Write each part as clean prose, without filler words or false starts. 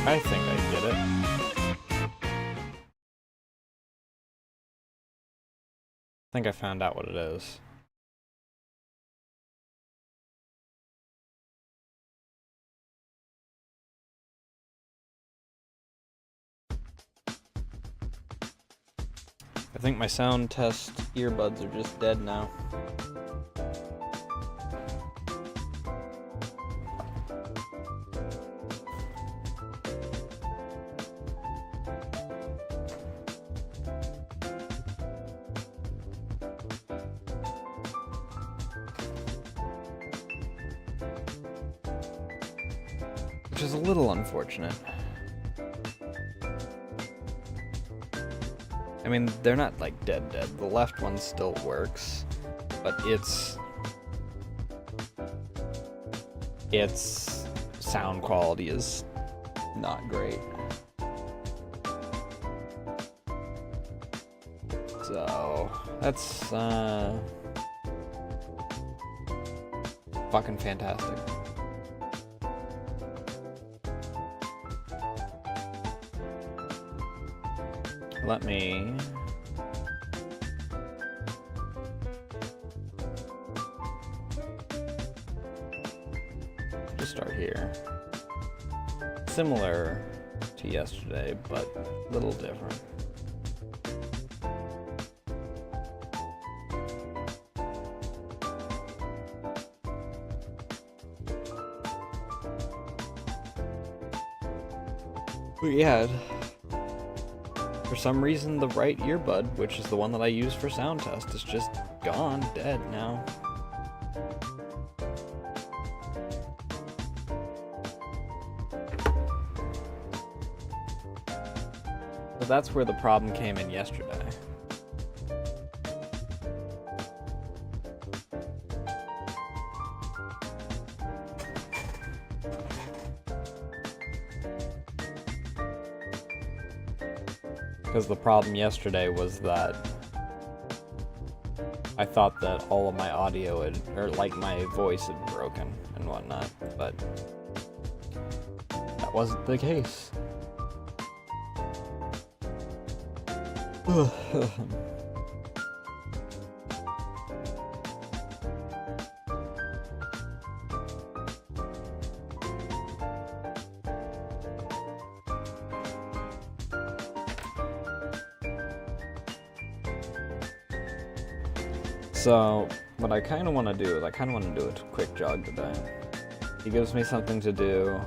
I think I get it. I think I found out what it is. I think my sound test earbuds are just dead now. Which is a little unfortunate. I mean, they're not like dead. The left one still works, but its sound quality is not great. So that's fucking fantastic. Let me just start here. Similar to yesterday, but a little different. We had, for some reason, the right earbud, which is the one that I use for sound test, is just gone, dead now. So that's where the problem came in yesterday. Because the problem yesterday was that I thought that all of my audio had, or like my voice had broken and whatnot, but that wasn't the case. So, what I kind of want to do is I kind of want to do a quick jog today. He gives me something to do,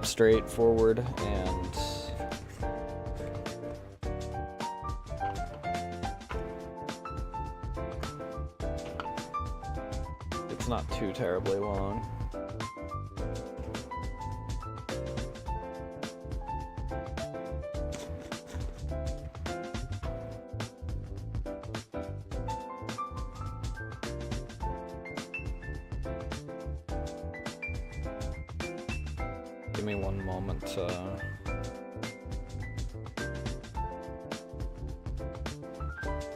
straightforward, and it's not too terribly long. Give me one moment to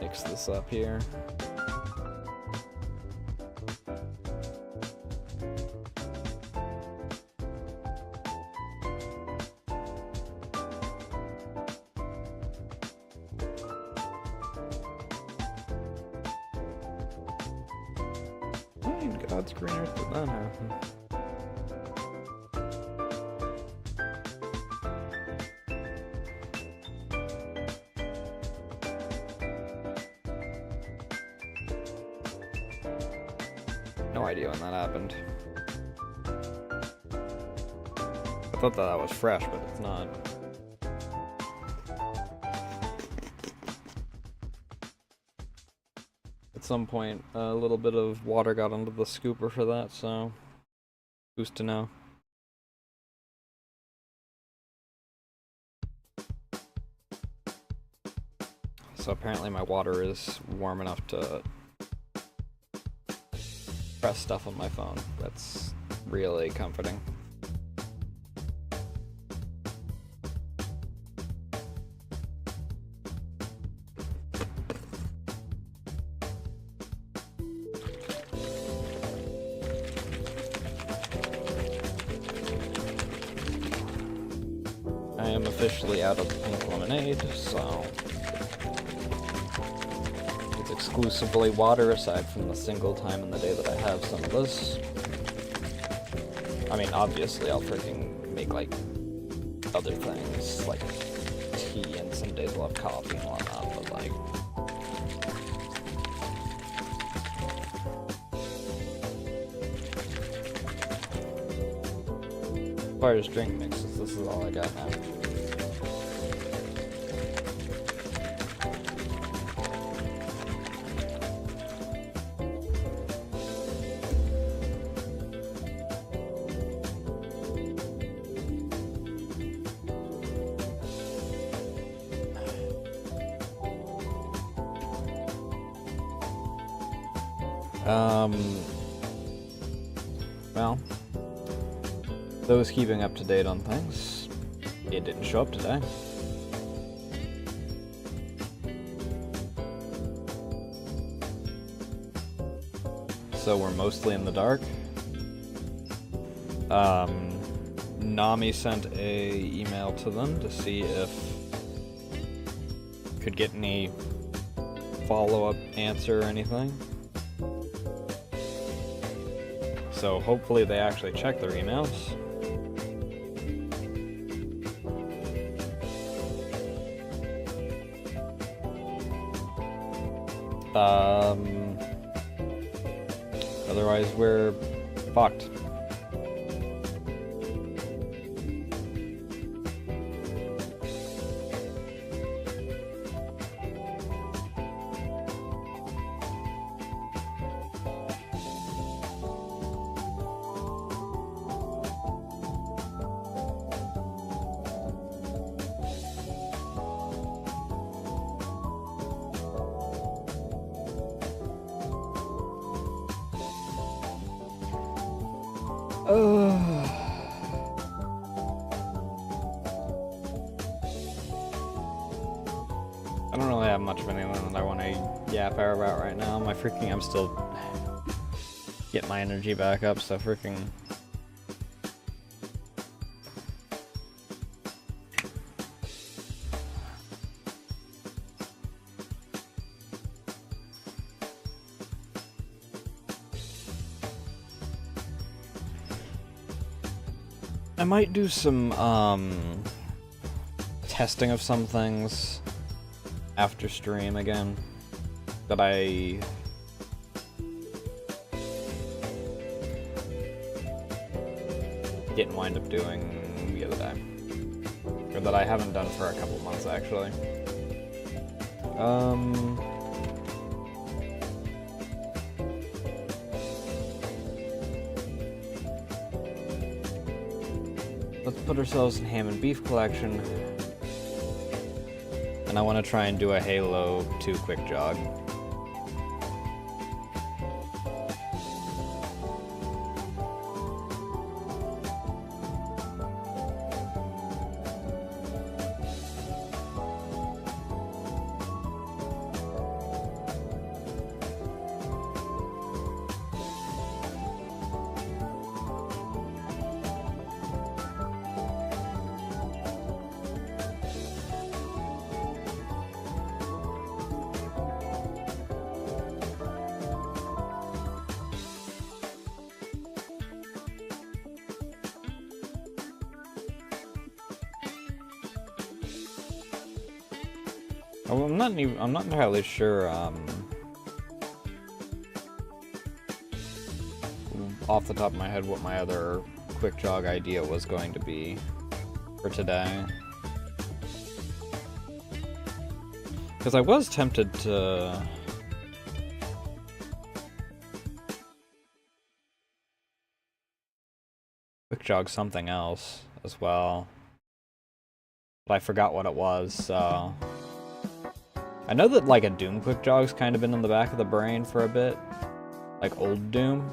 mix this up here. Why in God's green earth did that happen? No idea when that happened. I thought that was fresh, but it's not. At some point, a little bit of water got onto the scooper for that, so who's to know? So apparently my water is warm enough to press stuff on my phone. That's really comforting. I'm officially out of the pink lemonade, so it's exclusively water aside from the single time in the day that I have some of this. I mean, obviously I'll freaking make, like, other things, like tea, and some days I'll have coffee and whatnot, but, like, as far as drink mixes, this is all I got now. Well, those keeping up to date on things, it didn't show up today. So we're mostly in the dark. Nami sent a email to them to see if could get any follow-up answer or anything. So hopefully they actually check their emails. Otherwise we're fucked. I don't really have much of anything that I want to yap about right now. I'm still get my energy back up, so freaking. I might do some, testing of some things after stream again that I didn't wind up doing the other day. Or that I haven't done for a couple months, actually. Let's put ourselves in ham and beef collection. And I want to try and do a Halo 2 quick jog. Well, I'm not entirely sure, off the top of my head what my other quick jog idea was going to be for today. Because I was tempted to quick jog something else as well, but I forgot what it was, so... I know that, like, a Doom quick jog's kind of been in the back of the brain for a bit. Like, old Doom.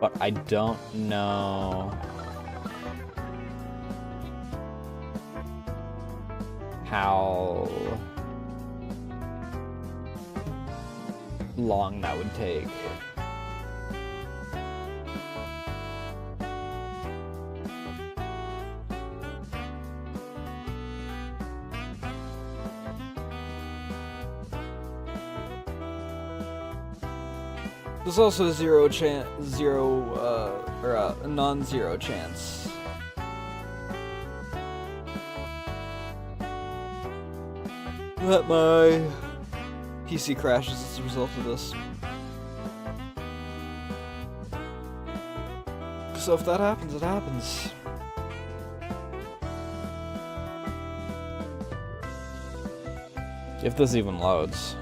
But I don't know how long that would take. There's also a non-zero chance that my PC crashes as a result of this. So if that happens, it happens. If this even loads.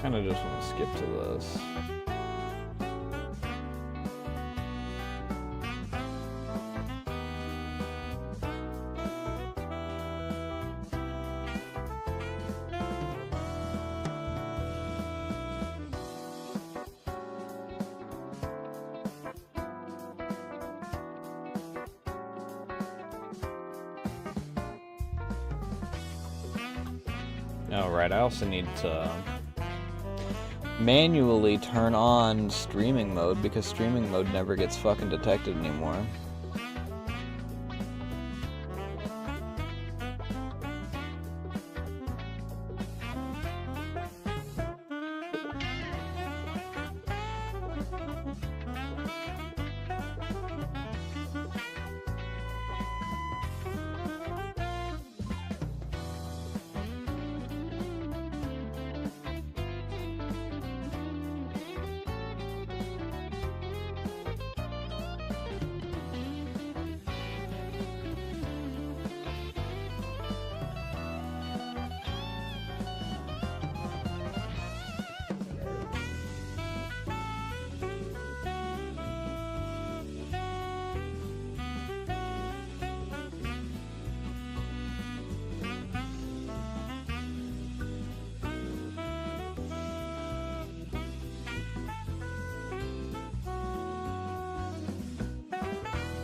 Kinda just want to skip to this. Oh, right, I also need to manually turn on streaming mode because streaming mode never gets fucking detected anymore.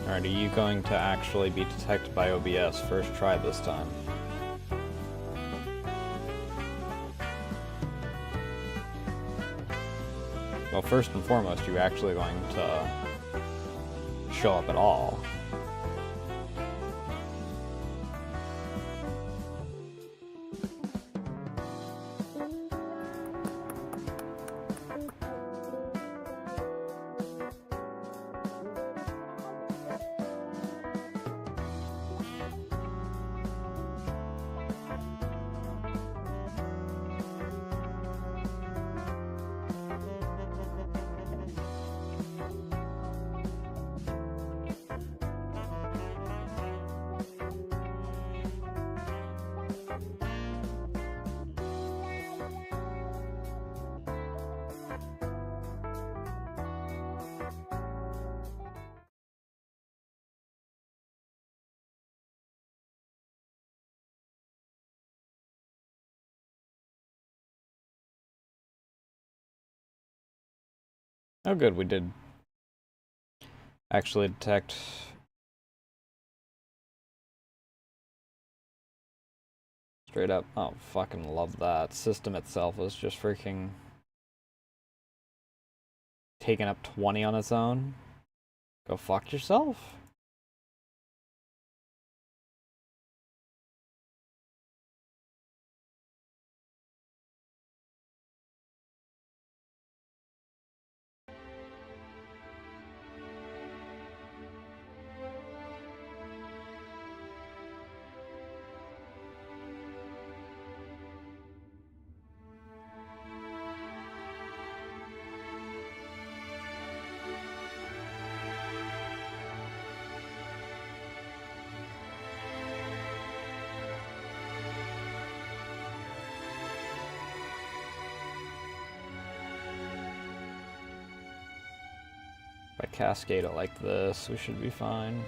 Alright, are you going to actually be detected by OBS? First try this time. Well, first and foremost, you're actually going to show up at all. Oh good, we did actually detect straight up. Oh, fucking love that. System itself is just freaking taking up 20 on its own. Go fuck yourself. If I cascade it like this, we should be fine.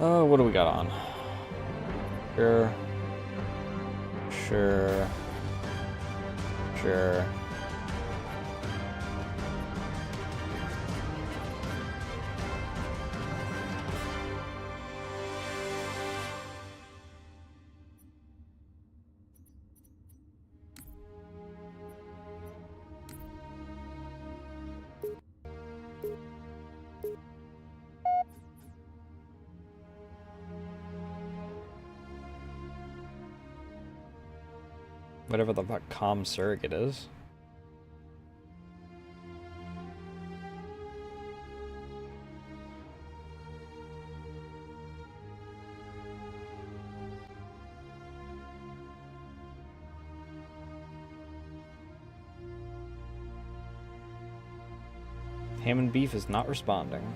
What do we got on? Sure. Sure. Sure. Whatever the fuck comm surrogate is. Ham and beef is not responding.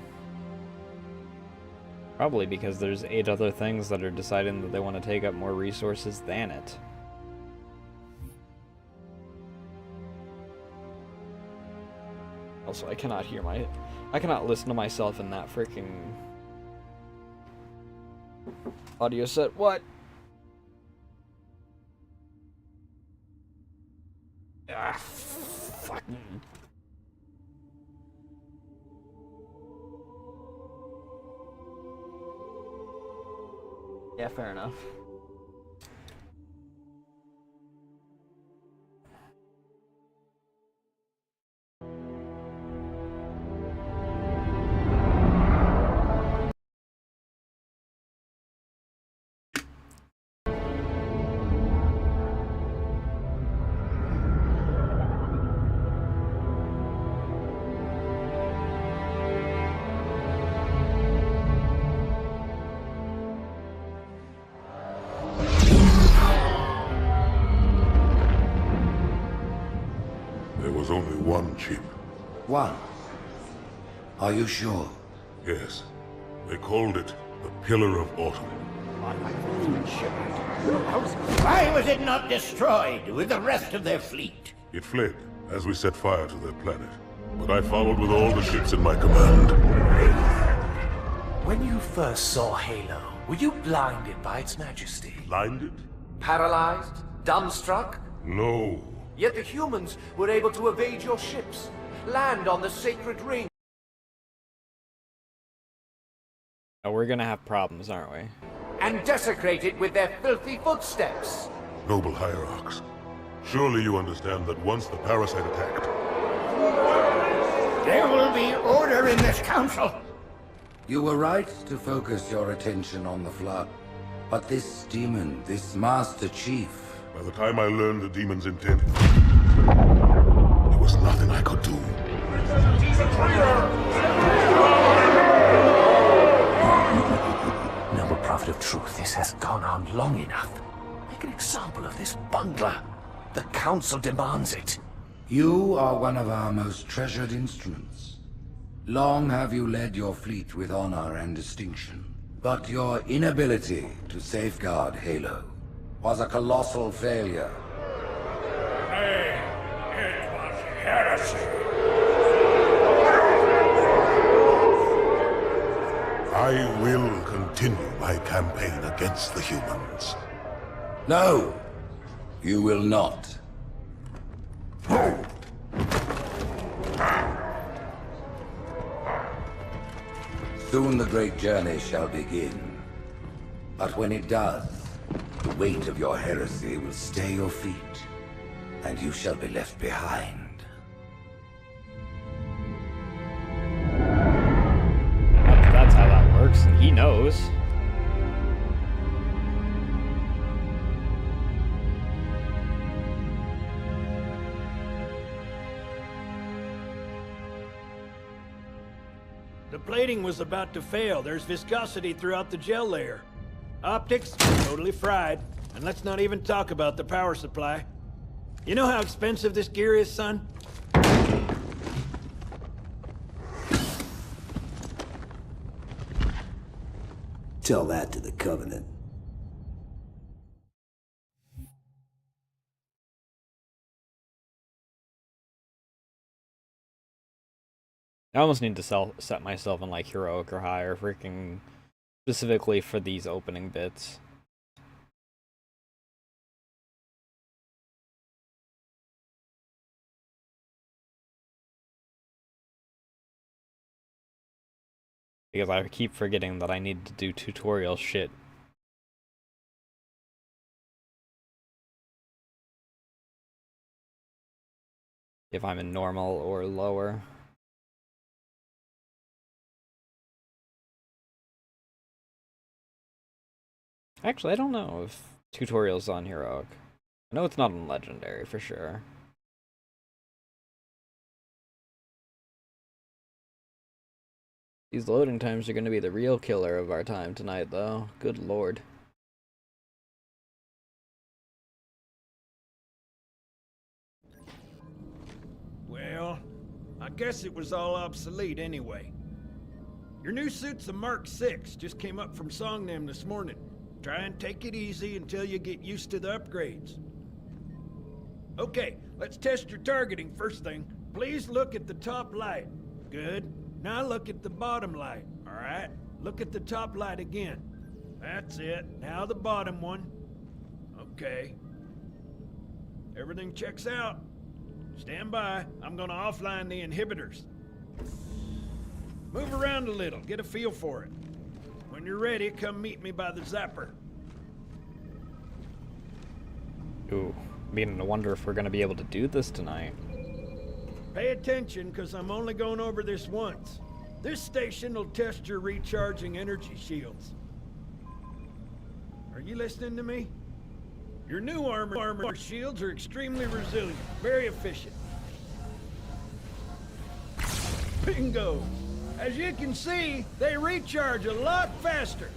Probably because there's 8 other things that are deciding that they want to take up more resources than it. Also, I cannot listen to myself in that freaking audio set. What? Ah, fucking. Yeah, fair enough. Chip. One? Are you sure? Yes. They called it the Pillar of Autumn. Why was it not destroyed with the rest of their fleet? It fled as we set fire to their planet. But I followed with all the ships in my command. When you first saw Halo, were you blinded by its majesty? Blinded? Paralyzed? Dumbstruck? No. Yet the humans were able to evade your ships, land on the sacred ring. Oh, we're gonna have problems, aren't we? And desecrate it with their filthy footsteps. Noble hierarchs, surely you understand that once the parasite attacked... There will be order in this council. You were right to focus your attention on the Flood. But this demon, this Master Chief... By the time I learned the demon's intent, there was nothing I could do. He's a traitor! Noble prophet of truth, this has gone on long enough. Make an example of this bungler. The council demands it. You are one of our most treasured instruments. Long have you led your fleet with honor and distinction. But your inability to safeguard Halo was a colossal failure. Hey, it was heresy. I will continue my campaign against the humans. No, you will not. Soon the great journey shall begin. But when it does, the weight of your heresy will stay your feet, and you shall be left behind. That's how that works, and he knows. The plating was about to fail. There's viscosity throughout the gel layer. Optics, totally fried. And let's not even talk about the power supply. You know how expensive this gear is, son? Tell that to the Covenant. I almost need to set myself in like heroic or higher freaking Specifically for these opening bits. Because I keep forgetting that I need to do tutorial shit. If I'm in normal or lower. Actually, I don't know if tutorial's on heroic. I know it's not on legendary for sure. These loading times are going to be the real killer of our time tonight, though. Good lord. Well, I guess it was all obsolete anyway. Your new suit's a Mark 6, just came up from Songnam this morning. Try and take it easy until you get used to the upgrades. Okay, let's test your targeting first thing. Please look at the top light. Good. Now look at the bottom light, alright? Look at the top light again. That's it. Now the bottom one. Okay. Everything checks out. Stand by. I'm gonna offline the inhibitors. Move around a little, get a feel for it. When you're ready, come meet me by the zapper. Ooh, beginning to wonder if we're gonna be able to do this tonight. Pay attention, because I'm only going over this once. This station will test your recharging energy shields. Are you listening to me? Your new armor shields are extremely resilient, very efficient. Bingo! As you can see, they recharge a lot faster.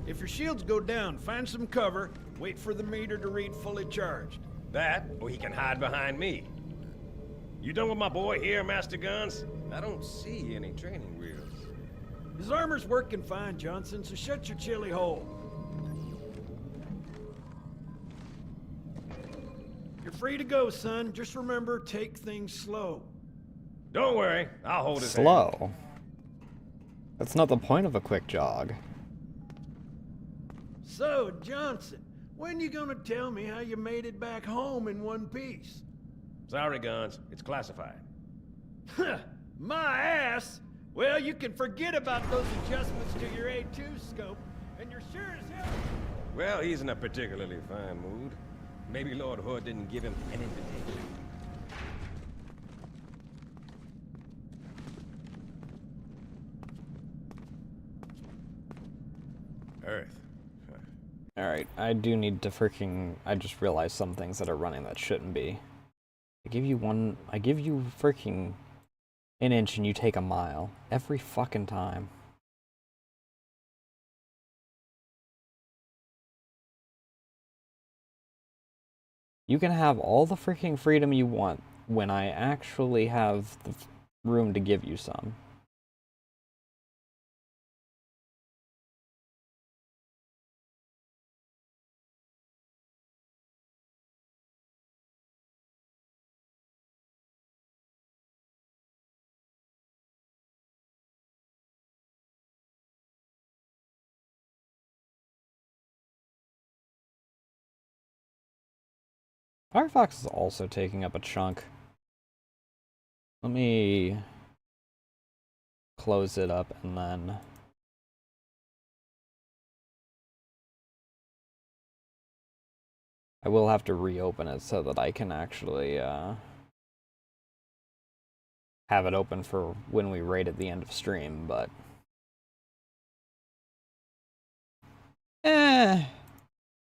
If your shields go down, find some cover, wait for the meter to read fully charged. That, or he can hide behind me. You done with my boy here, Master Guns? I don't see any training wheels. His armor's working fine, Johnson, so shut your chilly hole. You're free to go, son. Just remember, take things slow. Don't worry, I'll hold his hand. Slow? That's not the point of a quick jog. So, Johnson, when you gonna tell me how you made it back home in one piece? Sorry, Guns, it's classified. My ass! Well, you can forget about those adjustments to your A2 scope, and you're sure as hell... Well, he's in a particularly fine mood. Maybe Lord Hood didn't give him an invitation. Earth. Alright, I do need to freaking... I just realized some things that are running that shouldn't be. I give you freaking an inch and you take a mile. Every fucking time. You can have all the freaking freedom you want when I actually have the room to give you some. Firefox is also taking up a chunk. Let me close it up and then... I will have to reopen it so that I can actually have it open for when we raid at the end of stream, but...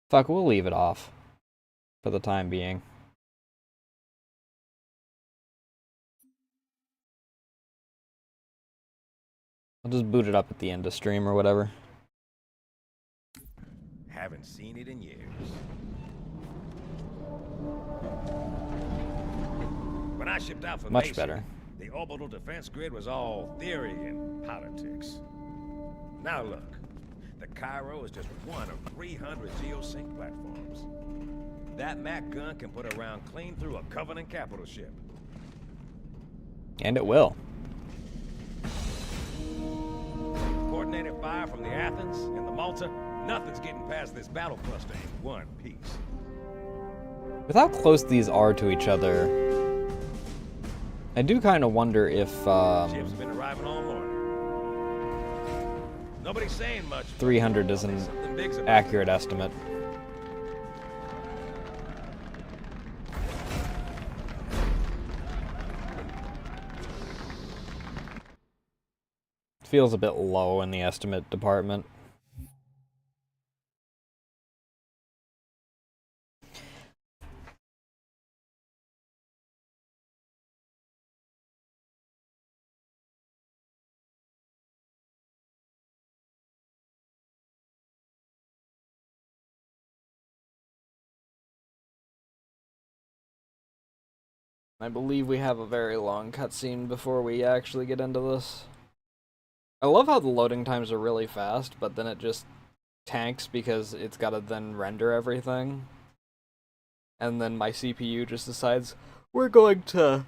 Fuck, we'll leave it off. For the time being. I'll just boot it up at the end of stream or whatever. Haven't seen it in years. When I shipped out for Much Mason, better. the orbital defense grid was all theory and politics. Now look, the Cairo is just one of 300 geosync platforms. That Mac gun can put a round clean through a Covenant capital ship. And it will. Coordinated fire from the Athens and the Malta. Nothing's getting past this battle cluster in one piece. With how close these are to each other, I do kind of wonder if Ships been arriving all morning. Nobody's saying much. 300 is an accurate estimate. Feels a bit low in the estimate department. I believe we have a very long cutscene before we actually get into this. I love how the loading times are really fast, but then it just tanks because it's gotta then render everything. And then my CPU just decides, we're gonna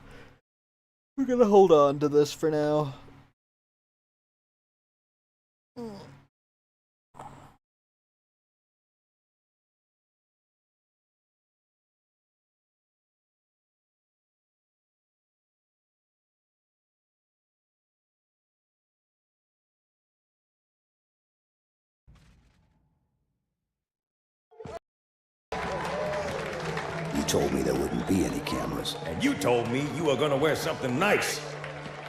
hold on to this for now. You told me there wouldn't be any cameras. And you told me you were gonna wear something nice.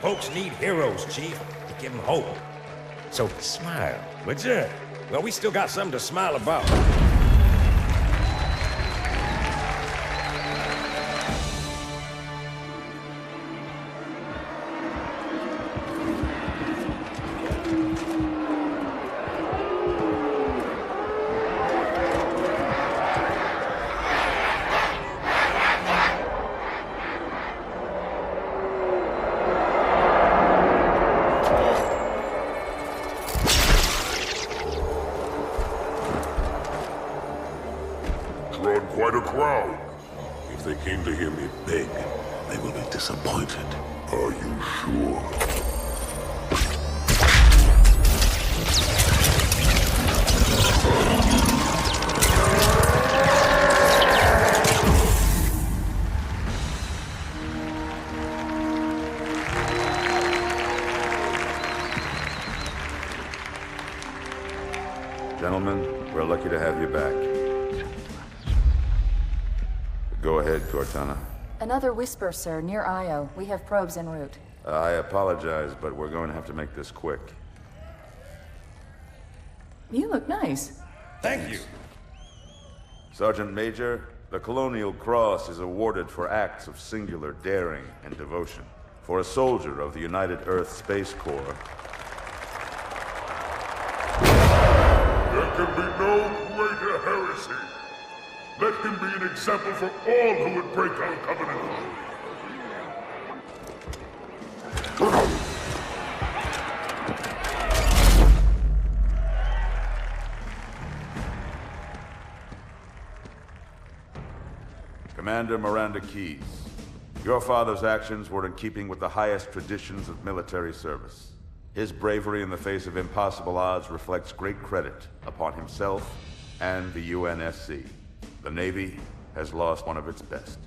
Folks need heroes, Chief, to give them hope. So smile, would you? Well, we still got something to smile about. Quite a crowd. If they came to hear me beg, they will be disappointed. Are you sure? Gentlemen, we're lucky to have you back. Go ahead, Cortana. Another whisper, sir, near Io. We have probes en route. I apologize, but we're going to have to make this quick. You look nice. Thank you. Sergeant Major, the Colonial Cross is awarded for acts of singular daring and devotion. For a soldier of the United Earth Space Corps. There can be no greater heresy. Let him be an example for all who would break our covenant. Commander Miranda Keyes, your father's actions were in keeping with the highest traditions of military service. His bravery in the face of impossible odds reflects great credit upon himself and the UNSC. The Navy has lost one of its best.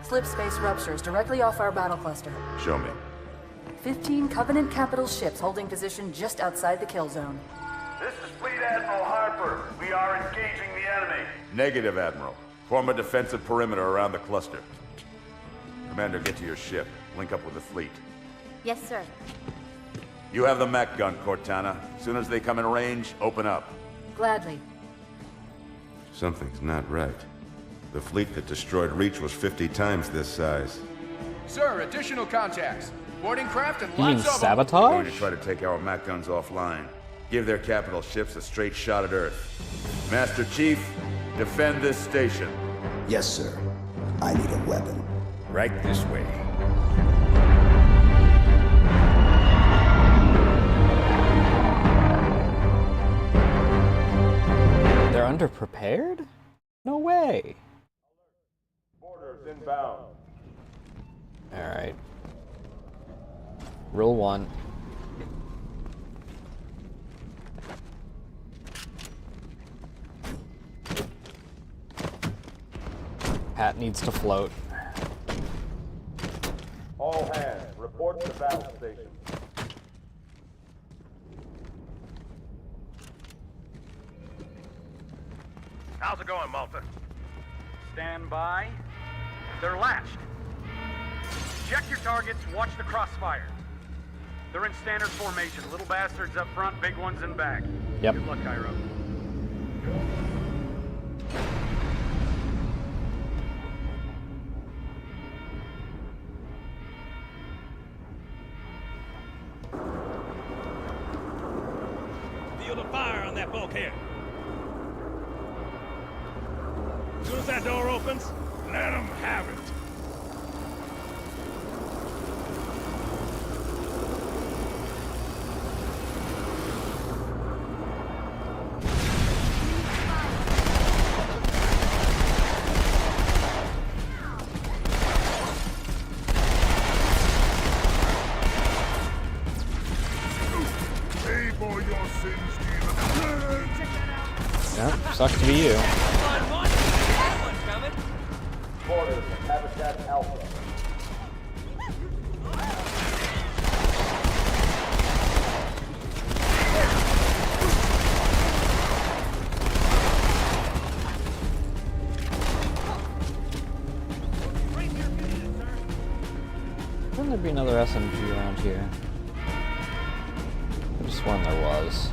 Slip space ruptures directly off our battle cluster. Show me. 15 Covenant capital ships holding position just outside the kill zone. This is Fleet Admiral Harper. We are engaging the enemy. Negative, Admiral. Form a defensive perimeter around the cluster. Commander, get to your ship. Link up with the fleet. Yes, sir. You have the mech gun, Cortana. As soon as they come in range, open up. Gladly. Something's not right. The fleet that destroyed Reach was 50 times this size. Sir, additional contacts. Boarding craft and You mean lots of them. They're going sabotage? to try to take our Mac guns offline. Give their capital ships a straight shot at Earth. Master Chief, defend this station. Yes, sir. I need a weapon. Right this way. They're underprepared? No way. Orders inbound. Alright. Rule 1. Pat needs to float. All hands, report to battle station. How's it going, Malta? Stand by. They're latched. Check your targets, watch the crossfire. They're in standard formation. Little bastards up front, big ones in back. Yep. Good luck, Cairo. Field of fire on that bulkhead. As soon as that door opens, let them have it. Pay for your sins, demon. Yep, sucks to be you. Orders, Habitat Alpha. Wouldn't there be another SMG around here? I just sworn there was.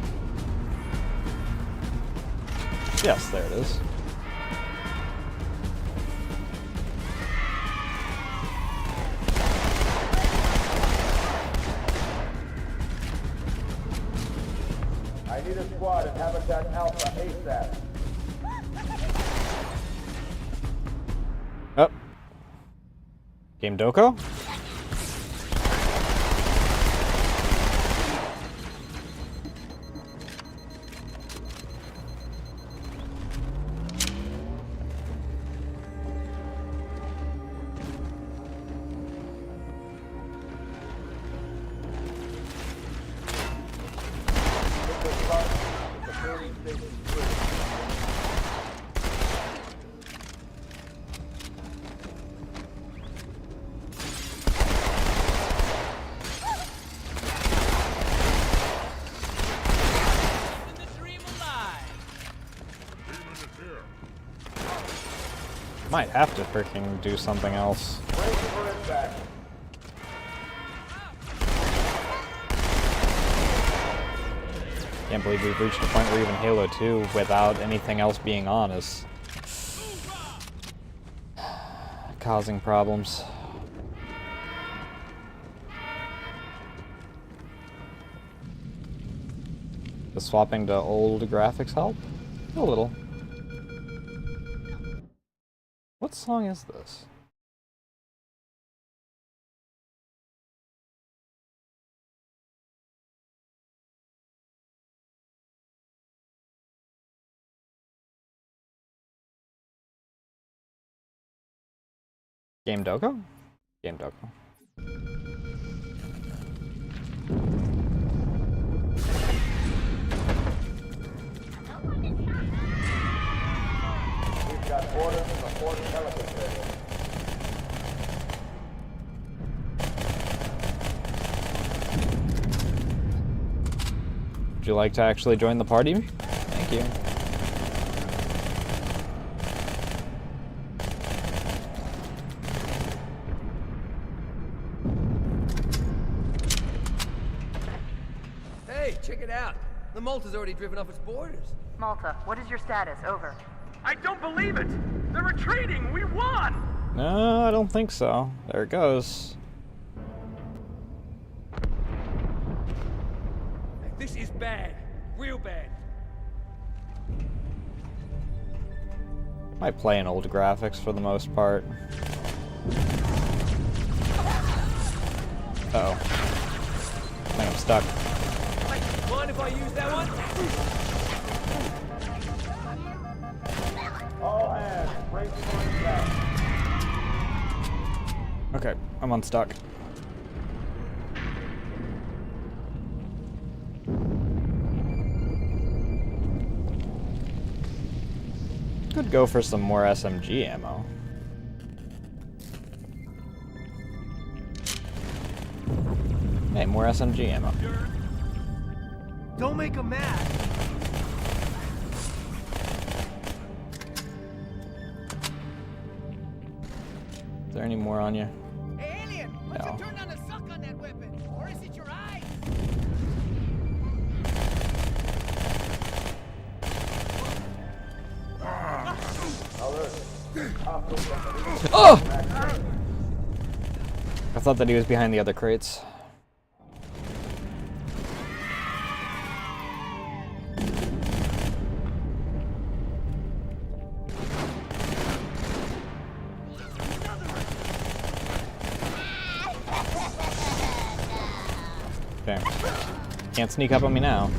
Yes, there it is. I need a squad at Habitat Alpha ASAP. Oh. Game Doko? Might have to freaking do something else. Can't believe we've reached a point where even Halo 2, without anything else being on, is causing problems. Does swapping to old graphics help? A little. What song is this? Game Doko? Game Doko. We've got orders from the Fort Pelican area. Would you like to actually join the party? Thank you. Hey, check it out. The Malta's already driven off its borders. Malta, what is your status? Over. I don't believe it! They're retreating! We won! No, I don't think so. There it goes. This is bad. Real bad. Might play in old graphics for the most part. Uh-oh. I think I'm stuck. Hey, mind if I use that one? All hands, break point down. Okay, I'm unstuck. Could go for some more SMG ammo. Hey, more SMG ammo. Don't make him mad. Is there any more on you? Hey, alien! What's No. it turn on the suck on that weapon? Or is it your eyes? Oh! I thought that he was behind the other crates. Okay. Can't sneak up on me now.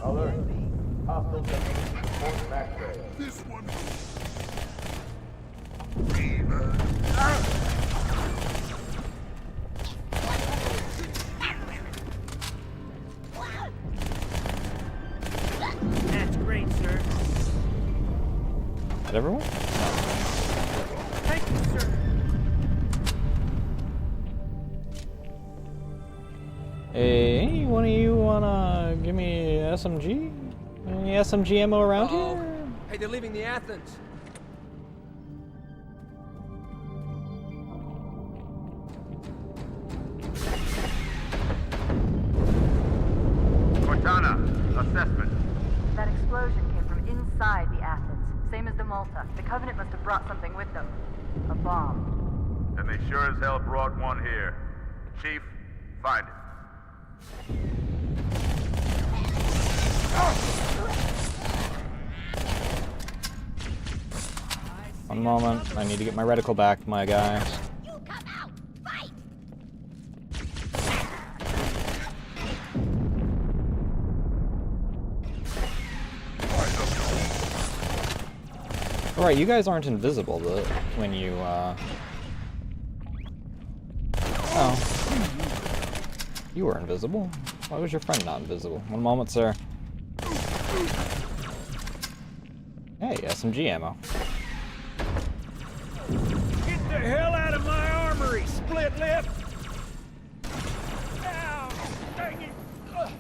Alert. Hostiles have report back there. This one. That's great, sir. Is that everyone? Thank you, sir. Hey, any one of you wanna give me SMG? Any SMG ammo around here? Hey, they're leaving the Athens. Cortana, assessment. That explosion came from inside the Athens, same as the Malta. The Covenant must have brought something with them. A bomb. And they sure as hell brought one here. Chief, find it. One moment, I need to get my reticle back, my guy. You come out! Fight! Alright, you guys aren't invisible when you, Oh. You were invisible. Why was your friend not invisible? One moment, sir. Hey, SMG ammo. Get the hell out of my armory, split lip! Ow! Dang it! Ugh.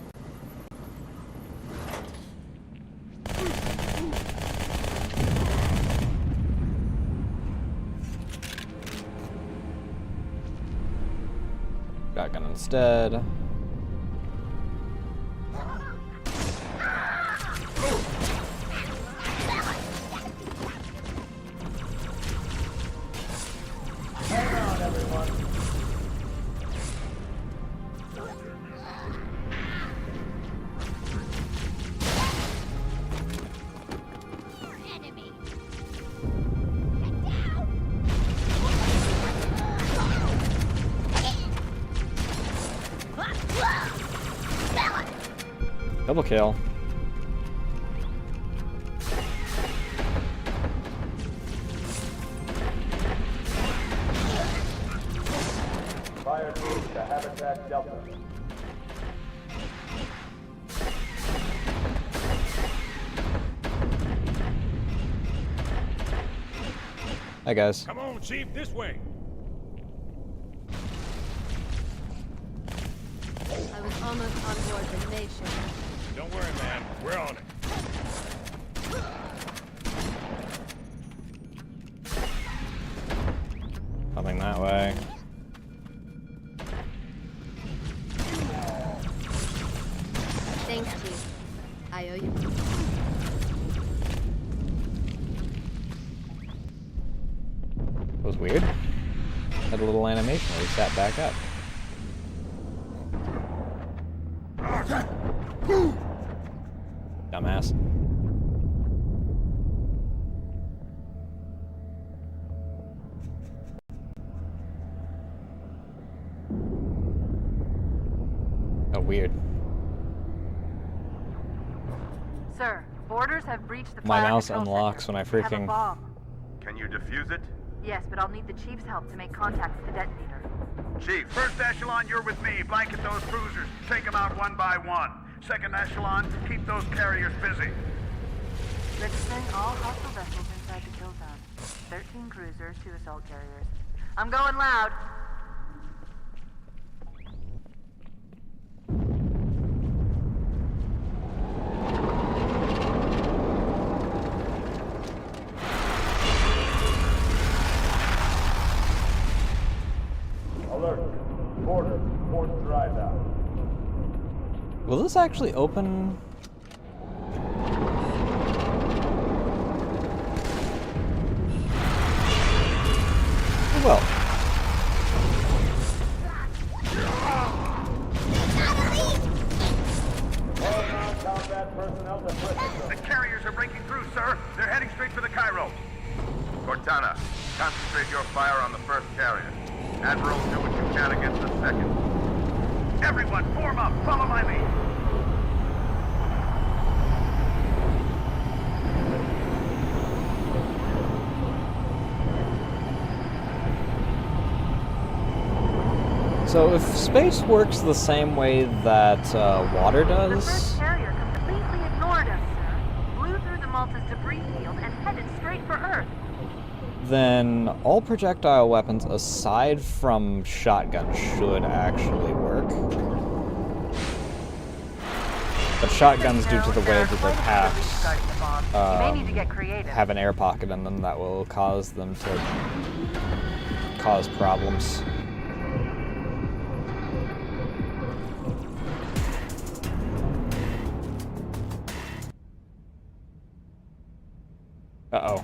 Shotgun instead. Hang on, everyone. Enemy! Double kill. Fire team to Habitat Delta. Hi, guys. Come on, Chief, this way. I was almost on board the nation. Don't worry, man. We're on it. Coming that way. Thanks, Chief. was weird. Had a little animation where he sat back up. Dumbass. Oh, weird. Sir, boarders have breached the My fire mouse control unlocks center. when I We have a freaking... bomb. Can you defuse it? Yes, but I'll need the Chief's help to make contact with the detonator. Chief, first echelon, you're with me. Blanket those cruisers. Take them out one by one. Second echelon, keep those carriers busy. Registering all hostile vessels inside the kill zone. 13 cruisers, 2 assault carriers. I'm going loud. Alert. Border. Port dry down. Will this actually open? It will. The carriers are breaking through, sir. They're heading straight for the Cairo. Cortana, concentrate your fire on the first carrier. Admiral, do what you can against the second. Everyone, form up. Follow my lead. So if space works the same way that water The does, first carrier completely ignored us, sir. Blew through the Malta's debris field and headed straight for Earth. then all projectile weapons aside from shotguns should actually work. But shotguns, due to the way that their packs You may need to get creative. have an air pocket in them, that will cause them to cause problems. Uh-oh.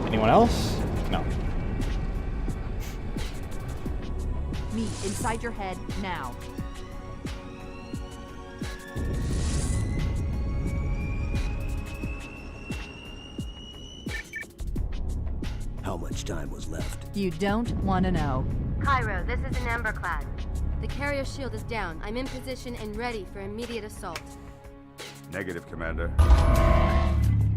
Anyone else? No. Me, inside your head, now. How much time was left? You don't want to know. Cairo, this is an Emberclad. The carrier shield is down. I'm in position and ready for immediate assault. Negative, Commander.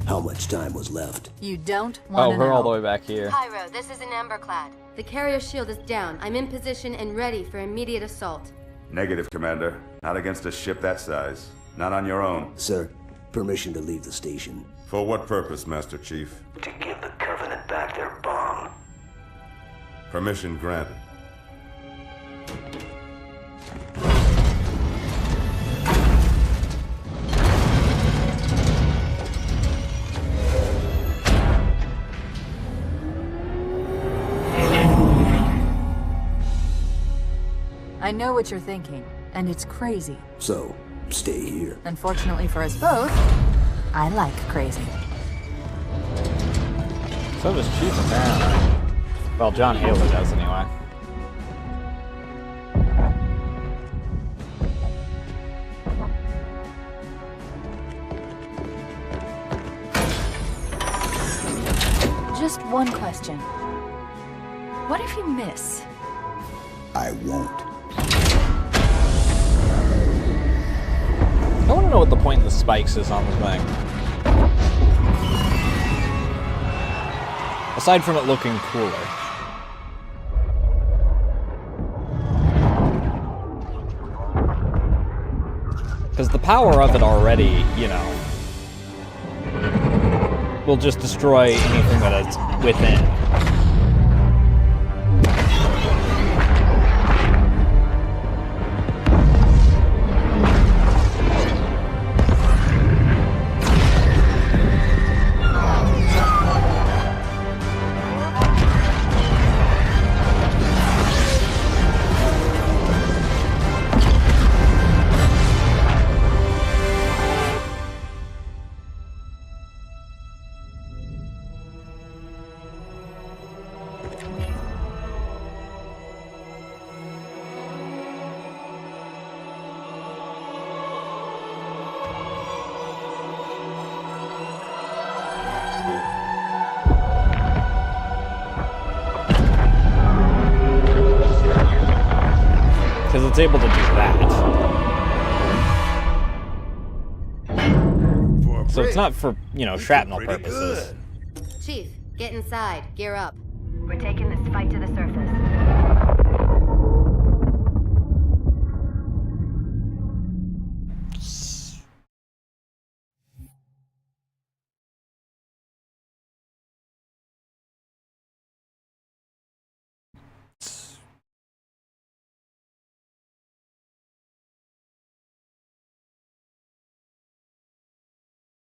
How much time was left? You don't want Oh, to we're know. all the way back here. Cairo, this is an Emberclad. The carrier shield is down. I'm in position and ready for immediate assault. Negative, Commander. Not against a ship that size. Not on your own. Sir, permission to leave the station. For what purpose, Master Chief? To give the Covenant back their bomb. Permission granted. I know what you're thinking, and it's crazy. So, stay here. Unfortunately for us both, I like crazy. So does Chief, apparently. Well, John Halo does, anyway. Just one question. What if you miss? I won't. I want to know what the point of the spikes is on the thing. Aside from it looking cooler. Because the power of it already, you know, will just destroy anything that is within. Because it's able to do that. So it's not for, you know, shrapnel purposes. Chief, get inside. Gear up. We're taking this fight to the surface.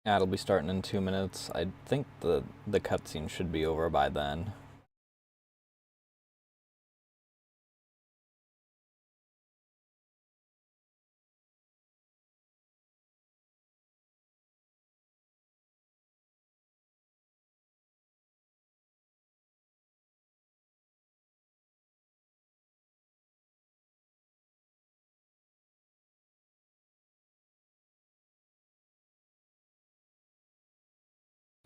Yeah, it'll be starting in 2 minutes. I think the cutscene should be over by then.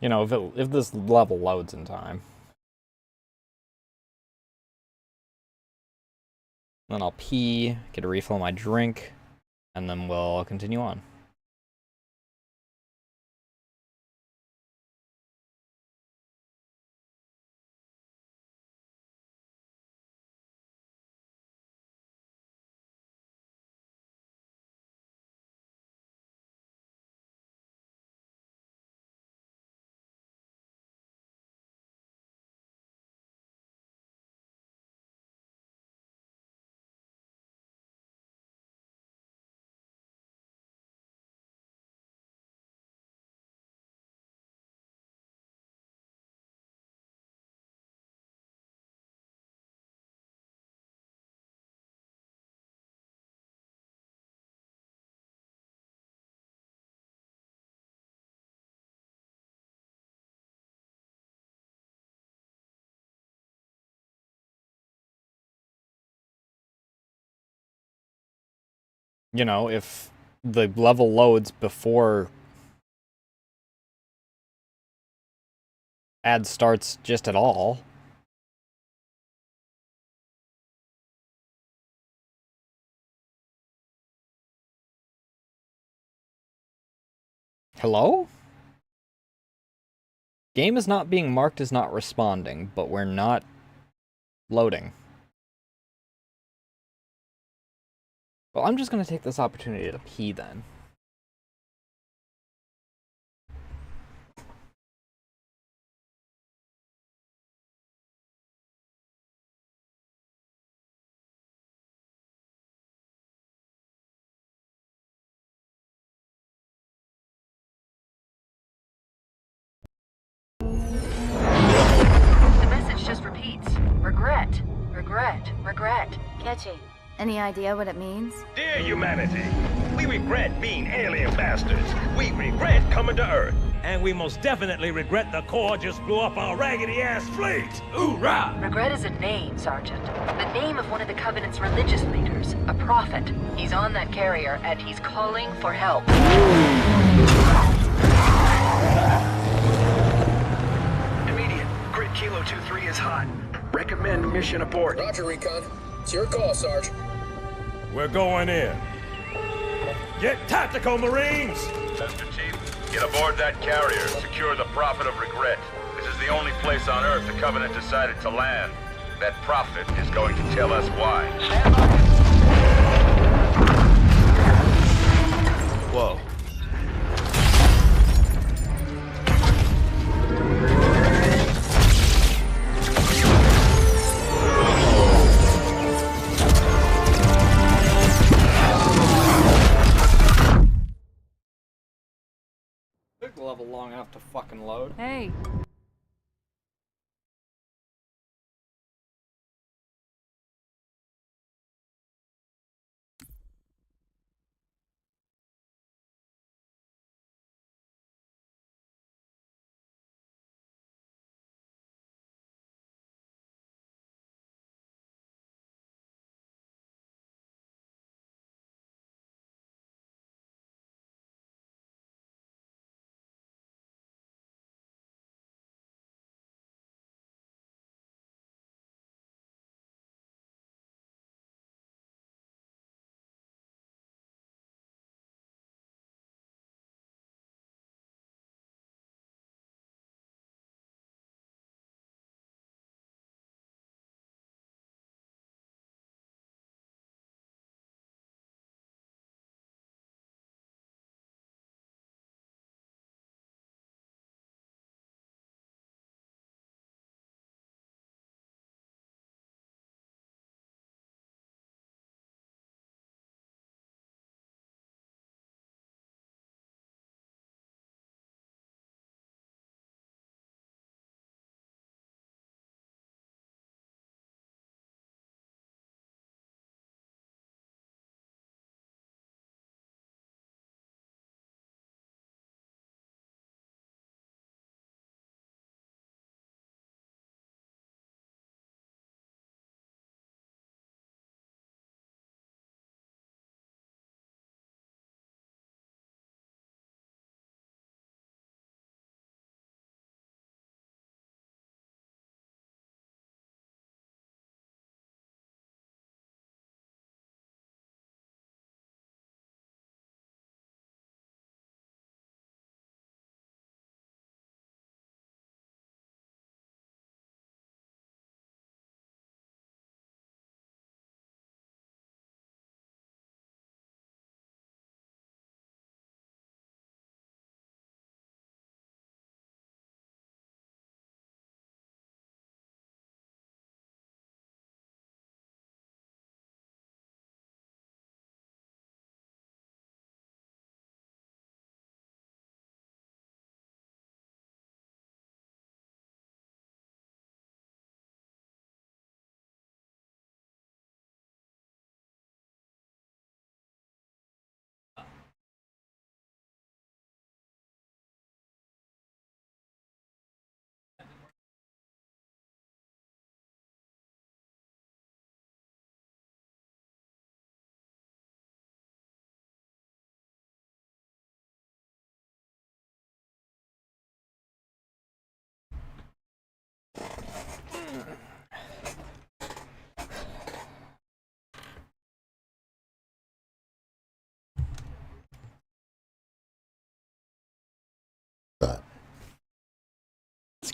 You know, if this level loads in time. Then I'll pee, get a refill of my drink, and then we'll continue on. You know, if the level loads before ad starts just at all. Hello? Game is not being marked as not responding, but we're not loading. Well, I'm just gonna take this opportunity to pee then. The message just repeats. Regret. Regret. Regret. Catchy. Any idea what it means? Dear humanity, we regret being alien bastards. We regret coming to Earth. And we most definitely regret the Corps just blew up our raggedy-ass fleet. Hoorah! Regret is a name, Sergeant. The name of one of the Covenant's religious leaders. A prophet. He's on that carrier, and he's calling for help. Immediate. Grid Kilo 2-3 is hot. Recommend mission abort. Roger, Recon. It's your call, Sarge. We're going in. Get tactical, Marines! Master Chief, get aboard that carrier. Secure the Prophet of Regret. This is the only place on Earth the Covenant decided to land. That Prophet is going to tell us why. Stand by. Whoa. Took the level long enough to fucking load. Hey.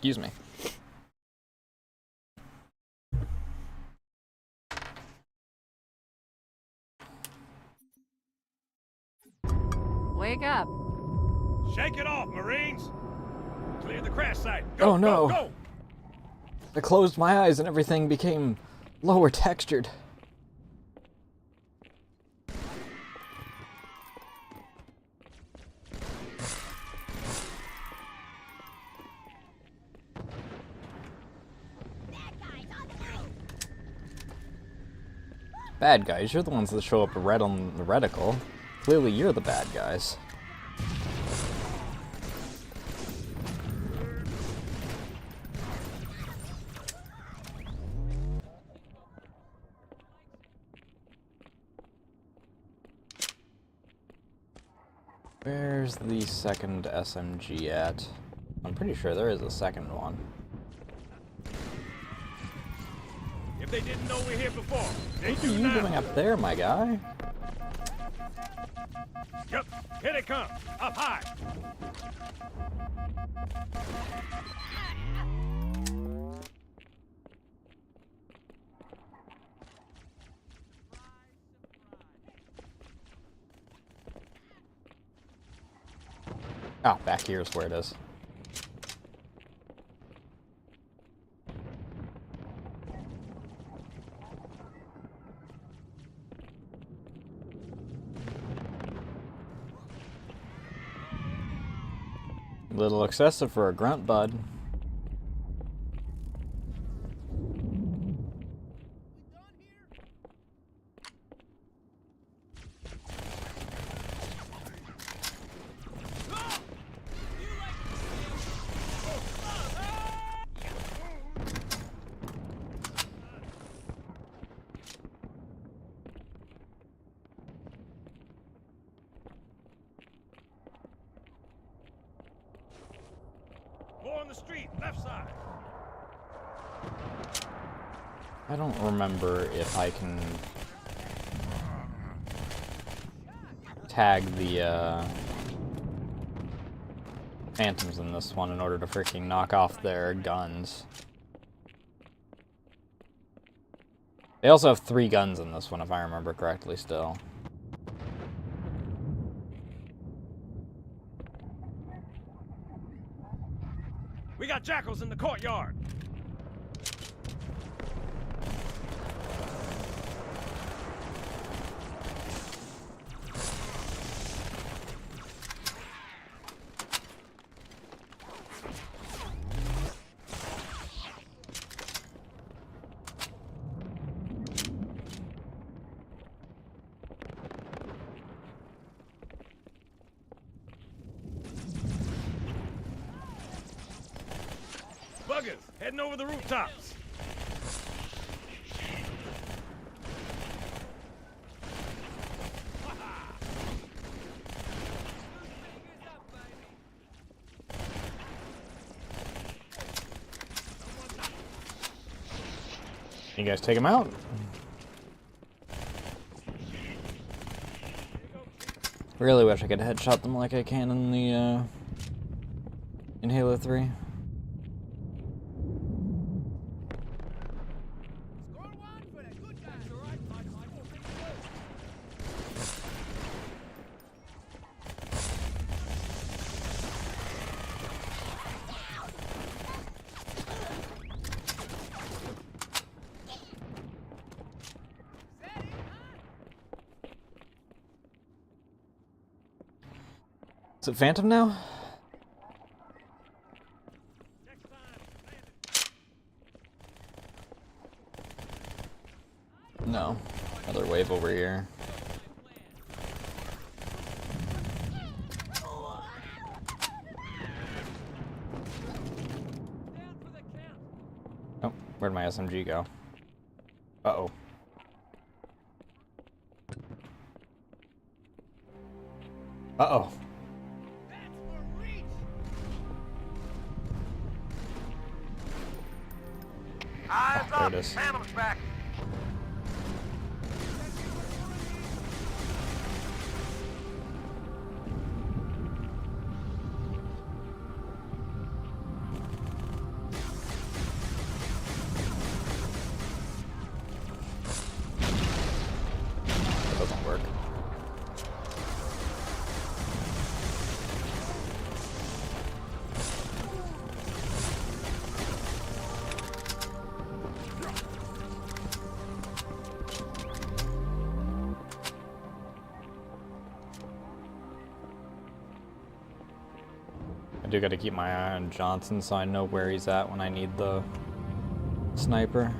Excuse me. Wake up. Shake it off, Marines! Clear the crash site. Go, Oh no! Go, go. I closed my eyes and everything became lower textured. Bad guys, you're the ones that show up red on the reticle. Clearly you're the bad guys. Where's the second SMG at? I'm pretty sure there is a second one. If they didn't know we're here before, they What are do you now. doing up there, my guy? Yep, here they come. Up high. Ah, back here is where it is. A little excessive for a grunt, bud. More on the street, left side. I don't remember if I can tag the phantoms in this one in order to freaking knock off their guns. They also have 3 guns in this one, if I remember correctly still. We got jackals in the courtyard. Buggers, heading over the rooftops. You guys take him out? Really wish I could headshot them like I can in the in Halo 3. Is it Phantom now? No. Another wave over here. Oh, where'd my SMG go? Uh-oh. Uh-oh. There it is. Phantom's back. That doesn't work. I do gotta keep my eye on Johnson so I know where he's at when I need the sniper.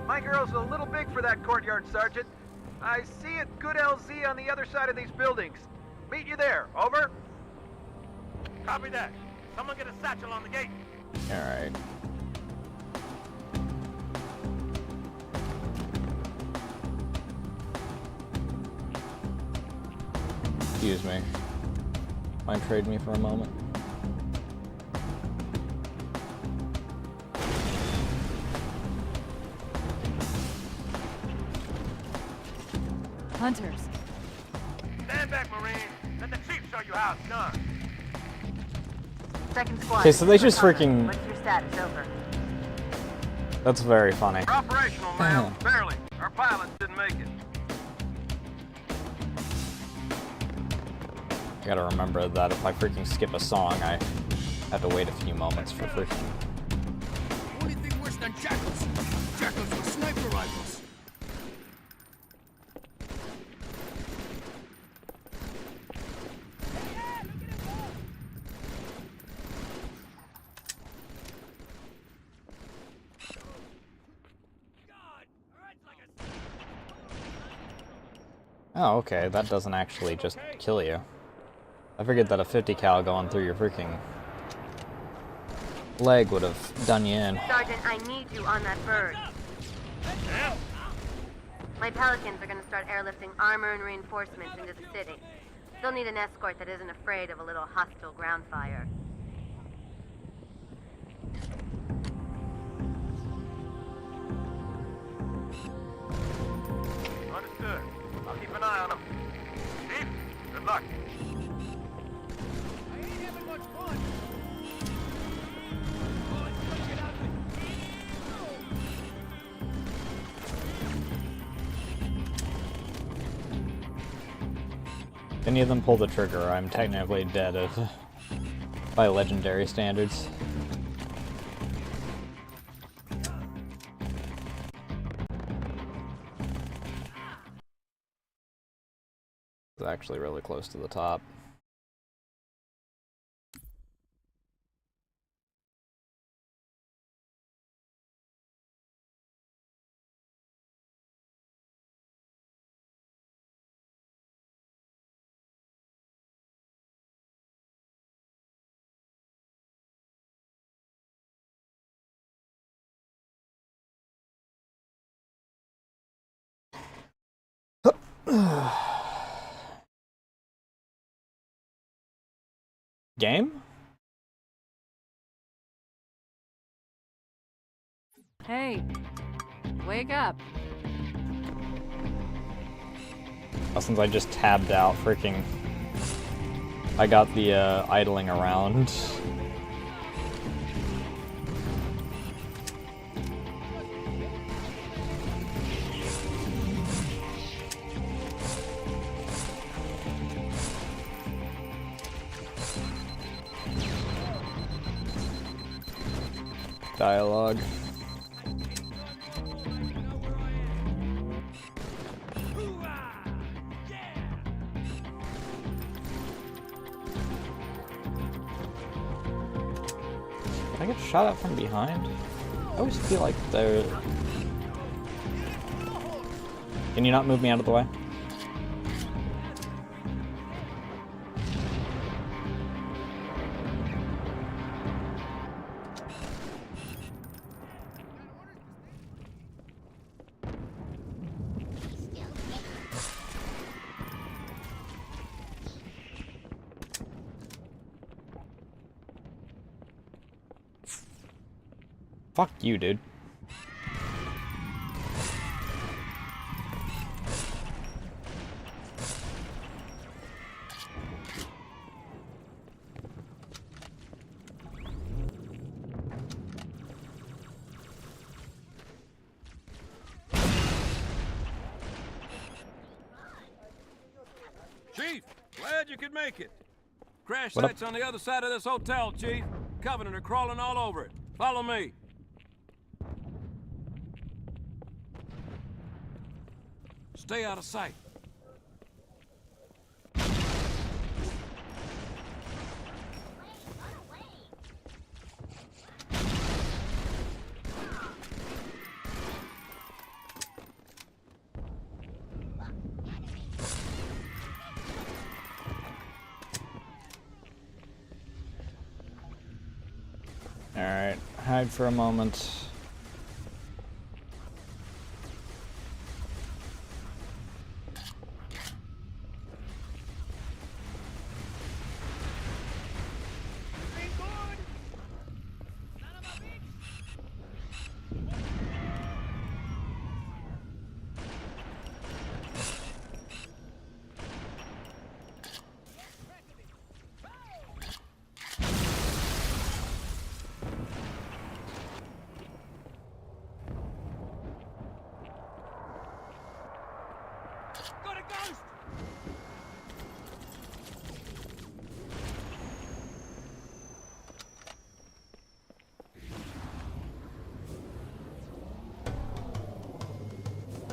My girl's a little big for that courtyard, Sergeant. I see a good LZ on the other side of these buildings. Meet you there. Over. Copy that. Someone get a satchel on the gate. Alright. Excuse me. Mind trade me for a moment? Hunters. Stand back, Marine. Let the chief show you how it's done. Second squad. Okay, so they just freaking... What's your status? Over. That's very funny. We're operational, ma'am. Barely. Our pilots didn't make it. I gotta remember that if I freaking skip a song, I have to wait a few moments for freaking... Only thing worse than jackals. Jackals with sniper rifles. Oh, okay, that doesn't actually just kill you. I figured that a 50 cal going through your freaking leg would have done you in. Sergeant, I need you on that bird. My Pelicans are going to start airlifting armor and reinforcements into the city. They'll need an escort that isn't afraid of a little hostile ground fire. Understood. I'll keep an eye on them. Chief, good luck. I ain't having much fun. If any of them pull the trigger, I'm technically dead by legendary standards. It's actually really close to the top. Game? Hey, wake up. Well, since I just tabbed out, freaking... I got the idling around. Dialogue. Can I get shot at from behind? I always feel like they're... Can you not move me out of the way? Fuck you, dude. Chief, glad you could make it. Crash What up? site's on the other side of this hotel, Chief. Covenant are crawling all over it. Follow me. Stay out of sight. Alright, hide for a moment.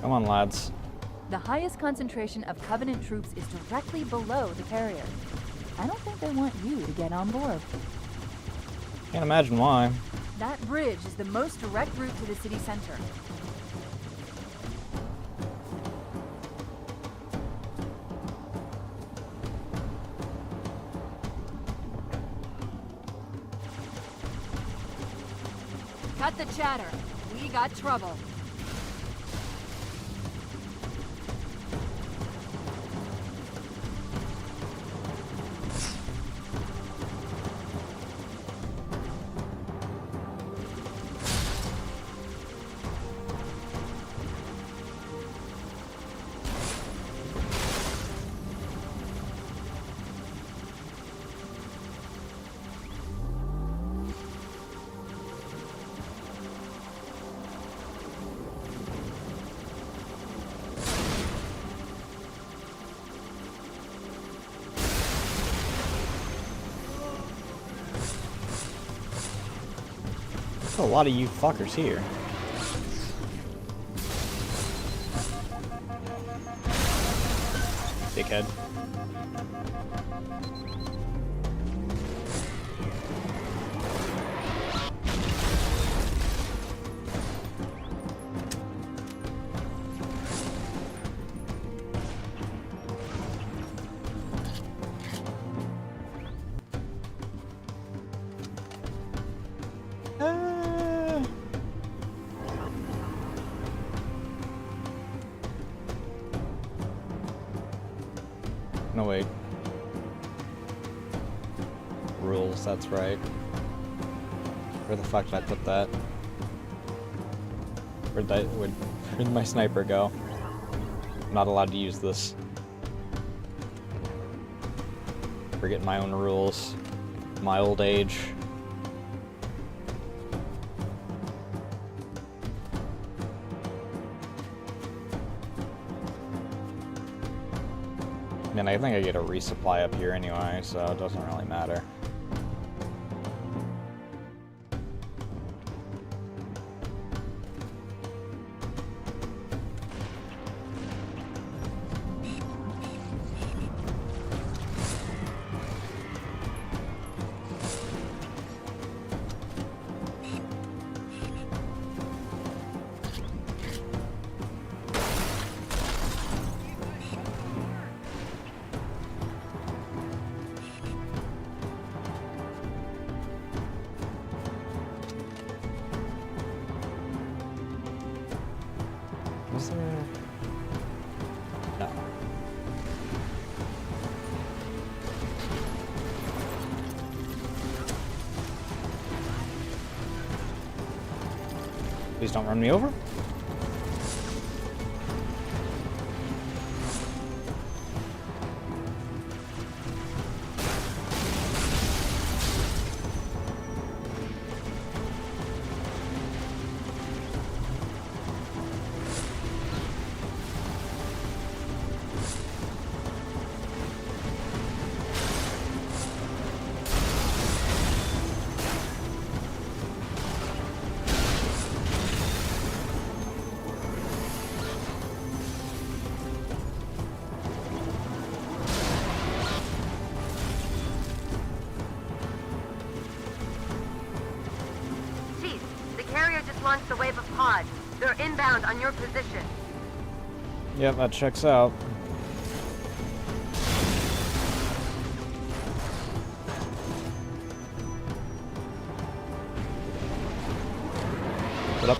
Come on, lads. The highest concentration of Covenant troops is directly below the carrier. I don't think they want you to get on board. Can't imagine why. That bridge is the most direct route to the city center. Cut the chatter. We got trouble. There's a lot of you fuckers here. Dickhead. No, wait. Rules, that's right. Where the fuck did I put that? Where'd my sniper go? I'm not allowed to use this. Forgetting my own rules. My old age. And I think I get a resupply up here anyway, so it doesn't really matter. Was there? No. Please don't run me over. Launched a wave of pods. They're inbound on your position. Yep, that checks out. What up?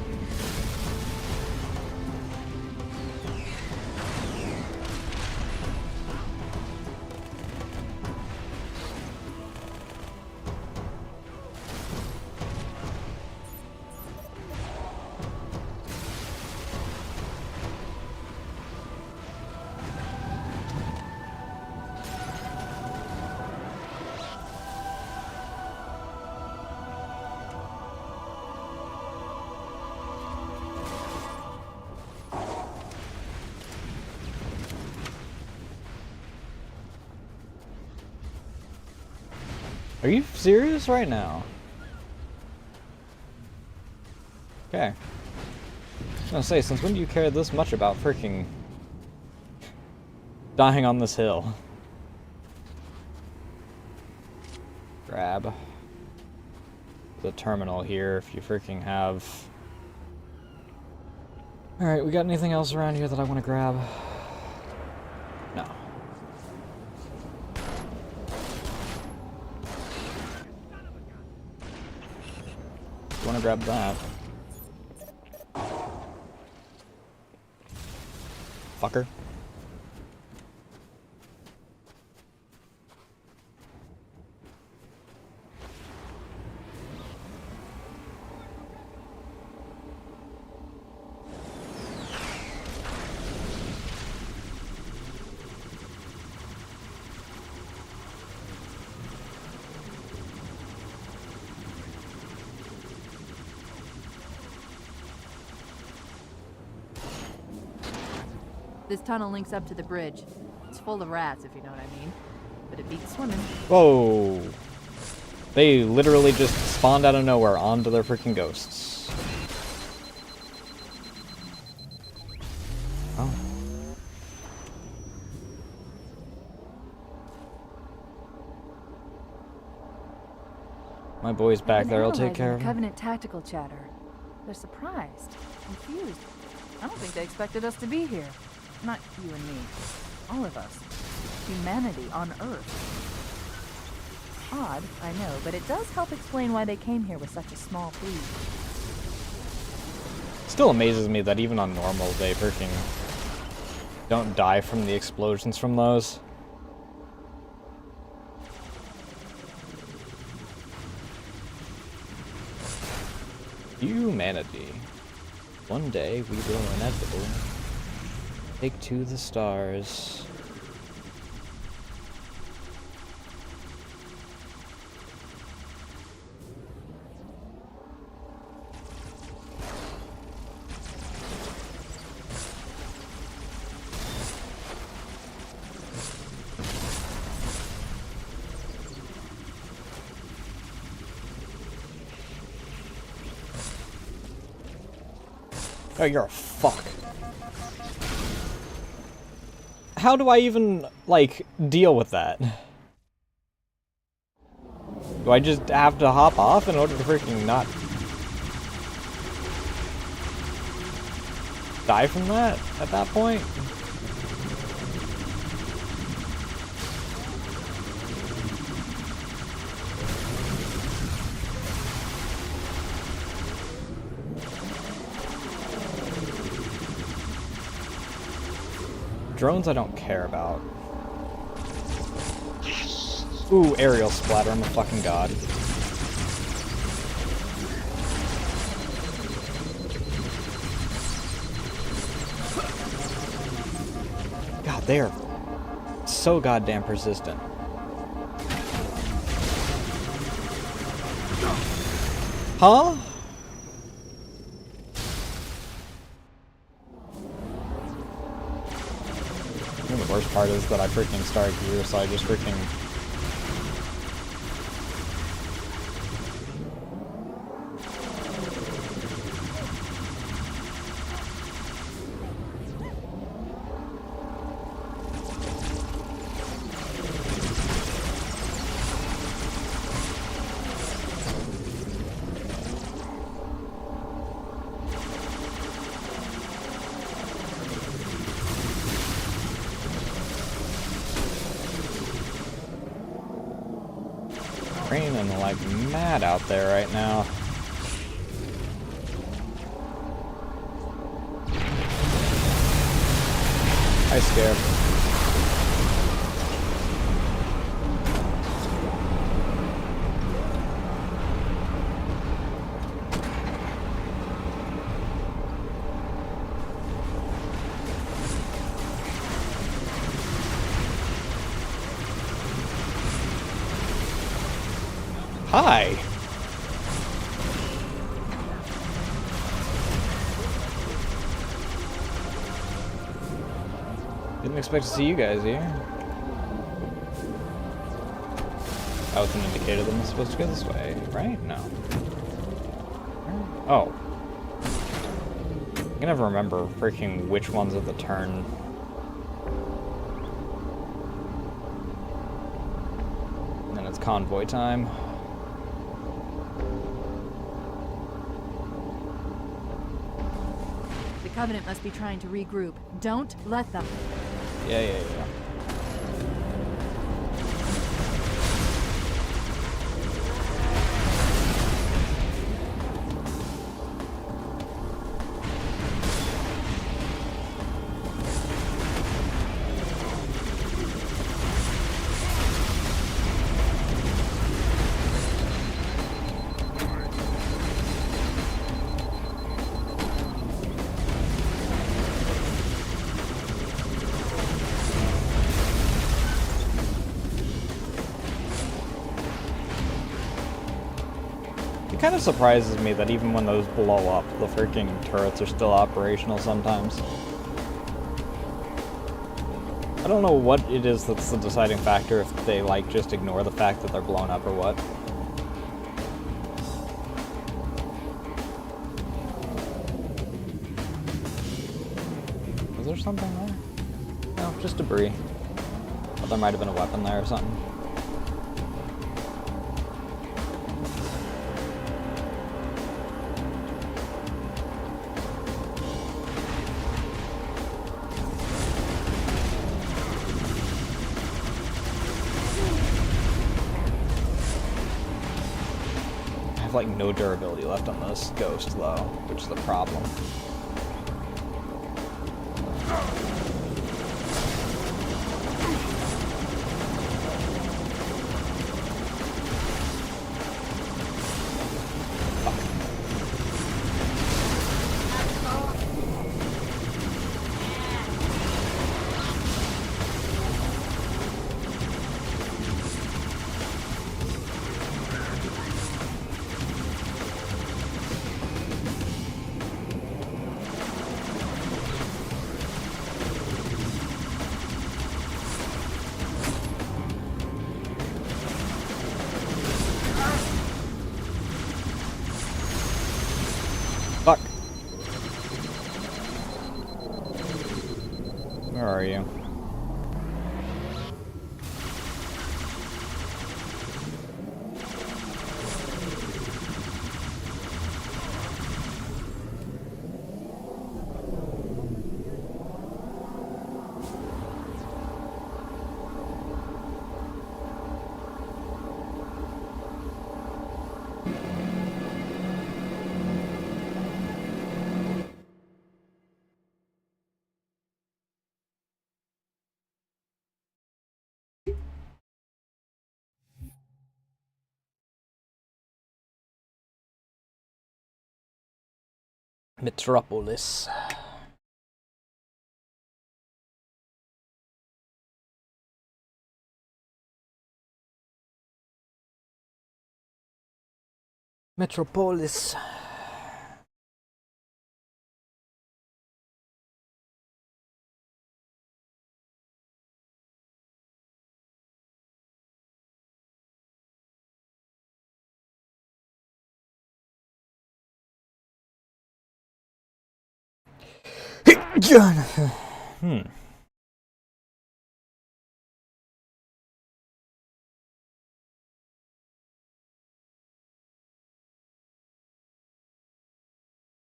Are you serious right now? Okay. gonna say, since when do you care this much about freaking dying on this hill? Grab the terminal here if you freaking have. Alright, we got anything else around here that I want to grab? No. You want to grab that? Fucker. This tunnel links up to the bridge. It's full of rats, if you know what I mean. But it beats swimming. Whoa. They literally just spawned out of nowhere onto their freaking ghosts. Oh. My boy's back there. I'll take care of him. Covenant tactical chatter. They're surprised, confused. I don't think they expected us to be here. Not you and me. All of us. Humanity on Earth. Odd, I know, but it does help explain why they came here with such a small fleet. Still amazes me that even on normal they freaking don't die from the explosions from those. Humanity. One day we will inevitably take to the stars. Oh, you're a fuck. How do I even, like, deal with that? Do I just have to hop off in order to freaking not die from that at that point? Drones I don't care about. Ooh, aerial splatter, I'm a fucking god. God, they are so goddamn persistent. Huh? The worst part is that I freaking start here, so I just freaking... raining like mad out there right now. Hi, Scarab. Hi. Didn't expect to see you guys here. That was an indicator that I'm supposed to go this way, right? No. Oh. can never remember freaking which ones of the turn. And then it's convoy time. The Covenant must be trying to regroup. Don't let them. Yeah. It kind of surprises me that even when those blow up, the freaking turrets are still operational sometimes. I don't know what it is that's the deciding factor, if they, like, just ignore the fact that they're blown up or what. Was there something there? No, just debris. Thought there might have been a weapon there or something. Like no durability left on this ghost though, which is the problem. Fuck. Where are you? Metropolis. Metropolis. Jonathan.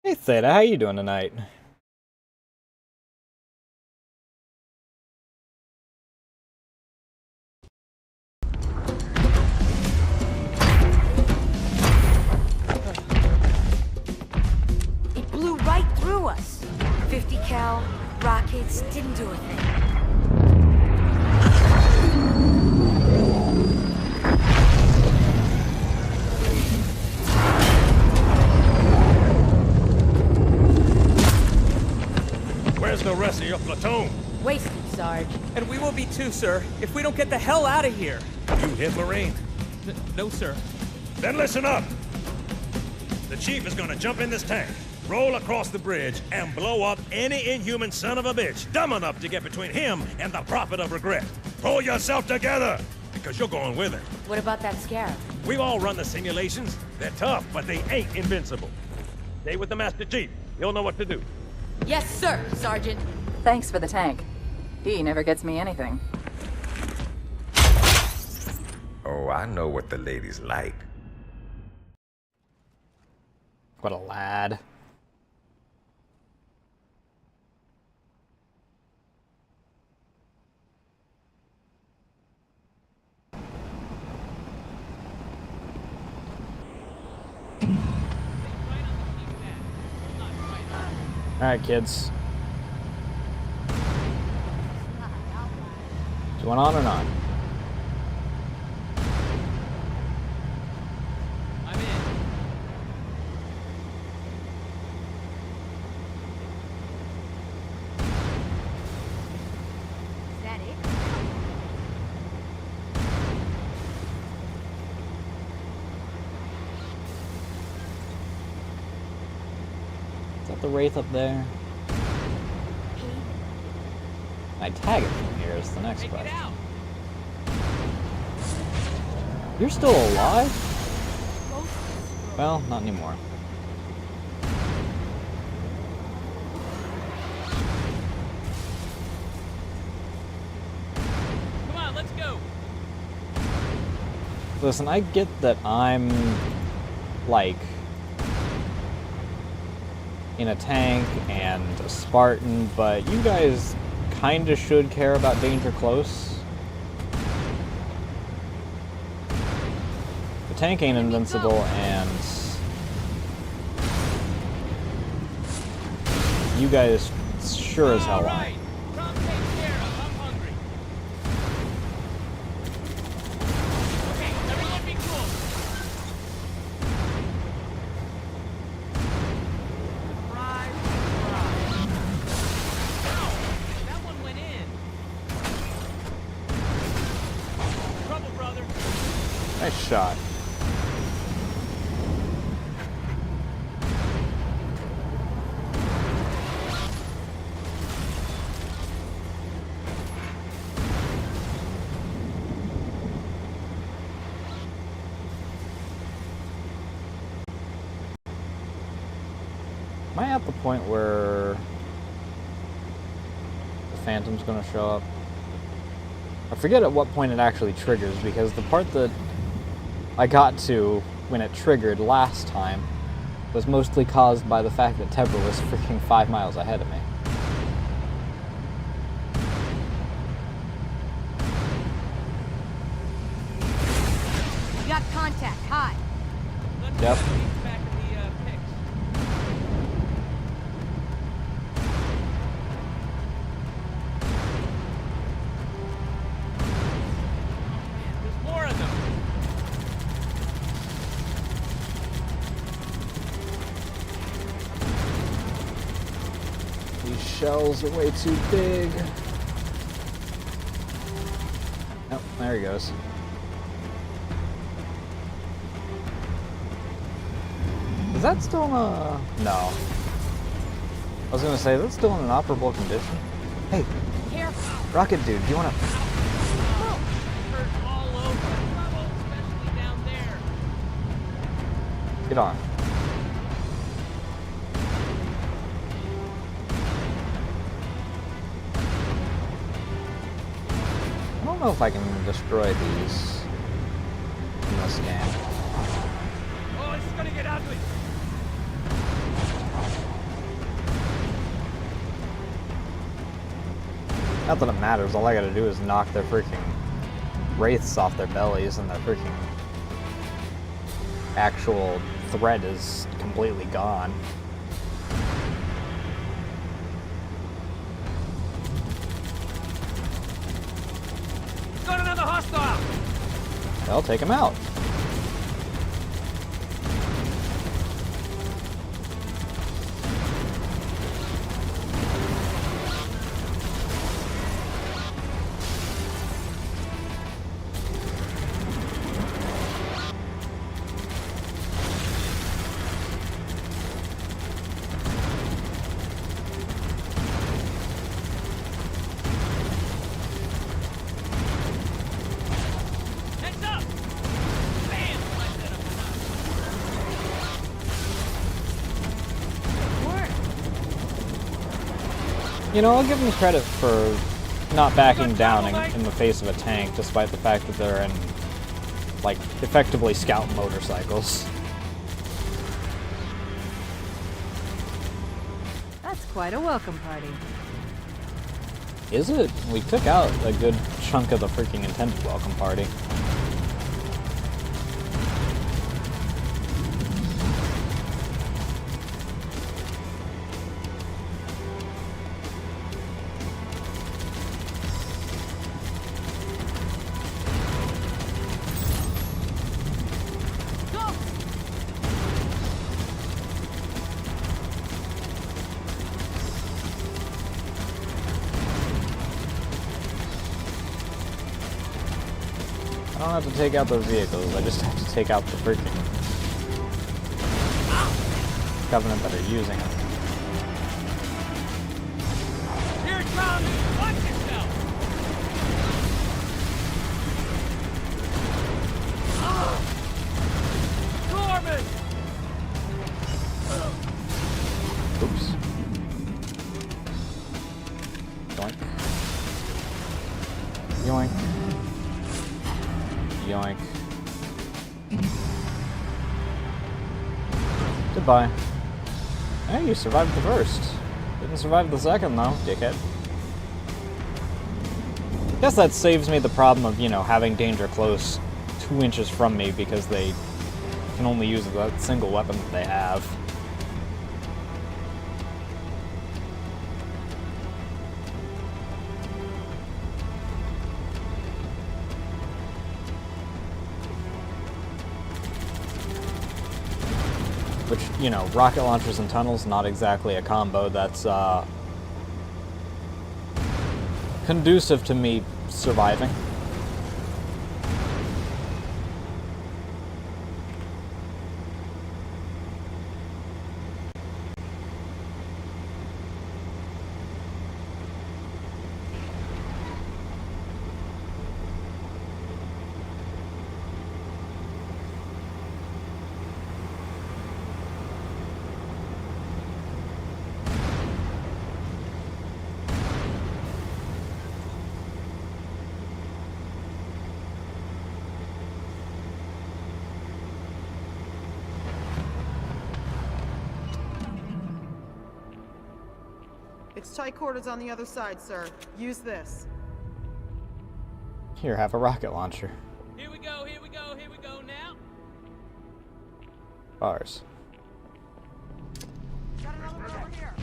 Hey Theta, how you doing tonight? It blew right through us. 50 cal rockets didn't do a thing. Where's the rest of your platoon? Wasted, Sarge. And we will be too, sir, if we don't get the hell out of here. You hit Marine? No, sir. Then listen up. The chief is gonna jump in this tank, roll across the bridge, and blow up any inhuman son of a bitch dumb enough to get between him and the Prophet of Regret. Pull yourself together, because you're going with him. What about that scarab? We've all run the simulations. They're tough, but they ain't invincible. Stay with the Master Chief. He'll know what to do. Yes, sir, Sergeant. Thanks for the tank. He never gets me anything. Oh, I know what the ladies like. What a lad. Alright, kids. Going on or not? I'm in. Is that it? Is that the Wraith up there? I tag it from here is the next question. You're still alive? Well, not anymore. Come on, let's go. Listen, I get that I'm, like, in a tank and a Spartan, but you guys kinda should care about danger close. The tank ain't invincible, and you guys sure as hell aren't. Nice shot. Am I at the point where the Phantom's gonna show up? I forget at what point it actually triggers, because the part that I got to when it triggered last time was mostly caused by the fact that Tebra was freaking 5 miles ahead of me. We got contact. High. Yep. Shells are way too big. Oh, there he goes. Is that still in a... No. I was gonna say, that's still in an operable condition. Hey, Rocket Dude, do you wanna... Get on. I don't know if I can destroy these in this game. Oh, it's gonna get ugly. Not that it matters, all I gotta do is knock their freaking wraiths off their bellies and their freaking actual threat is completely gone. Got another hostile! Well, take him out. You know, I'll give them credit for not backing down in the face of a tank, despite the fact that they're in, like, effectively scout motorcycles. That's quite a welcome party. Is it? We took out a good chunk of the freaking intended welcome party. I don't have to take out the vehicles, I just have to take out the freaking Covenant that are using them. Here it comes! Watch yourself! Gorman! Oops. Yoink. Yoink. Yoink. Goodbye. Hey, you survived the first. Didn't survive the second, though, dickhead. Guess that saves me the problem of, you know, having danger close 2 inches from me because they can only use that single weapon that they have. Which, you know, rocket launchers and tunnels, not exactly a combo that's conducive to me surviving. It's tight quarters on the other side, sir. Use this. Here, have a rocket launcher. Here we go, here we go, here we go now. Bars. Got another one over here.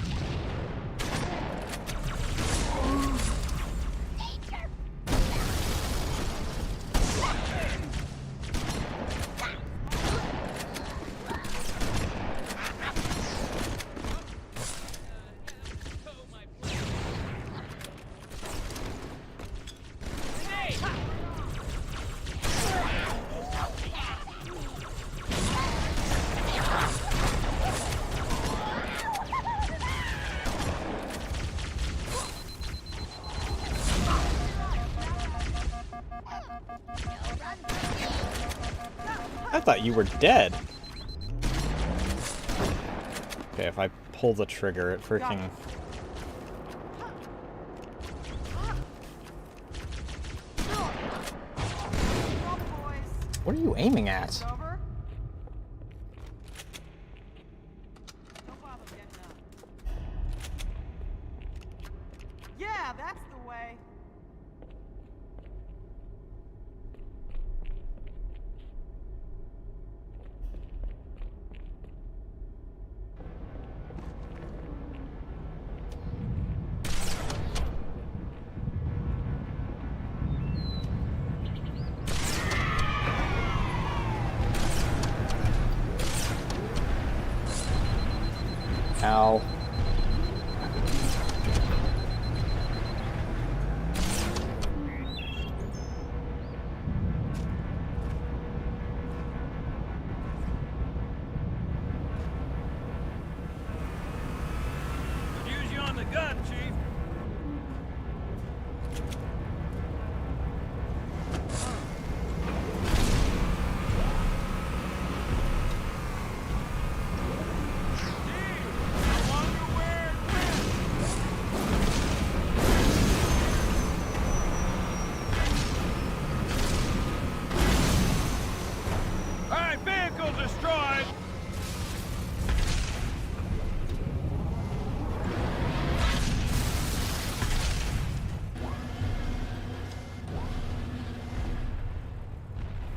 I thought you were dead. Okay, if I pull the trigger, it freaking... What are you aiming at? Yeah, that's the way. Ow. Could use you on the gun, Chief.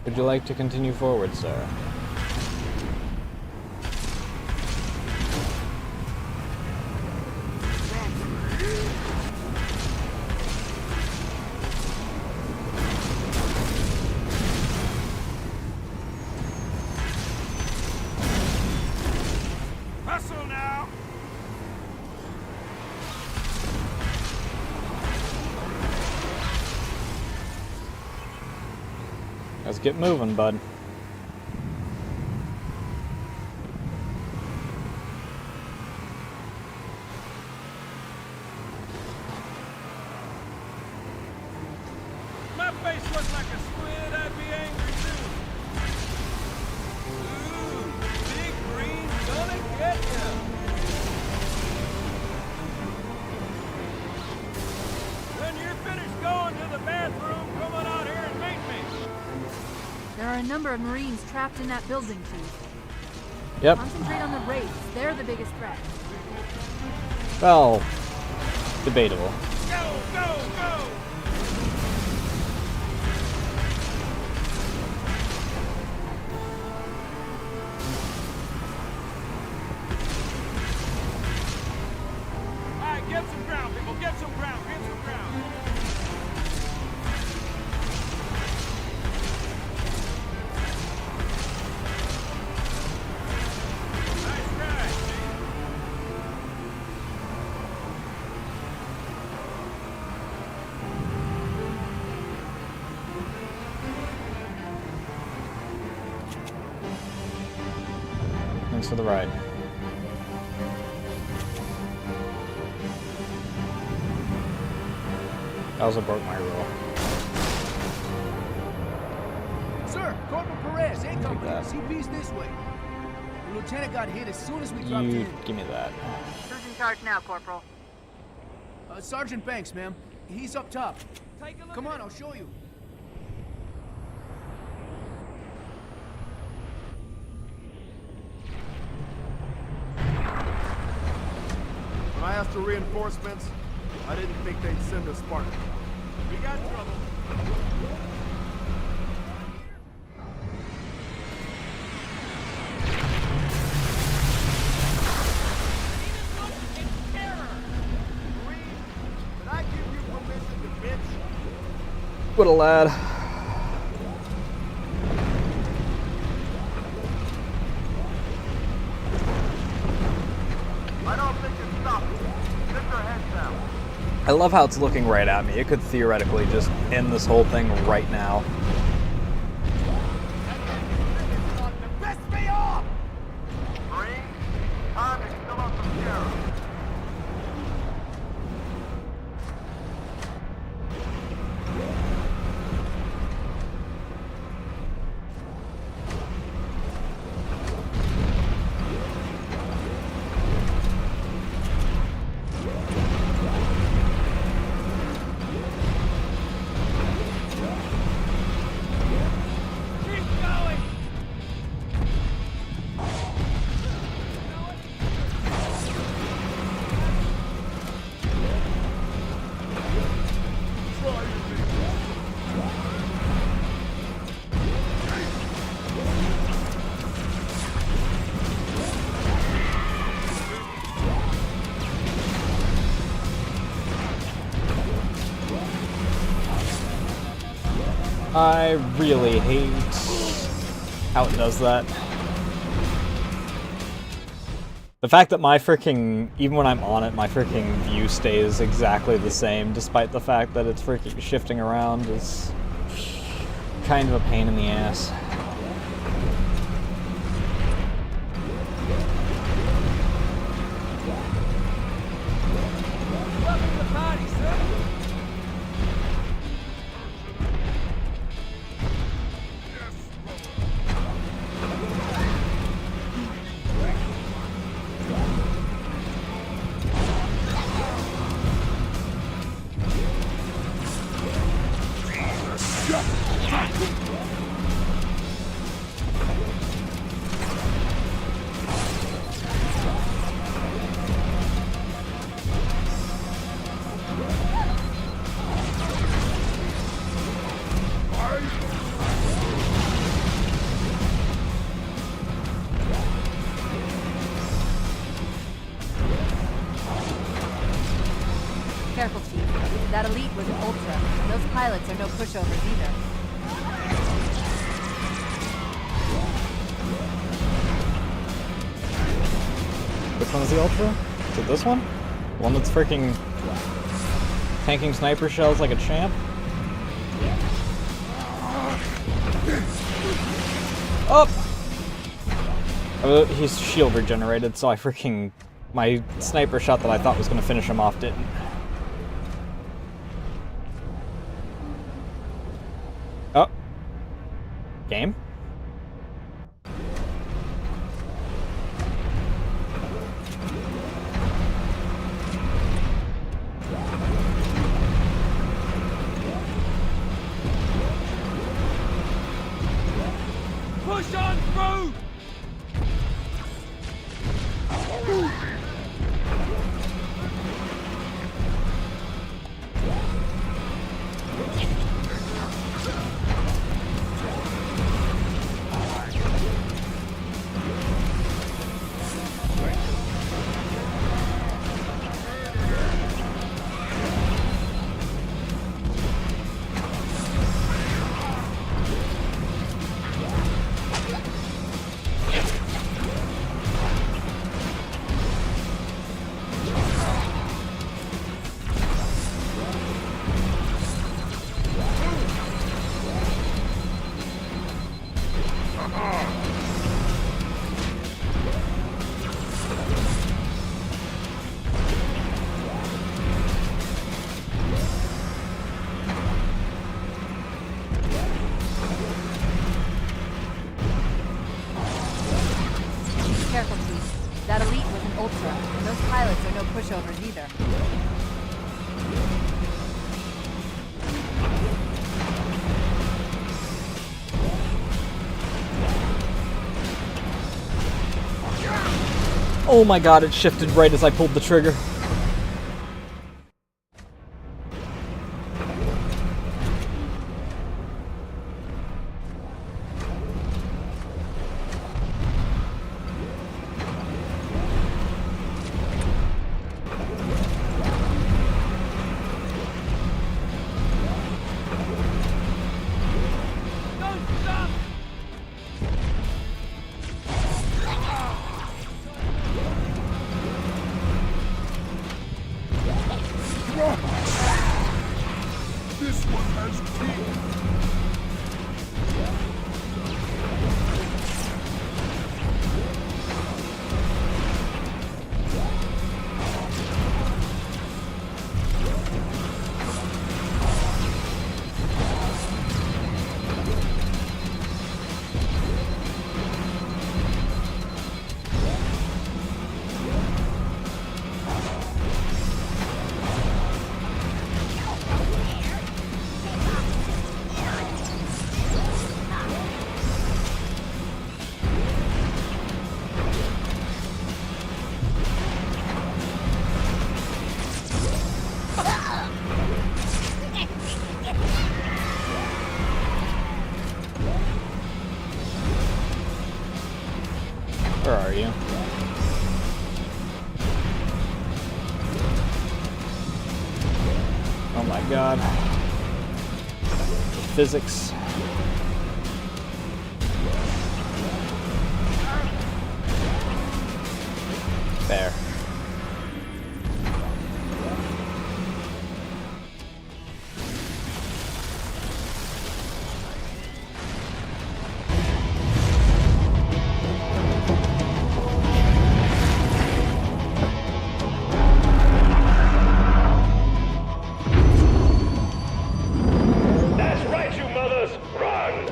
Would you like to continue forward, sir? Hustle now! Let's get moving, bud. My face looks like a squid, I'd be angry too. Ooh, big green's gonna get ya. When you're finished going to the bathroom, come on out here and meet me. There are a number of Marines trapped in that building, Chief. Yep. Concentrate on the Wraiths. They're the biggest threat. Well, debatable. Go, go, go! Alright, get some ground, people. Get some ground. Get some ground. Nice ride, Chief. Thanks for the ride. I also broke my rule. Sir, Corporal Perez, A Company. that. CP's this way. The lieutenant got hit as soon as we dropped You in. give me that. Who's in charge now, Corporal? Sergeant Banks, ma'am. He's up top. Take a look. Come on, I'll show you. When I asked for reinforcements, I didn't think they'd send a Spartan. We got trouble. Did I give you permission to bitch? What a lad. I don't think it's stopping. Sit your heads down. I love how it's looking right at me. It could theoretically just end this whole thing right now. Piss me off! Marine, time is still on the Sierra. Keep going. I really hate how it does that. The fact that my freaking, even when I'm on it, my freaking view stays exactly the same, despite the fact that it's freaking shifting around, is kind of a pain in the ass. Welcome to the party, sir. are no pushovers either. Which one's the Ultra? Is it this one? The one that's freaking tanking sniper shells like a champ? Oh! He's shield regenerated, so I freaking... My sniper shot that I thought was going to finish him off didn't. Oh. Game? Push on through! Careful, Chief. That elite was an Ultra, and those pilots are no pushovers either. Oh my god, it shifted right as I pulled the trigger. This one has teeth. Where are you? Oh my god. Physics. Fair. That's right, you mothers! Run!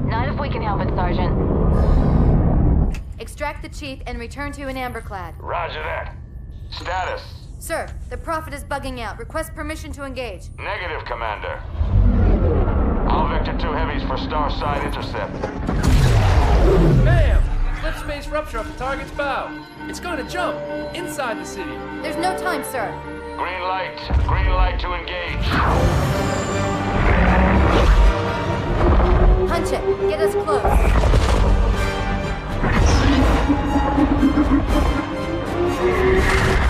Not if we can help it, Sergeant. Extract the Chief and return to an amberclad. Roger that. Status. Sir, the Prophet is bugging out. Request permission to engage. Negative, Commander. All Vector 2 heavies for Starside intercept. Bam! Slip space rupture off the target's bow. It's going to jump inside the city. There's no time, sir. Green light. Green light to engage. Punch it. Get us close.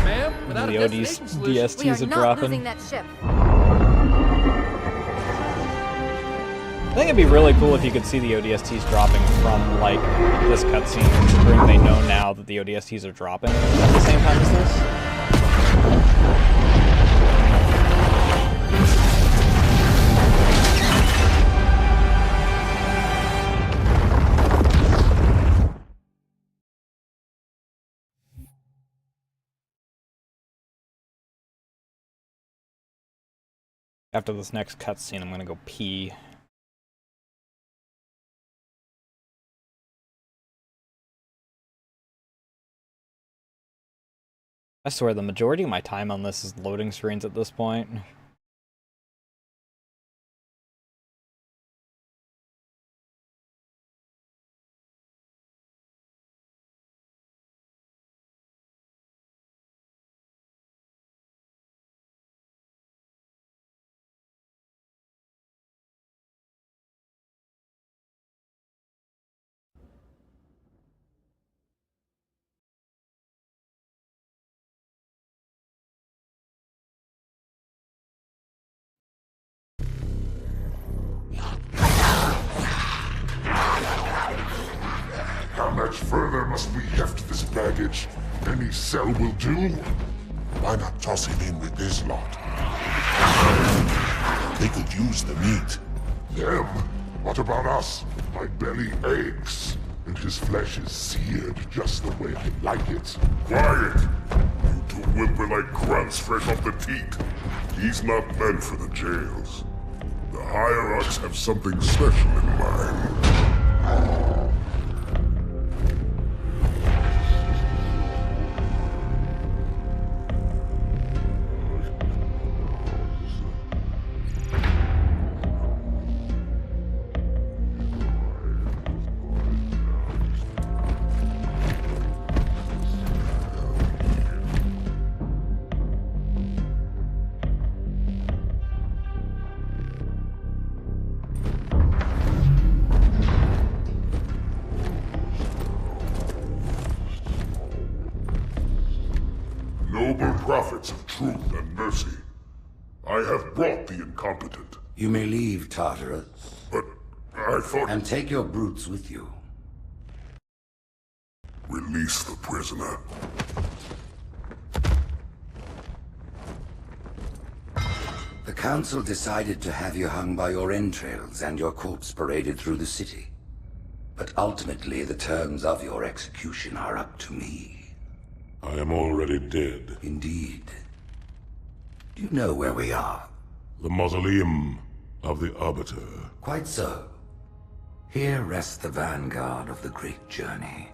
Ma'am, without The a destination solution, DSTs We are are not dropping. losing that ship. think it'd be really cool if you could see the ODSTs dropping from, like, this cutscene, considering they know now that the ODSTs are dropping at the same time as this. After this next cutscene, I'm gonna go pee. I swear, the majority of my time on this is loading screens at this point. How much further must we heft this baggage? Any cell will do? Why not toss him in with this lot? They could use the meat. Them? What about us? My belly aches, and his flesh is seared just the way I like it. Quiet! You two whimper like grunts fresh off the teat. He's not meant for the jails. The hierarchs have something special in mind. Noble prophets of truth and mercy, I have brought the incompetent. You may leave, Tartarus. But I thought... And take your brutes with you. Release the prisoner. The council decided to have you hung by your entrails and your corpse paraded through the city. But ultimately, the terms of your execution are up to me. I am already dead. Indeed. Do you know where we are? The mausoleum of the Arbiter. Quite so. Here rests the vanguard of the great journey.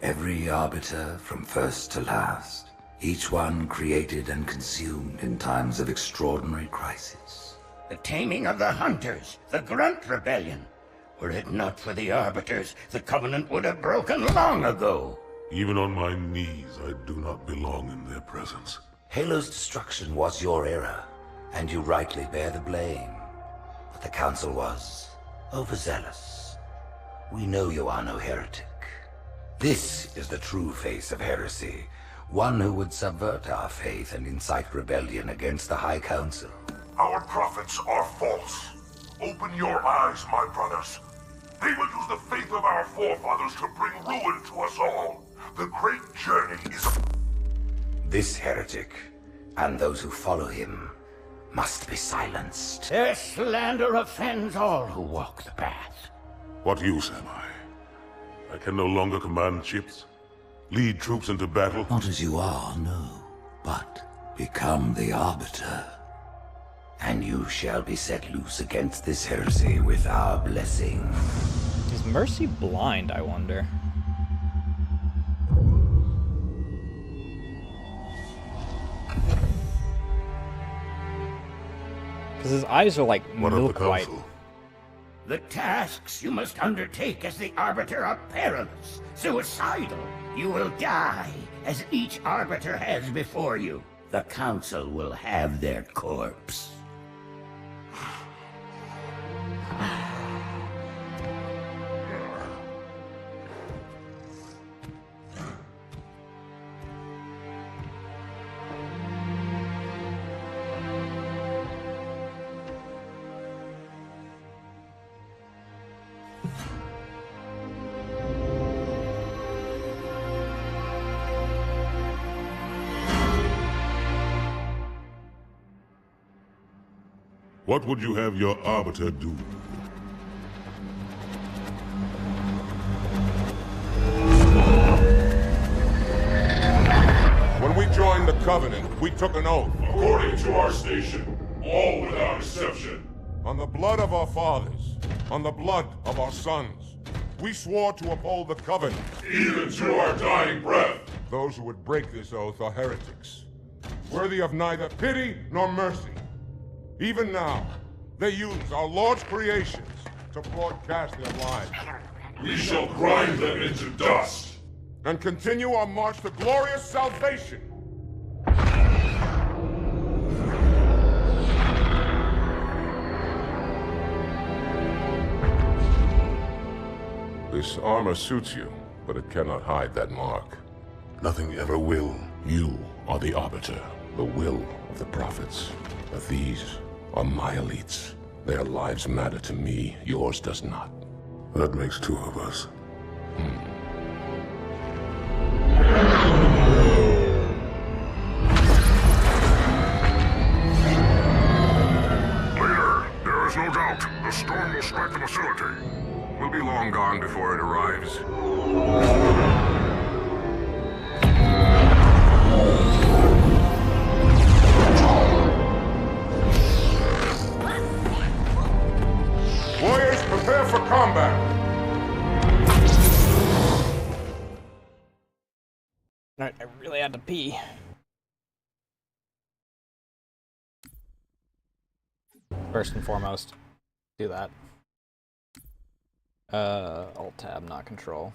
Every Arbiter from first to last. Each one created and consumed in times of extraordinary crisis. The taming of the Hunters, the Grunt Rebellion. Were it not for the Arbiters, the Covenant would have broken long ago. Even on my knees, I do not belong in their presence. Halo's destruction was your error, and you rightly bear the blame. But the Council was overzealous. We know you are no heretic. This is the true face of heresy, one who would subvert our faith and incite rebellion against the High Council. Our prophets are false. Open your eyes, my brothers. They will use the faith of our forefathers to bring ruin to us all. The great journey is... This heretic, and those who follow him, must be silenced. Their slander offends all who walk the path. What use am I? I can no longer command ships, lead troops into battle. Not as you are, no, but become the Arbiter. And you shall be set loose against this heresy with our blessing. Is Mercy blind, I wonder? Because his eyes are like milk white. The tasks you must undertake as the Arbiter are perilous, suicidal. You will die, as each Arbiter has before you. The Council will have their corpse. What would you have your Arbiter do? When we joined the Covenant, we took an oath. According to our station, all without exception. On the blood of our fathers, on the blood of our sons, we swore to uphold the Covenant. Even to our dying breath. Those who would break this oath are heretics, worthy of neither pity nor mercy. Even now, they use our Lord's creations to broadcast their lies. We shall grind them into dust and continue our march to glorious salvation. This armor suits you, but it cannot hide that mark. Nothing ever will. You are the Arbiter, the will of the Prophets. But these are my elites. Their lives matter to me, yours does not. That makes two of us. Leader, there is no doubt the storm will strike the facility. We'll be long gone before it arrives. Warriors, prepare for combat! Alright, I really had to pee. First and foremost, do that. Alt-tab, not control.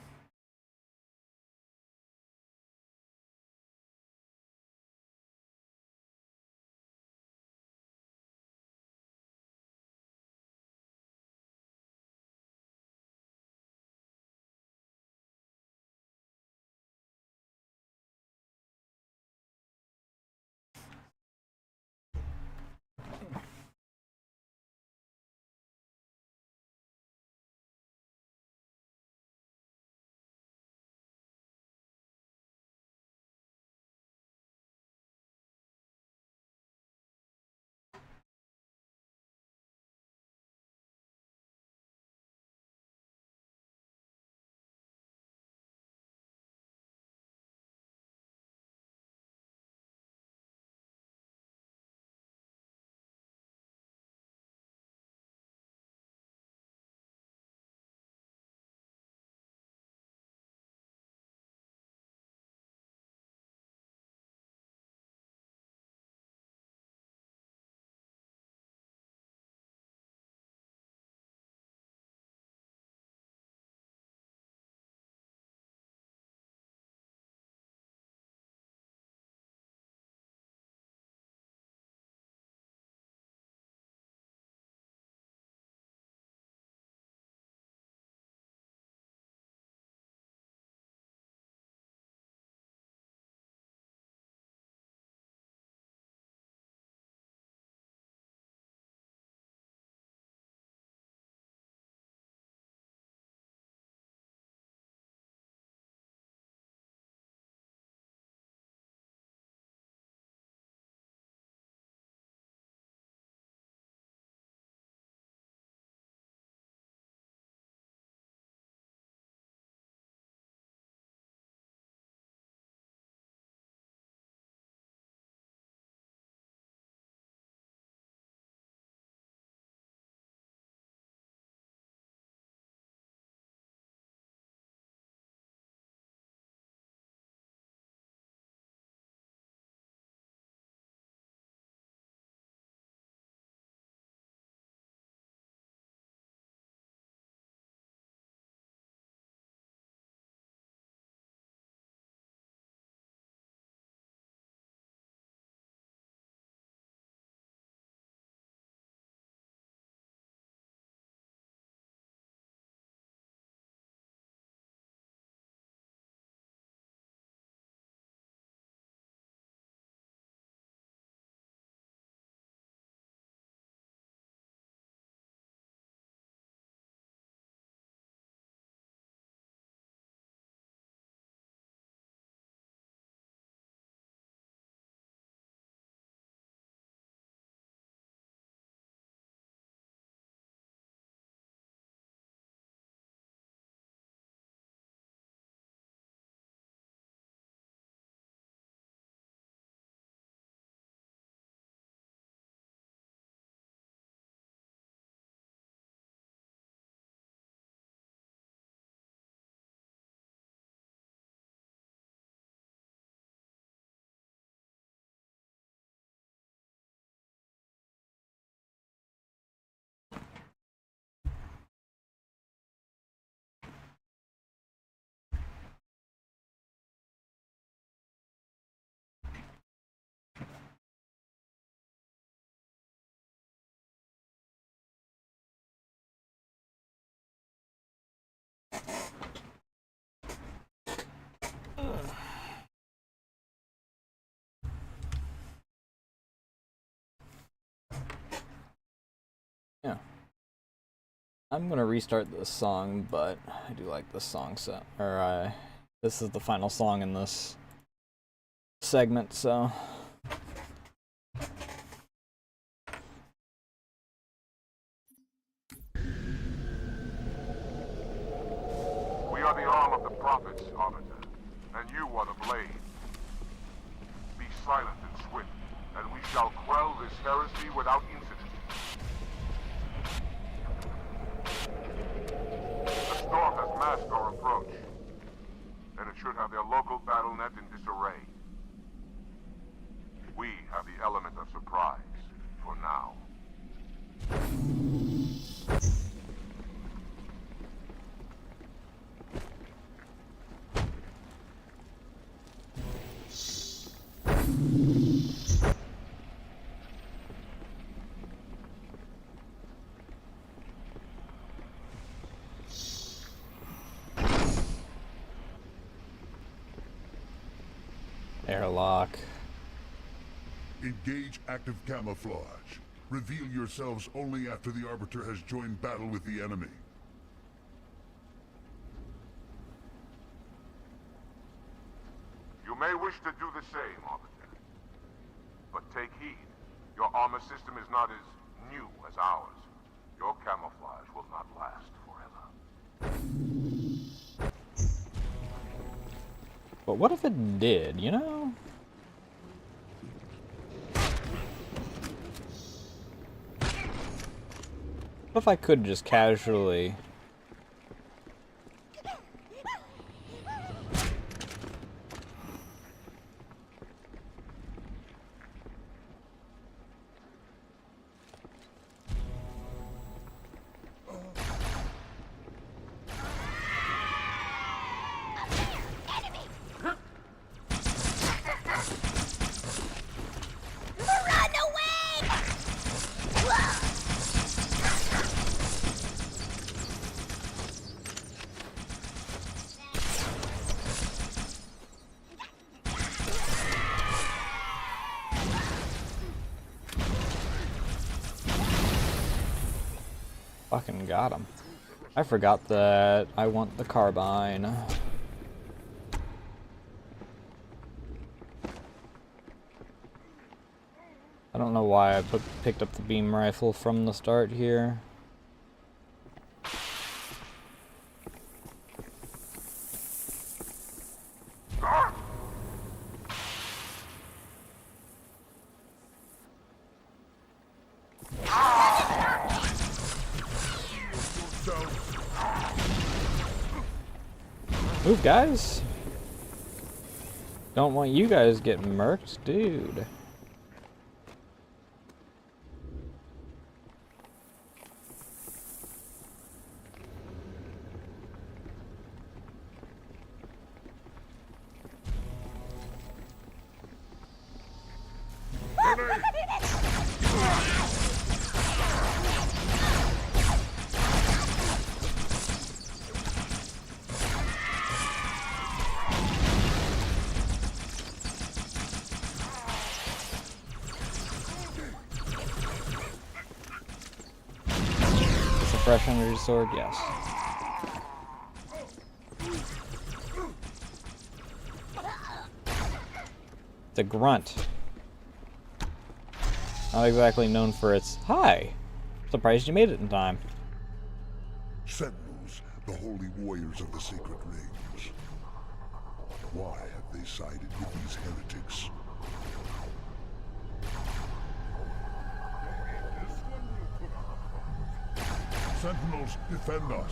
Yeah. I'm gonna restart this song, but I do like this song set. Or this is the final song in this segment, so. We are the arm of the prophets, Arbiter, and you are the blade. Be silent and swift, and we shall quell this heresy without incident. The storm has masked our approach, and it should have their local battle net in disarray. We have the element of surprise, for now. Airlock. Engage active camouflage. Reveal yourselves only after the Arbiter has joined battle with the enemy. You may wish to do the same, Arbiter. But take heed. Your armor system is not as new as ours. Your camouflage will not last forever. But what if it did, you know? What if I could just casually... Fucking got him. I forgot that I want the carbine. I don't know why I picked up the beam rifle from the start here. Move, guys. Don't want you guys getting murked, dude. Fresh energy sword, yes. It's a grunt. Not exactly known for its hi. Surprised you made it in time. Sentinels, the holy warriors of the sacred rings. Why have they sided with these heretics? Sentinels, defend us.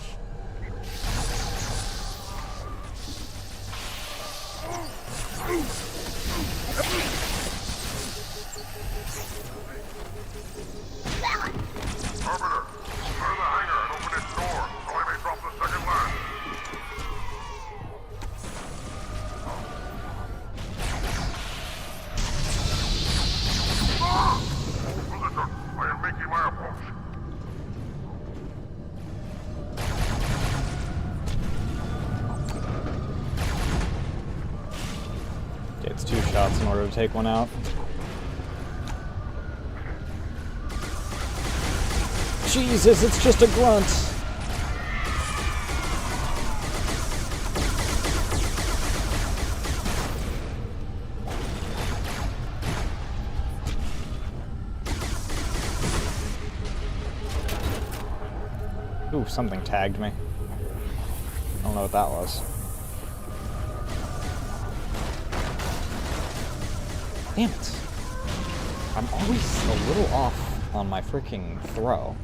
Arbiter, clear the hangar and open its door so I may drop the second lance. Position, I am making my approach. shots in order to take one out. Jesus, it's just a grunt. Ooh, something tagged me. I don't know what that was. Damn it. I'm always a little off on my freaking throw.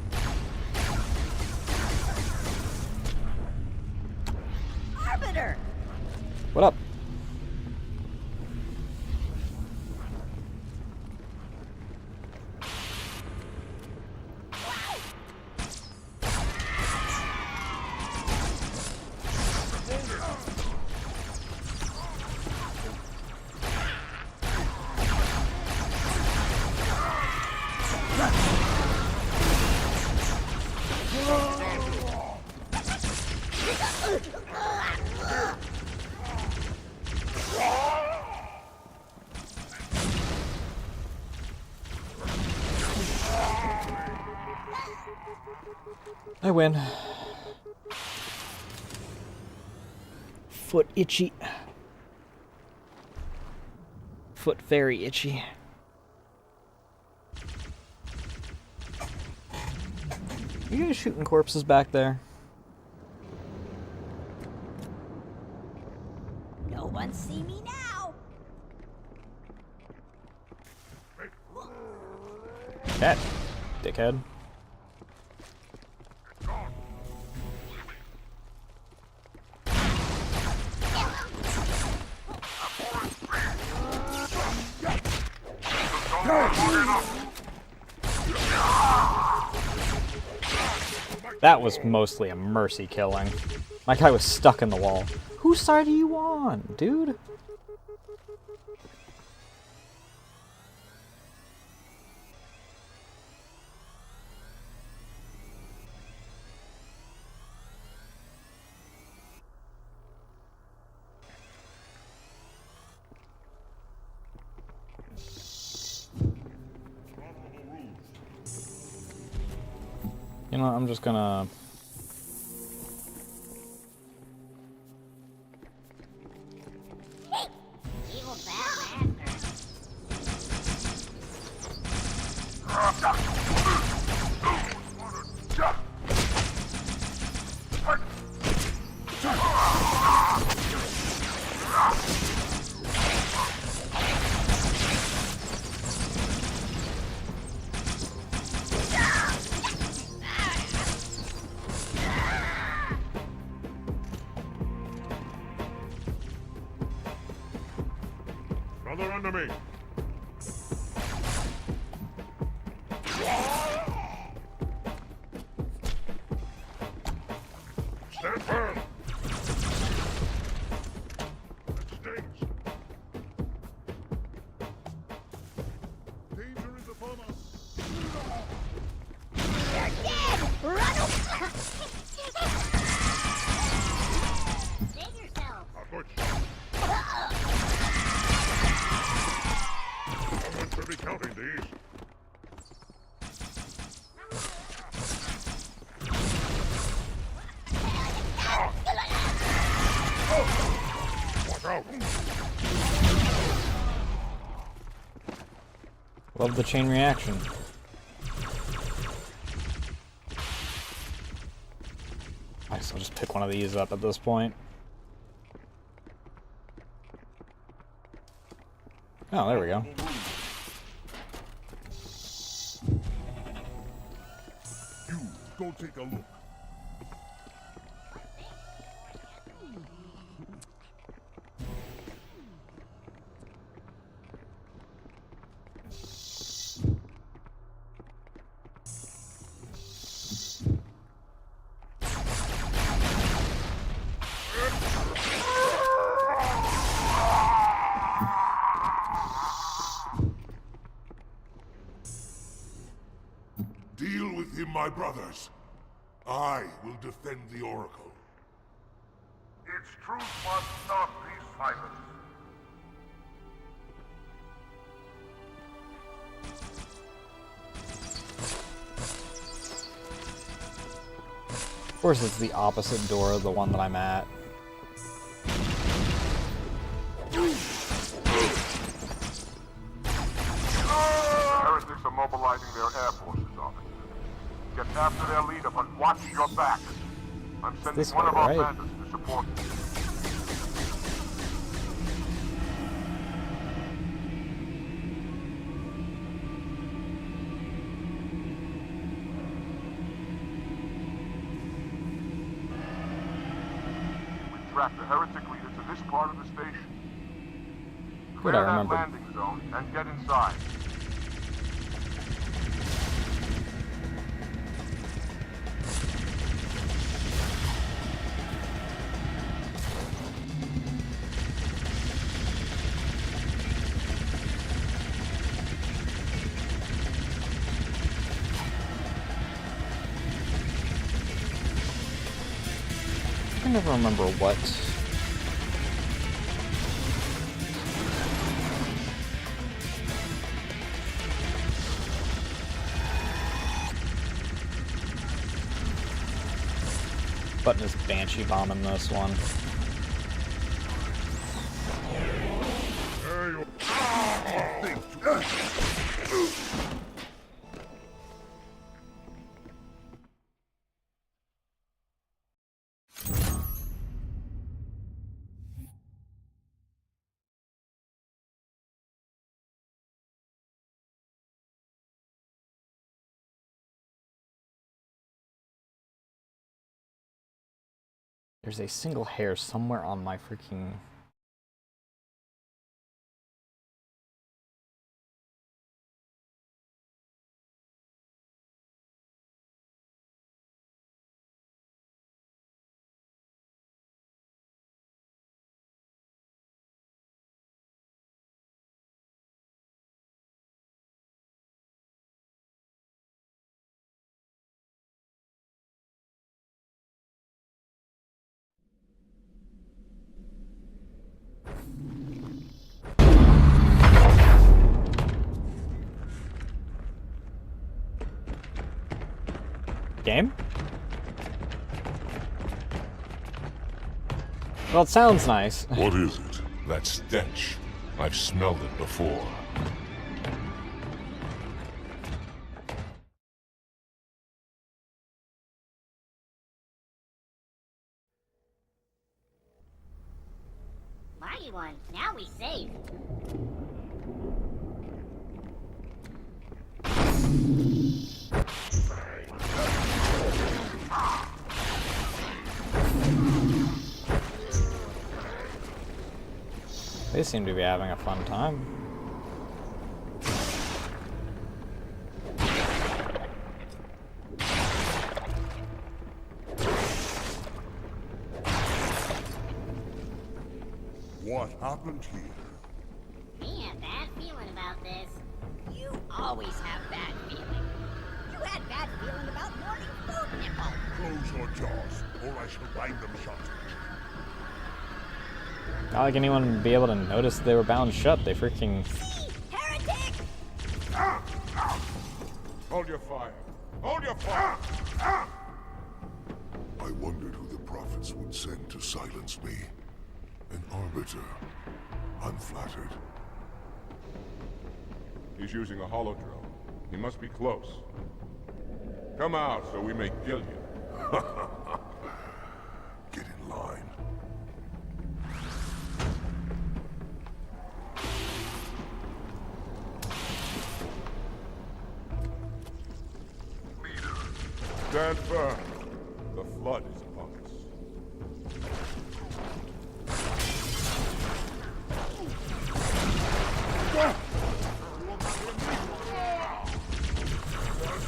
Arbiter! What up? I win. Foot itchy. Foot very itchy. You guys shooting corpses back there? No one see me now! Catch, dickhead. That was mostly a mercy killing. My guy was stuck in the wall. Whose side are you on, dude? You know, I'm just gonna... Brother under me. Stand firm. That stings. Danger is upon us. You're dead! Run away! Save yourself! Someone should be counting these. Watch out! Love the chain reaction. I guess I'll just pick one of these up at this point. Oh, there we go. You, go take a look. Deal with him, my brothers. I will defend the Oracle. Its truth must stop these fighters. course, it's the opposite door of the one that I'm at. Heretics are mobilizing their air forces, officer. Get after their leader, but watch your back. I'm sending This one way, of our right? bandits to support you. We track the heretic leader to this part of the station. Good, Clear I that remember. landing zone and get inside. I never remember what. Button is Banshee bombing this one. There's a single hair somewhere on my freaking... Game? Well, it sounds nice. What is it? That stench. I've smelled it before. Mighty one, now we save. They seem to be having a fun time. What happened here? Me have bad feeling about this. You always have bad feeling. You had bad feeling about morning food nipple. Close your jaws, or I shall bind them shut. Not like anyone would be able to notice they were bound shut. They freaking... Heretic! Hold your fire. Hold your fire! I wondered who the prophets would send to silence me. An arbiter. I'm flattered. He's using a holodrome. He must be close. Come out so we may kill you. Get in line. Stand firm. The flood is upon us.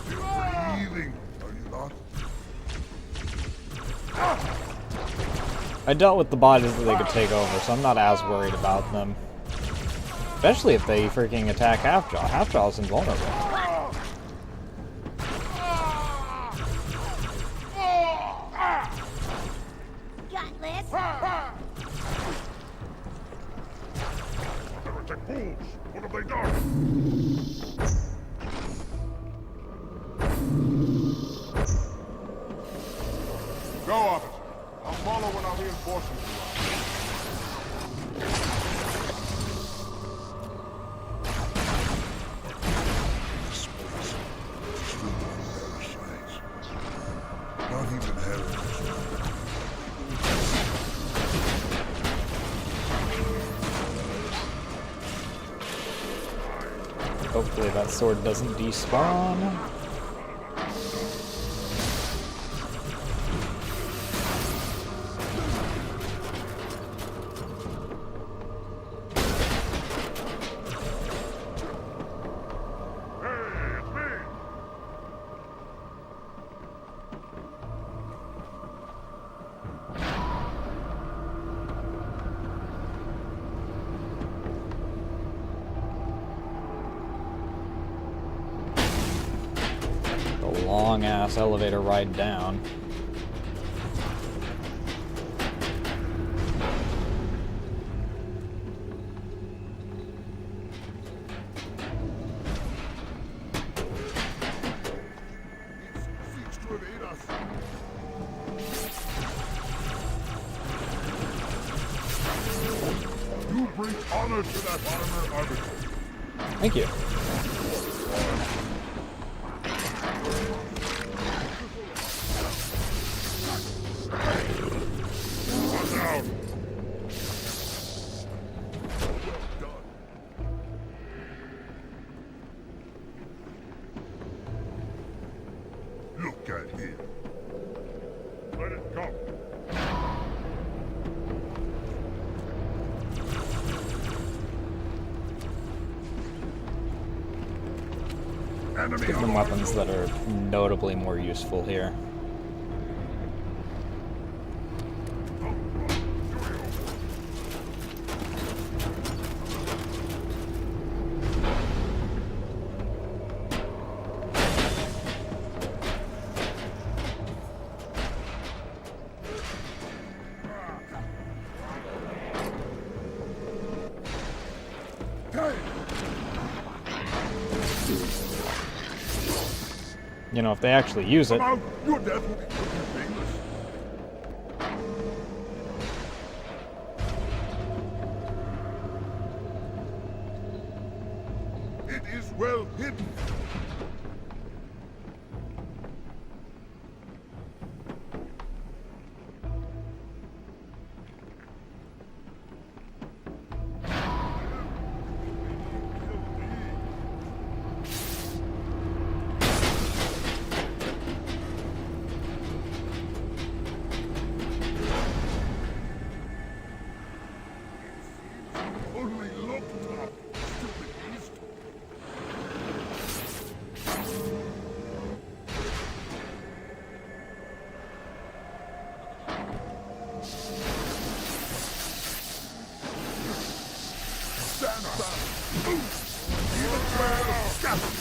Breathing, are you not? I dealt with the bodies that they could take over, so I'm not as worried about them. Especially if they freaking attack Halfjaw. Halfjaw is invulnerable. Gutless! Heretic fools! What have they done? Go, officer. I'll follow when our reinforcements arrive. Not even heritage. Hopefully that sword doesn't despawn. Long ass elevator ride down. You bring honor to that armor, Arbiter. Thank you. Look at him. Let it go. Give them weapons that are notably more useful here. You know, if they actually use it. Your death will be quick and painless. It is well hidden. Only looked up, stupid beast. Stand back. Move. Even well, scatter.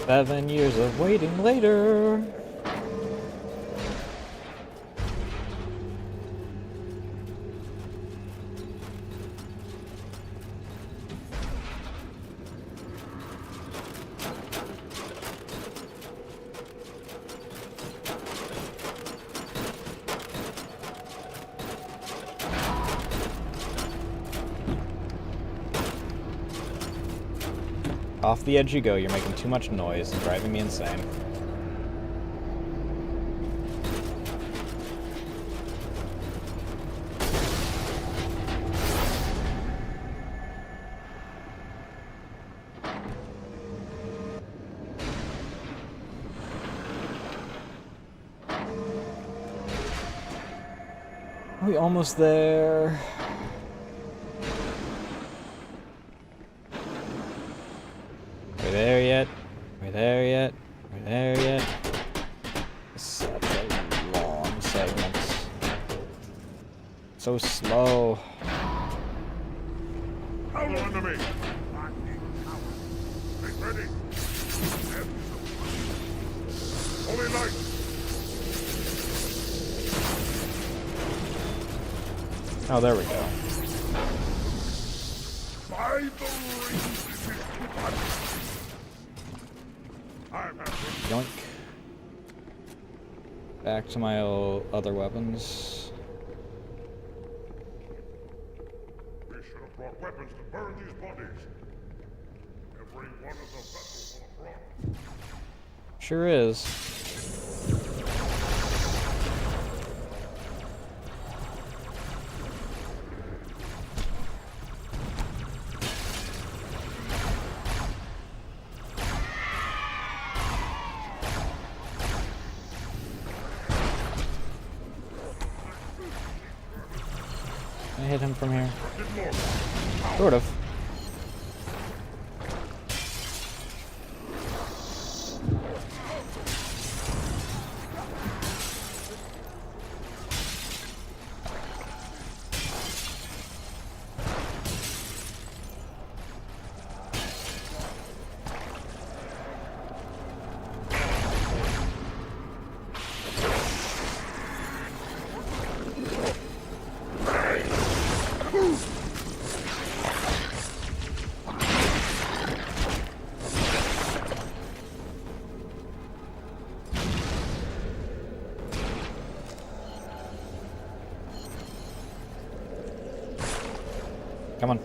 "7 years of waiting later." Off the edge you go, you're making too much noise and driving me insane. Are we almost there? We're there yet? We're there yet? We're there yet? Such a long segment. So slow. Follow enemy! Stay ready! Holy light! Oh, there we go. By the rings, this is Yoink. Back to my other weapons. We should have brought weapons to burn these bodies. Every one is a vessel full of rock. Sure is. Can I hit him from here? Sort of. Come on.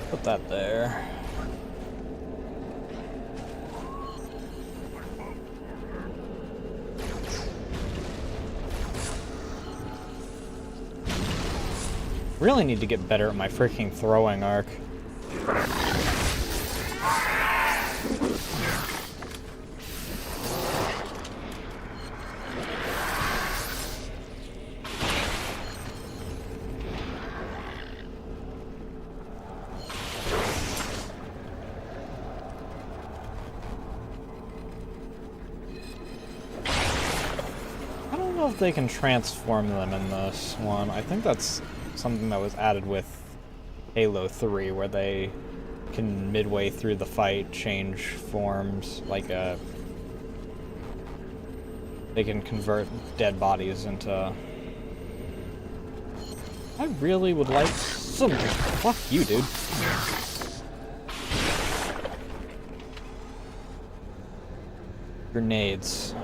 Put that there. Really need to get better at my freaking throwing arc. I don't know if they can transform them in this one. I think that's something that was added with Halo 3, where they can midway through the fight change forms, like they can convert dead bodies into... I really would like some... Fuck you, dude. Grenades.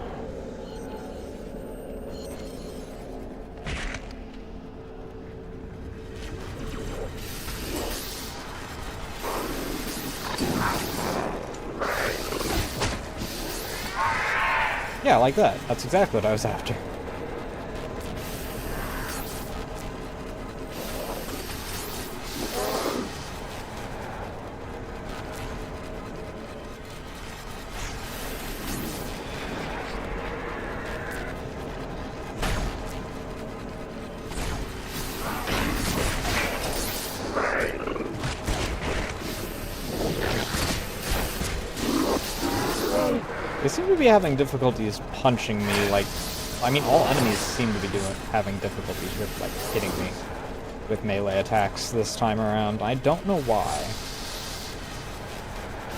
Yeah, like that. That's exactly what I was after. They seem to be having difficulties punching me, like... I mean, all enemies seem to be having difficulties with, like, hitting me with melee attacks this time around. I don't know why.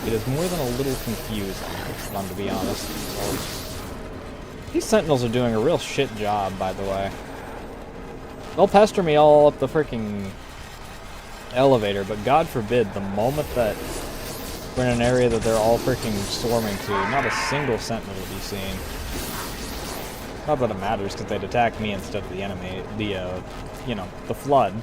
It is more than a little confusing, if I'm to be honest. These Sentinels are doing a real shit job, by the way. They'll pester me all up the freaking elevator, but God forbid, the moment that we're in an area that they're all freaking swarming to, not a single Sentinel will be seen. Not that it matters, because they'd attack me instead of the enemy, you know, the Flood.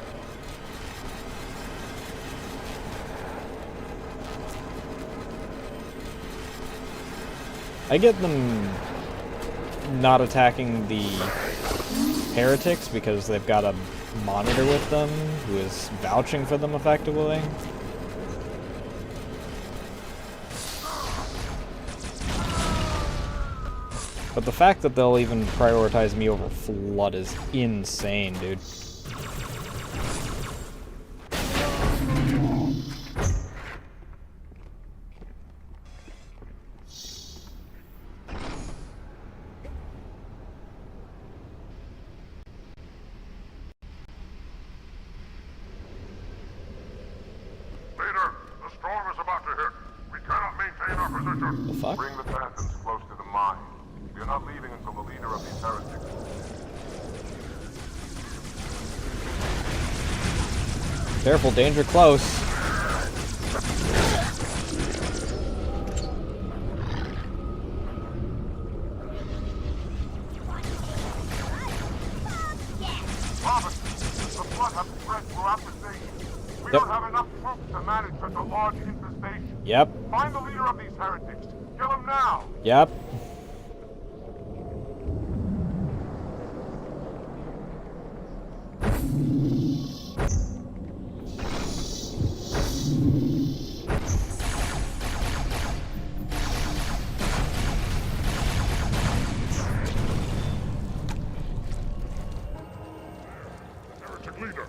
I get them not attacking the heretics because they've got a monitor with them who is vouching for them effectively. But the fact that they'll even prioritize me over Flood is insane, dude. Leader, the storm is about to hit. We cannot maintain our position. The fuck? Bring the phantoms close to the mine. We are not leaving until the leader of these heretics. Careful, danger close. Robert, the flood has spread throughout the station. We don't have enough troops to manage such a large infestation. Yep. Find the leader of these heretics. Kill him now. Yep. Heretic leader.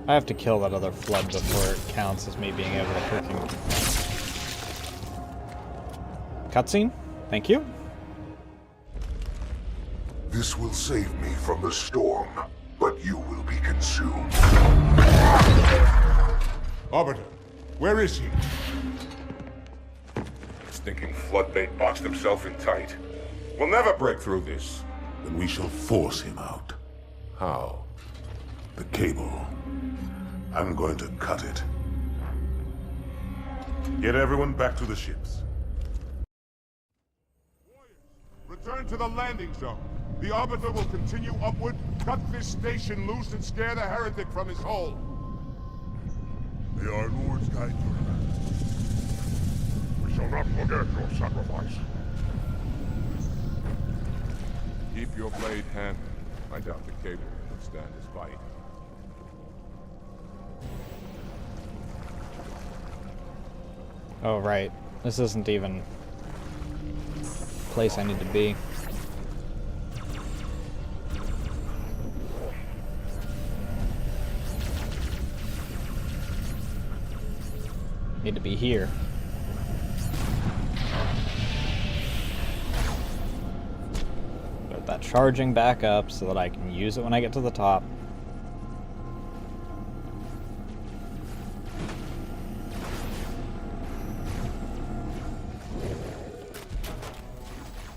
I have to kill that other Flood before it counts as me being able to freaking... Cutscene? Thank you. This will save me from the storm, but you will be consumed. Arbiter, where is he? Stinking floodbait boxed himself in tight. We'll never break through this. Then we shall force him out. How? The cable. I'm going to cut it. Get everyone back to the ships. Return to the landing zone. The Arbiter will continue upward, cut this station loose, and scare the heretic from his hole. May our lords guide you. We shall not forget your sacrifice. Keep your blade handy. I doubt the cable can stand his bite. Oh, right. This isn't even the place I need to be. Need to be here. Put that charging back up so that I can use it when I get to the top.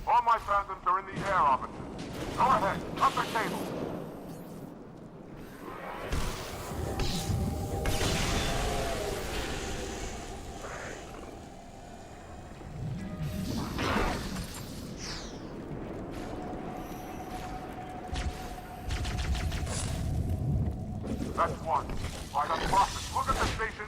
All my phantoms are in the air, Arbiter. Go ahead, cut the cable. That's one. By the prophet, look at the station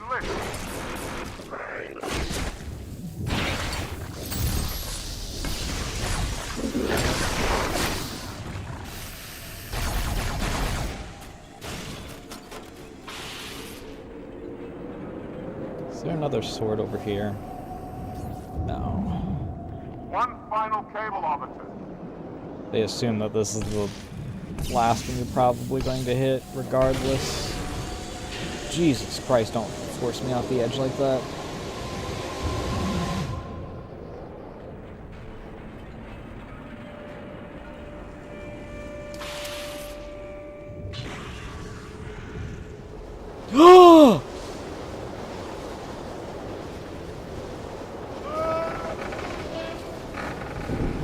Is there another sword over here? No. One final cable, Arbiter. They assume that this is the last one you're probably going to hit, regardless. Jesus Christ, don't force me off the edge like that.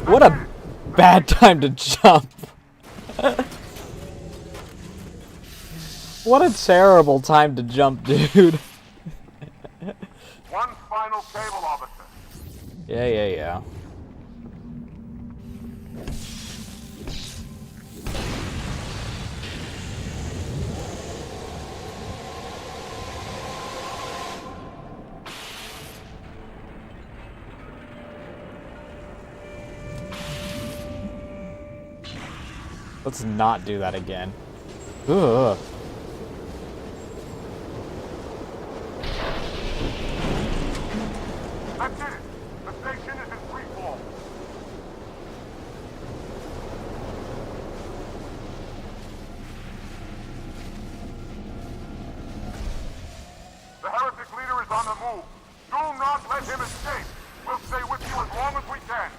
What a bad time to jump. What a terrible time to jump, dude. One final cable, officer. Yeah. Let's not do that again. Ugh. That's it. The station is in free fall. The heretic leader is on the move. Do not let him escape. We'll stay with you as long as we can.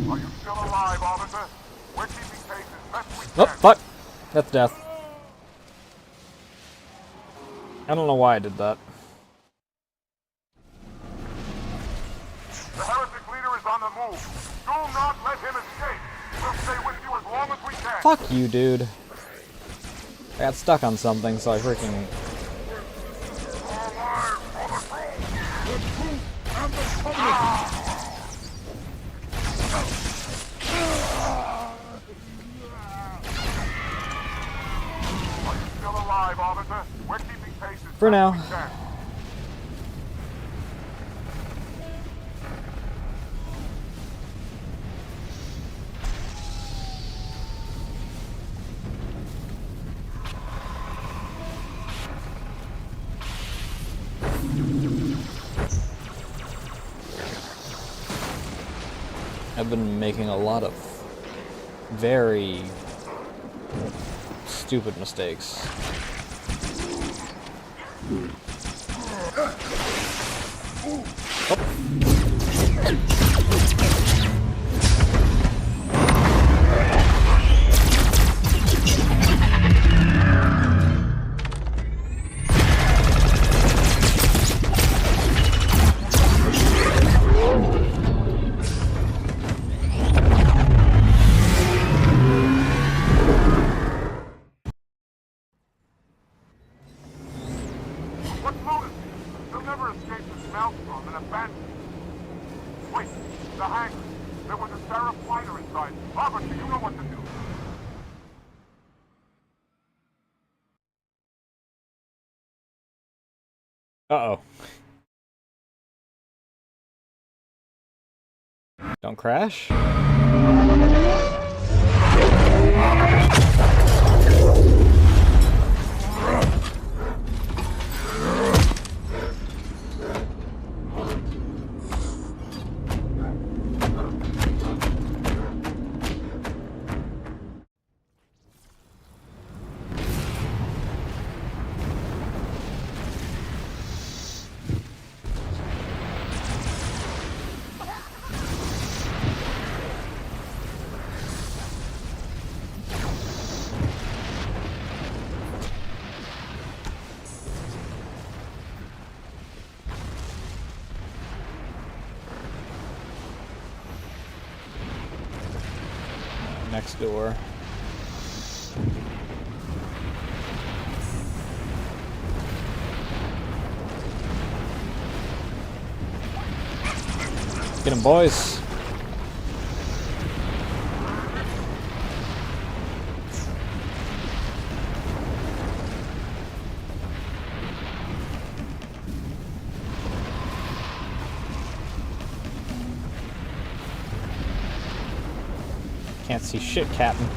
Are you still alive, officer? We're keeping pace as best we can. Oh, fuck. That's death. I don't know why I did that. The heretic leader is on the move. Do not let him escape. We'll stay with you as long as we can. Fuck you, dude. I got stuck on something, so I freaking... Still alive, officer. We're keeping pace as For now. best we can. I've been making a lot of very stupid mistakes. What's lunacy? They'll never escape this maelstrom and abandon you. Wait, the hangar. There was a Seraph fighter inside. Officer, you know what to do. Uh-oh. Don't crash? Next door. Get him, boys. Can't see shit, Captain.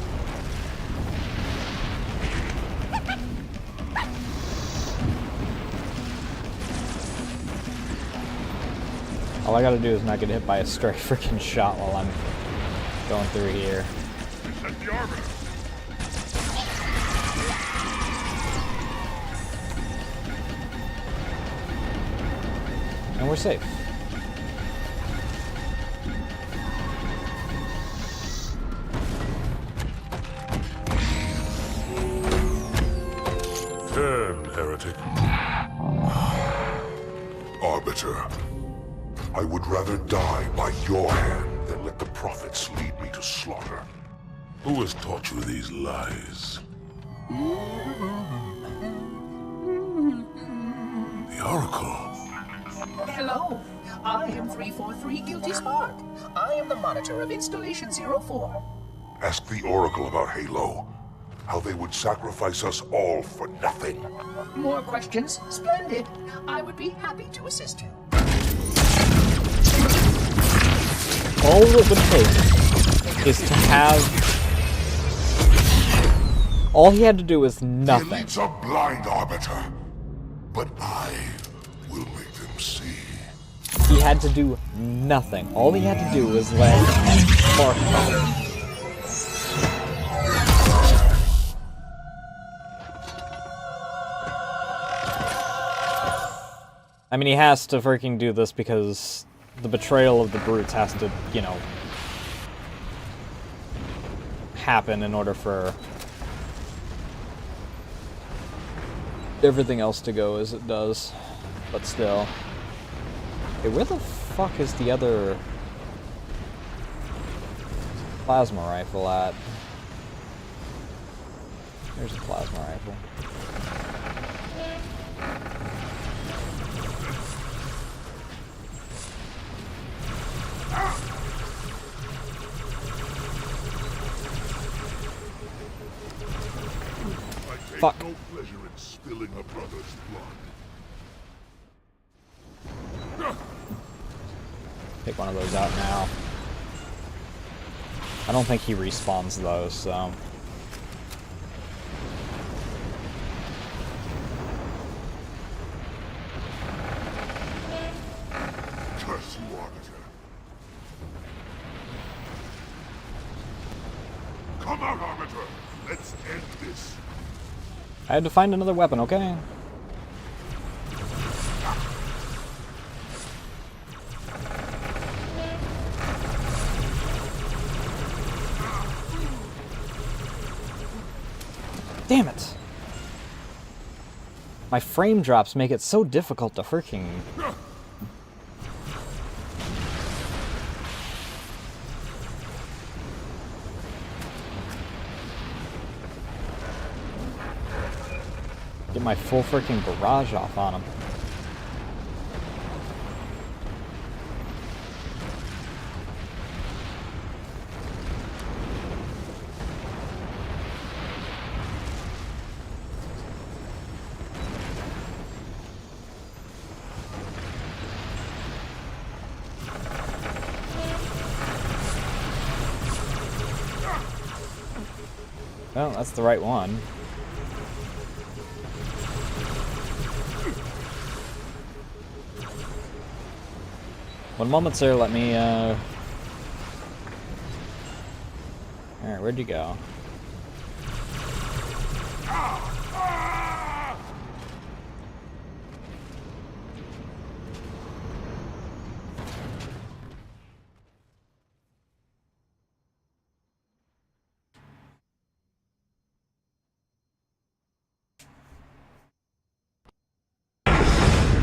All I gotta do is not get hit by a stray freaking shot while I'm going through here. That's the Arbiter. we're safe. Turn, heretic. Arbiter, I would rather die by your hand than let the prophets lead me to slaughter. Who has taught you these lies? The Oracle. Hello, I am 343 Guilty Spark. I am the monitor of Installation 04. Ask the Oracle about Halo. How they would sacrifice us all for nothing. More questions? Splendid. I would be happy to assist you. All it would take is to have... All he had to do was nothing. The elites are blind, Arbiter. But I will make them see. He had to do nothing. All he had to do was let Mark know. I mean, he has to freaking do this because the betrayal of the brutes has to, you know, happen in order for everything else to go as it does. But still. Hey, where the fuck is the other plasma rifle at? There's a plasma rifle. Fuck. No pleasure in spilling a brother's blood. Take one of those out now. I don't think he respawns those, so... Curse you, Arbiter. Come out, Arbiter! Let's end this! I had to find another weapon, okay? Damn it! My frame drops make it so difficult to freaking... get my full freaking barrage off on him. Well, that's the right one. One moment, sir, let me, Alright, where'd you go?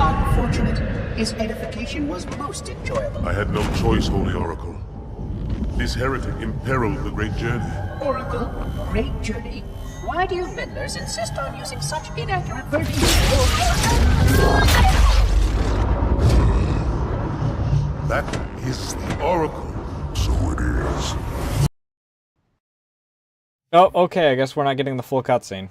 Unfortunate. His edification was most enjoyable. I had no choice, Holy Oracle. This heretic imperiled the great journey. Oracle, great journey. Why do you meddlers insist on using such inaccurate verbiage? That is the Oracle. So it is. Oh, okay, I guess we're not getting the full cutscene.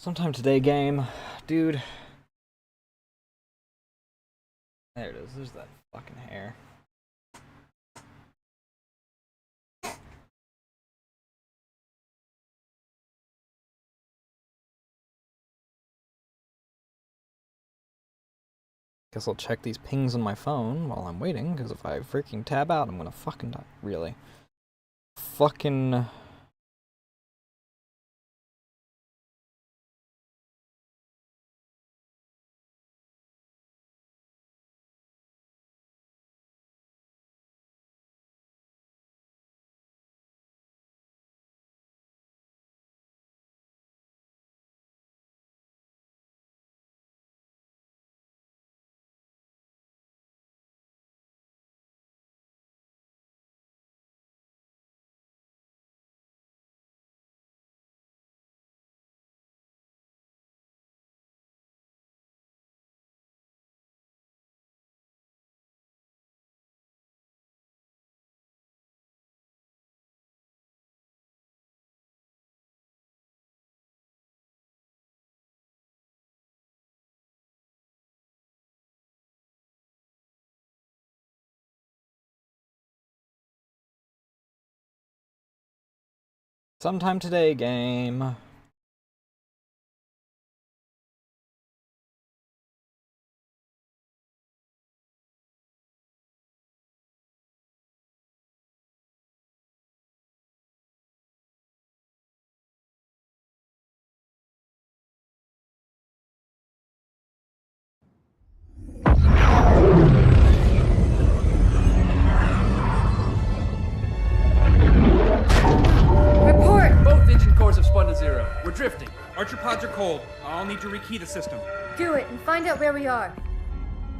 Sometime today, game. Dude. There it is. There's that fucking hair. Guess I'll check these pings on my phone while I'm waiting, because if I freaking tab out, I'm gonna fucking die. Really. Fucking... Sometime today, game. Report! Both engine cores have spun to zero. We're drifting. Archer pods are cold. I'll need to rekey the system. Do it and find out where we are.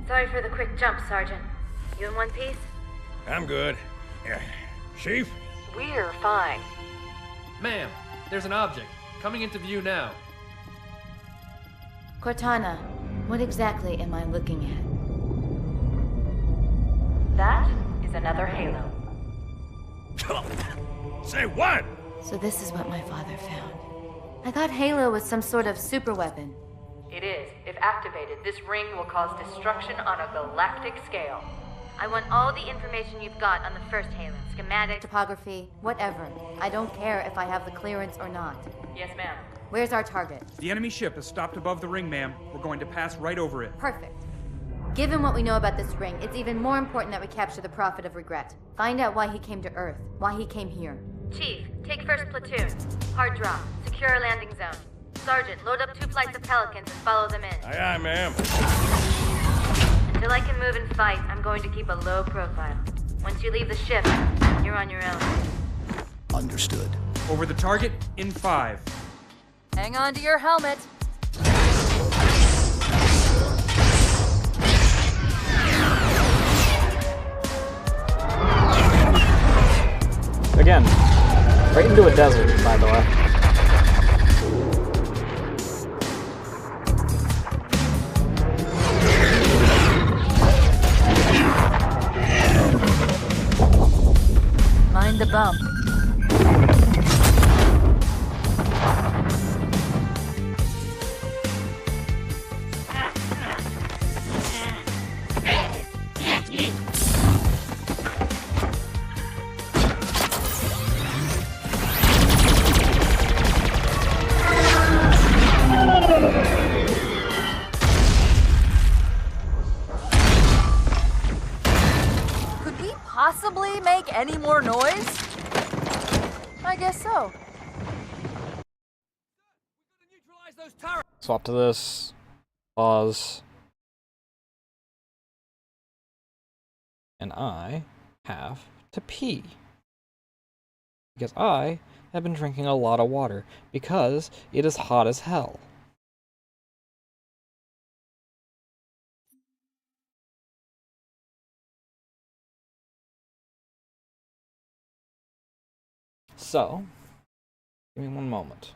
Sorry for the quick jump, Sergeant. You in one piece? I'm good. Chief? We're fine. Ma'am, there's an object coming into view now. Cortana, what exactly am I looking at? That is another Halo. Say what? So this is what my father found. I thought Halo was some sort of super weapon. It is. If activated, this ring will cause destruction on a galactic scale. I want all the information you've got on the first Halo. Schematic, topography, whatever. I don't care if I have the clearance or not. Yes, ma'am. Where's our target? The enemy ship has stopped above the ring, ma'am. We're going to pass right over it. Perfect. Given what we know about this ring, it's even more important that we capture the Prophet of Regret. Find out why he came to Earth, why he came here. Chief, take first platoon. Hard drop. Secure our landing zone. Sergeant, load up 2 flights of Pelicans and follow them in. Aye, aye, ma'am. Until I can move and fight, I'm going to keep a low profile. Once you leave the ship, you're on your own. Understood. Over the target in 5. Hang on to your helmet. Again, right into a desert, by the way. Mind the bump. Could we possibly make any more noise? I guess so. Swap to this. Pause. And I have to pee. Because I have been drinking a lot of water. Because it is hot as hell. So, give me one moment.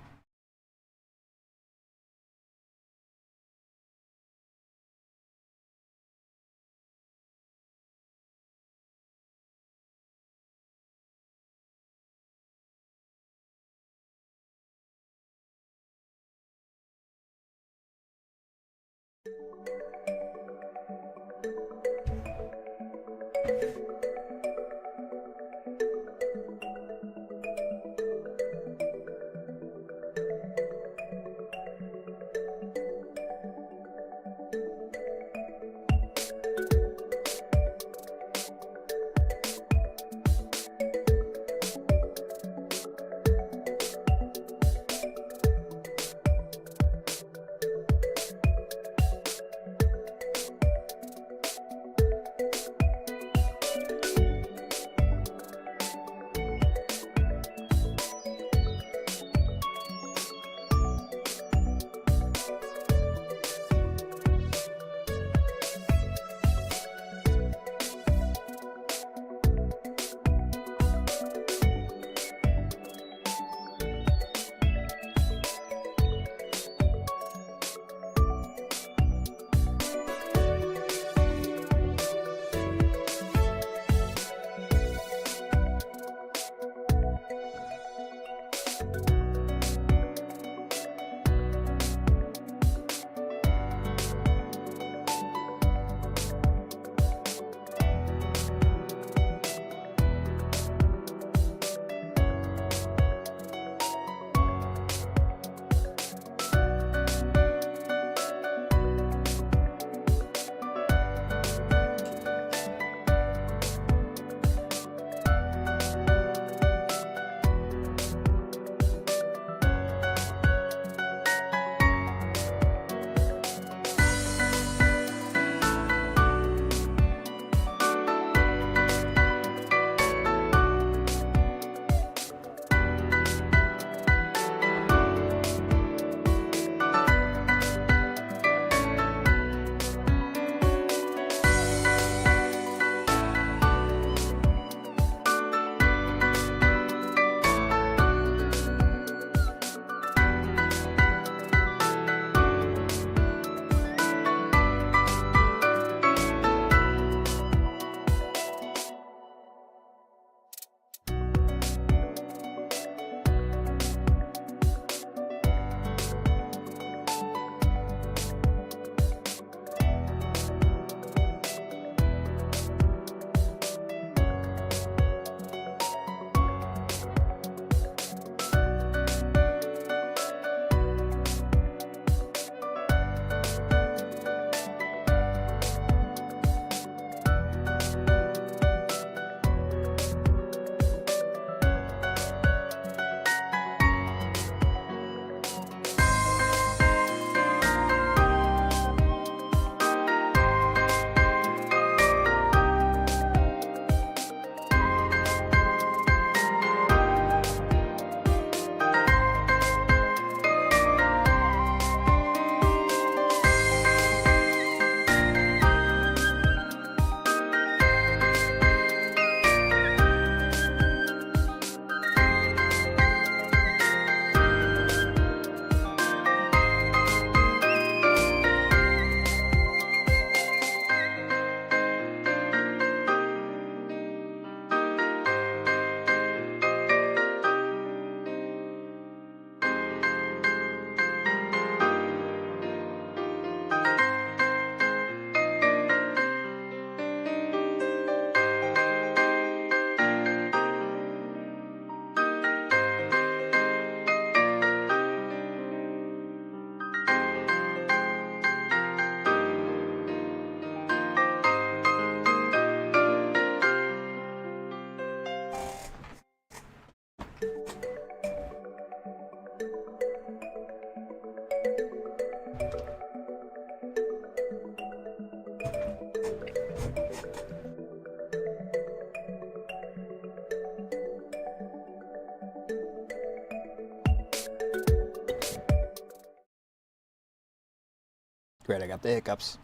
Great, I got the hiccups.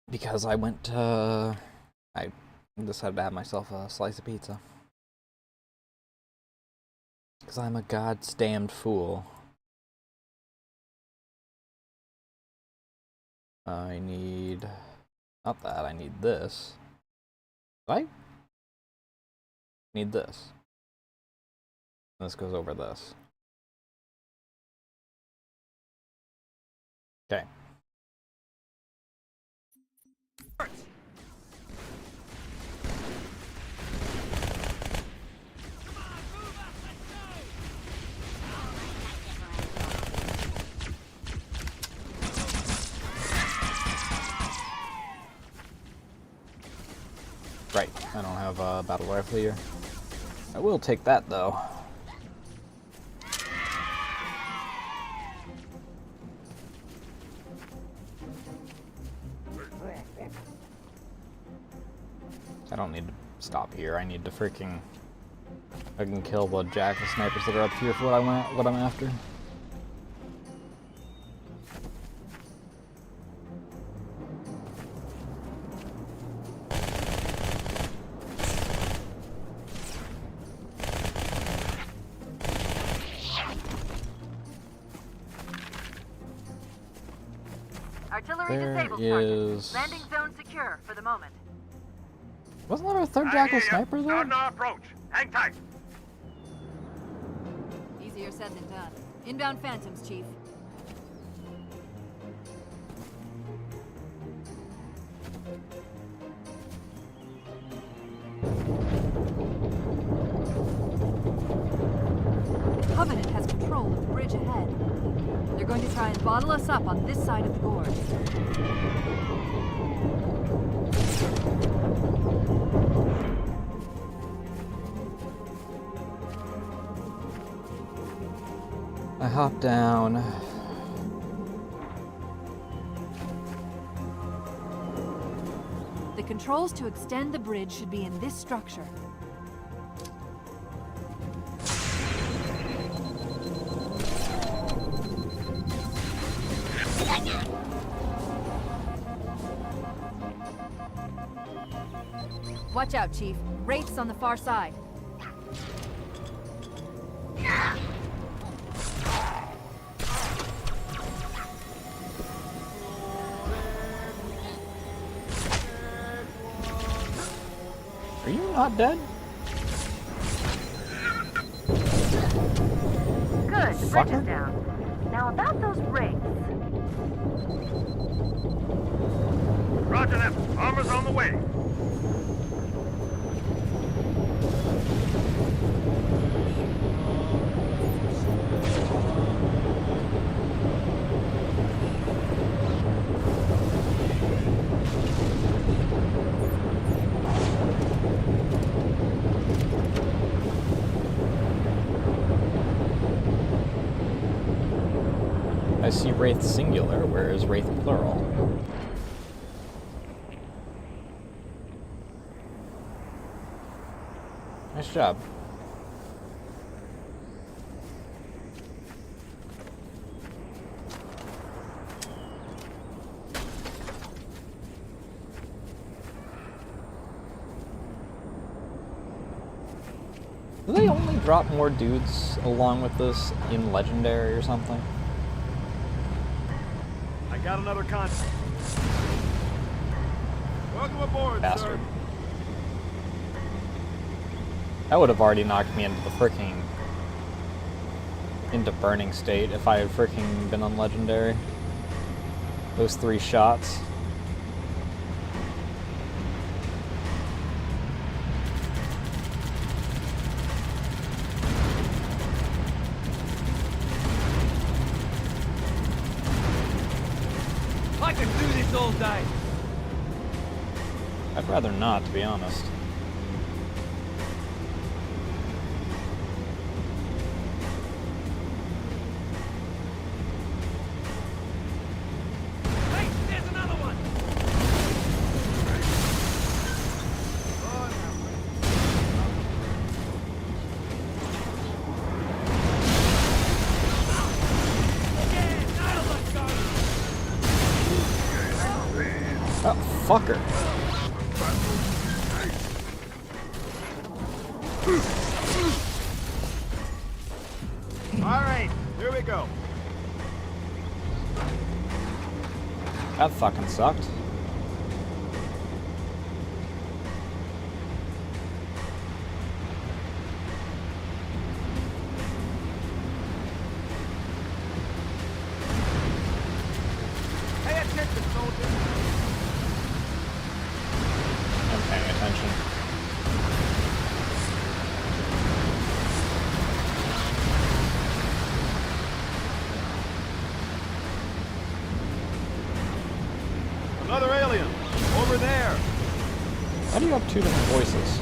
Because I went to... I decided to have myself a slice of pizza. Because I'm a goddamned fool. I need... Not that, I need this. Right? Need this. This goes over this. Okay. Right, I don't have a battle rifle here. I will take that though. I don't need to stop here. I need to freaking... I can kill the jackal snipers that are up here for what I'm after. Artillery There disabled, is... Sergeant. Landing zone secure for the moment. Wasn't there a third jackal sniper there? Starting our approach. Hang tight. Easier said than done. Inbound phantoms, Chief. Covenant has control of the bridge ahead. They're going to try and bottle us up on this side of the gorge. I hop down. The controls to extend the bridge should be in this structure. Watch out, Chief. Wraiths on the far side. Are you not dead? Good, the bridge is down. Now about those rings. Roger that. Armor's on the way. I see Wraith singular, whereas Wraith plural. Nice job. Do they only drop more dudes along with this in Legendary or something? I got another contact. Welcome aboard, Bastard. sir. That would have already knocked me into the freaking... into burning state if I had freaking been on Legendary. Those 3 shots. I could do this all day. I'd rather not, to be honest. Hey, there's another one. Oh, fucker. All right, here we go. That fucking sucked. Why do you have two different voices?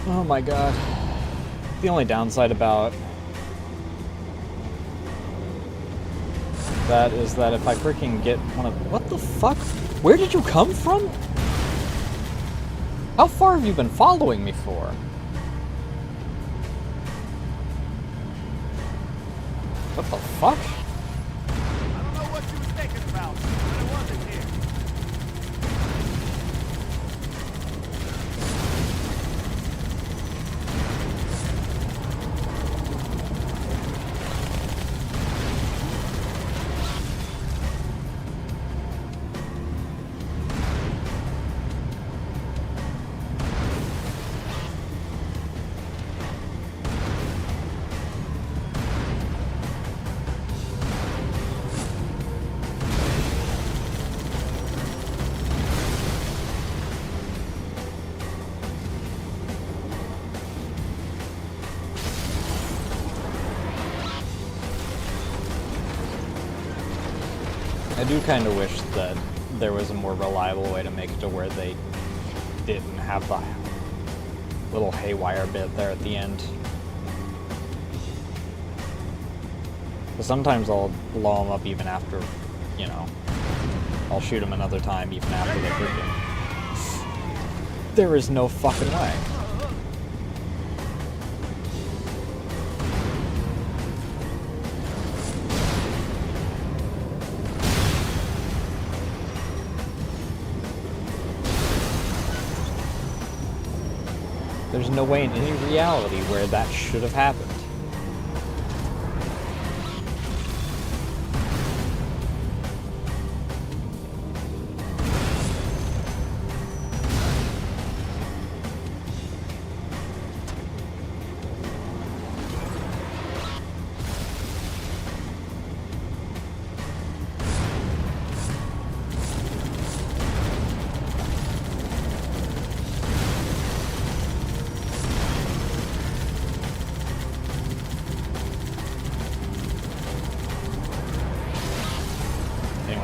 Oh my god. The only downside about that is that if I freaking get one of... What the fuck? Where did you come from? How far have you been following me for? What the fuck? I don't know what you was thinking about, but it wasn't here. I do kind of wish that there was a more reliable way to make it to where they didn't have the little haywire bit there at the end. But sometimes I'll blow them up even after, you know, I'll shoot them another time even after they freaking... There is no fucking way. There's no way in any reality where that should have happened.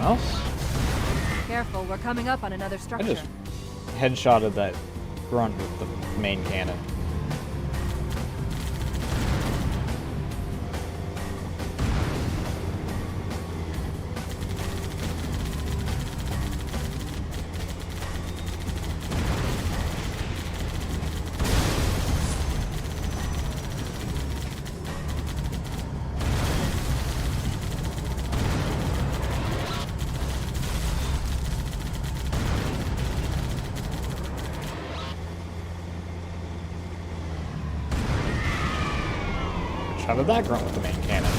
Else? Careful, we're coming up on another I structure. just headshotted that grunt with the main cannon. How did that grunt with the main cannon?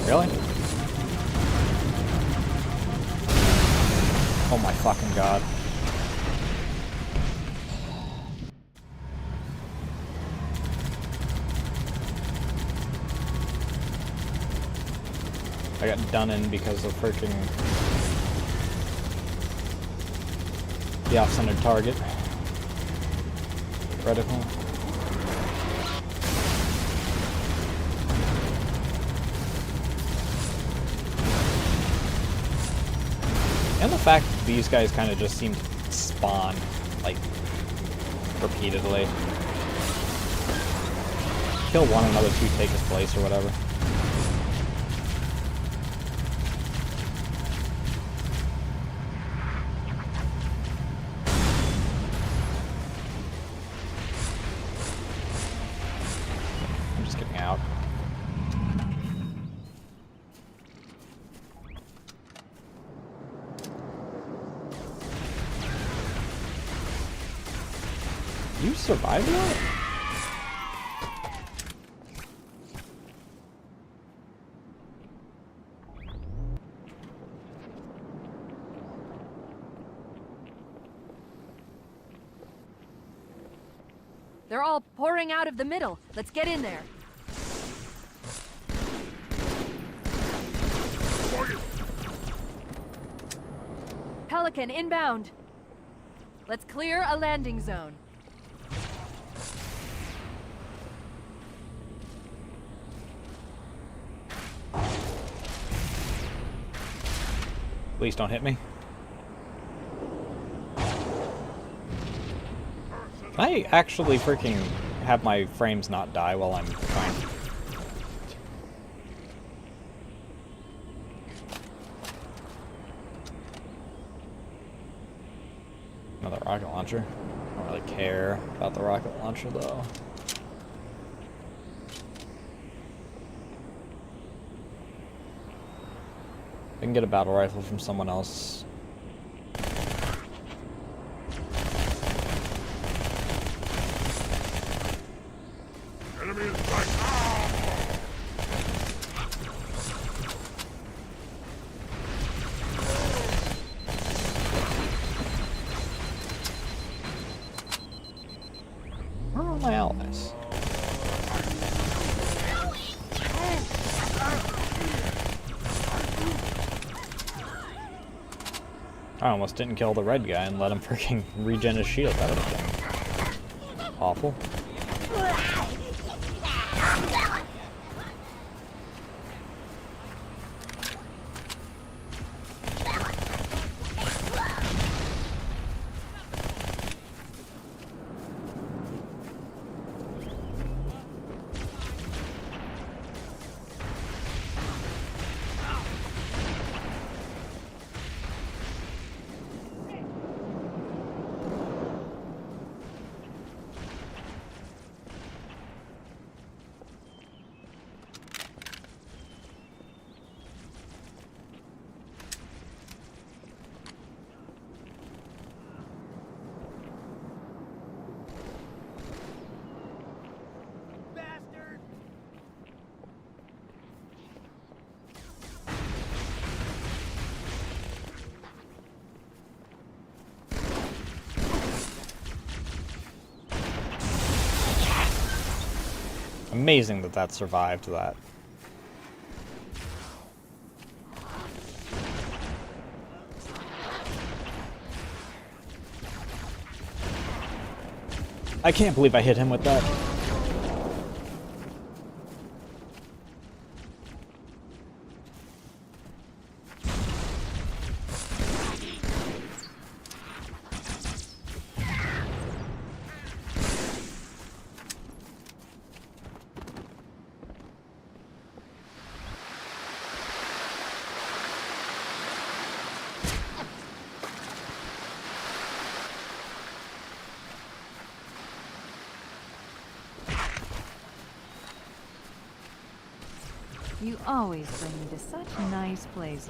Really? Oh my fucking god. I got done in because of freaking the off-centered target. Reticle. And the fact that these guys kind of just seem to spawn, like, repeatedly. Kill one, another two take his place or whatever. out. You survived that? They're all pouring out of the middle. Let's get in there. Pelican, inbound. Let's clear a landing zone. Please don't hit me. I actually freaking have my frames not die while I'm trying. Another rocket launcher. I don't really care about the rocket launcher though. I can get a battle rifle from someone else. Enemy in sight. Where are my allies? I almost didn't kill the red guy and let him freaking regen his shield. That would have been awful. Amazing that that survived that. I can't believe I hit him with that. You always bring me to such nice places.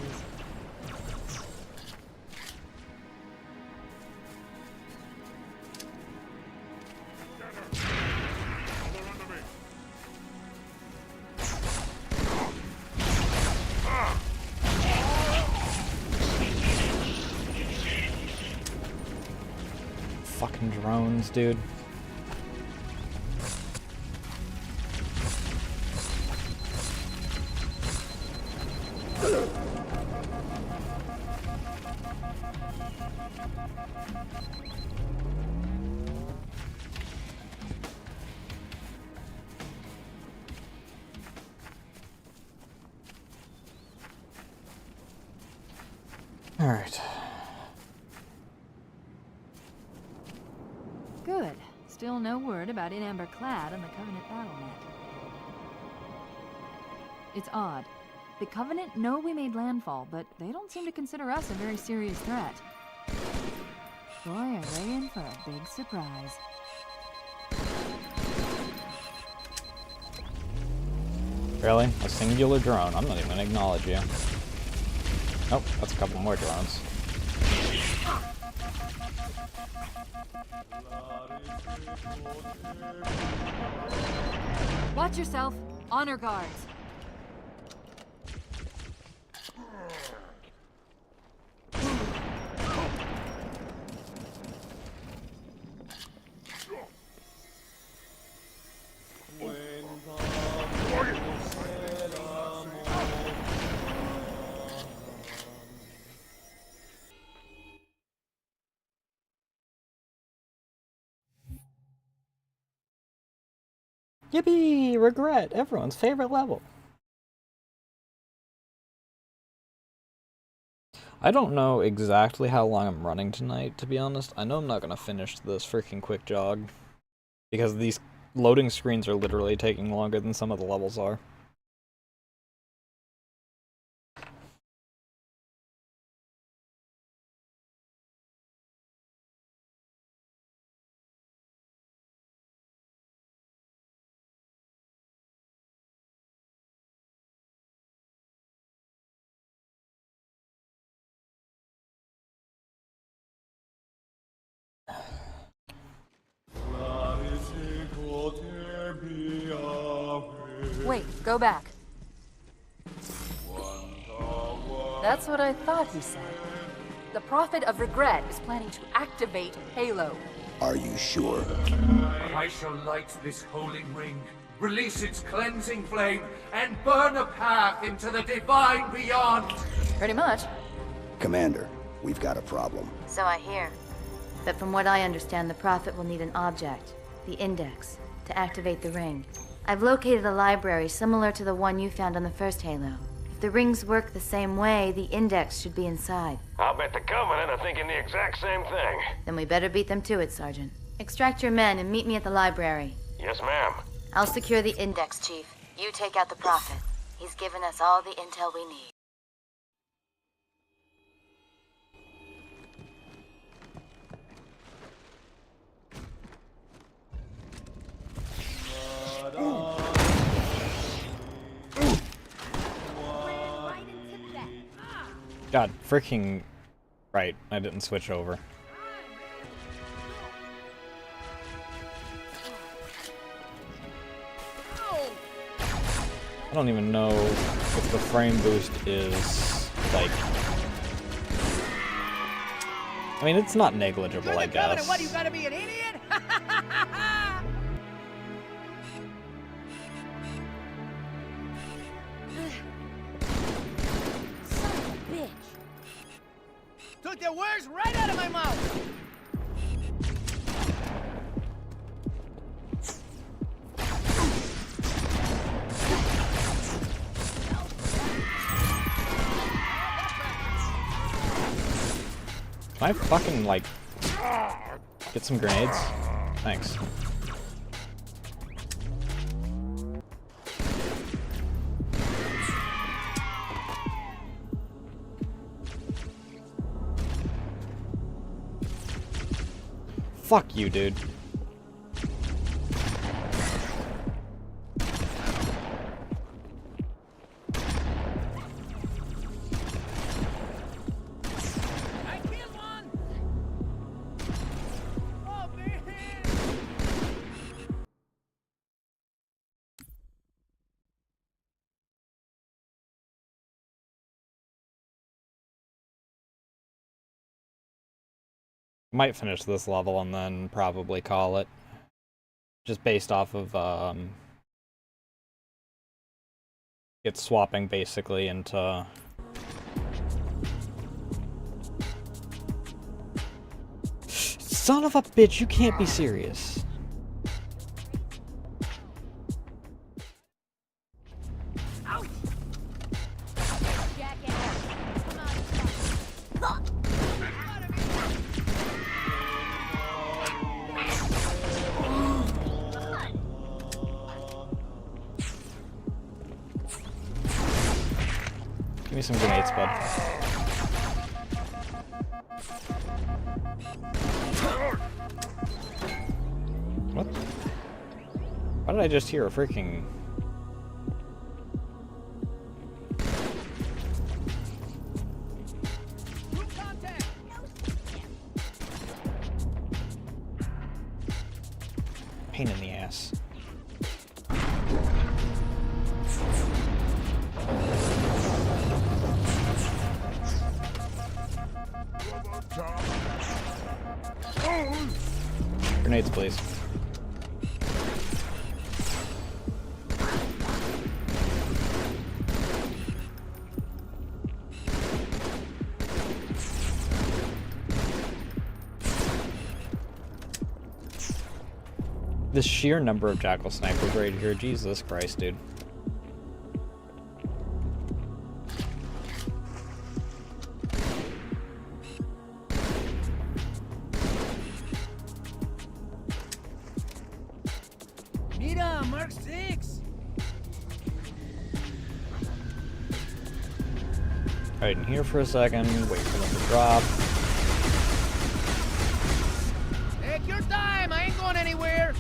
Fucking drones, dude. All right. Good. Still no word about In Amber Clad on the Covenant BattleNet. It's odd. The Covenant know we made landfall, but they don't seem to consider us a very serious threat. Boy, are they in for a big surprise. Really? A singular drone? I'm not even gonna acknowledge you. Nope, that's a couple more drones. Watch yourself. Honor guards. Yippee! Regret! Everyone's favorite level. I don't know exactly how long I'm running tonight, to be honest. I know I'm not gonna finish this freaking quick jog. Because these loading screens are literally taking longer than some of the levels are. Wait, go back. That's what I thought he said. The Prophet of Regret is planning to activate Halo. Are you sure? I shall light this holy ring, release its cleansing flame, and burn a path into the divine beyond. Pretty much. Commander, we've got a problem. So I hear. But from what I understand, the Prophet will need an object, the Index, to activate the ring. I've located a library similar to the one you found on the first Halo. If the rings work the same way, the Index should be inside. I'll bet the Covenant are thinking the exact same thing. Then we better beat them to it, Sergeant. Extract your men and meet me at the library. Yes, ma'am. I'll secure the Index, Chief. You take out the Prophet. He's given us all the intel we need. God, freaking right, I didn't switch over. I don't even know if the frame boost is, like... I mean, it's not negligible, I guess. What, you gotta be an idiot? Took the words right out of my mouth! Can I fucking, like, get some grenades? Thanks. Fuck you, dude. Might finish this level and then probably call it. Just based off of, it's swapping basically into... Son of a bitch, you can't be serious. Give me some grenades, bud. What? Why did I just hear a freaking... grenades, please. The sheer number of jackal snipers right here, Jesus Christ, dude. Mira, Mark 6. Hide in here for a second, wait for them to drop. Take your time, I ain't going anywhere.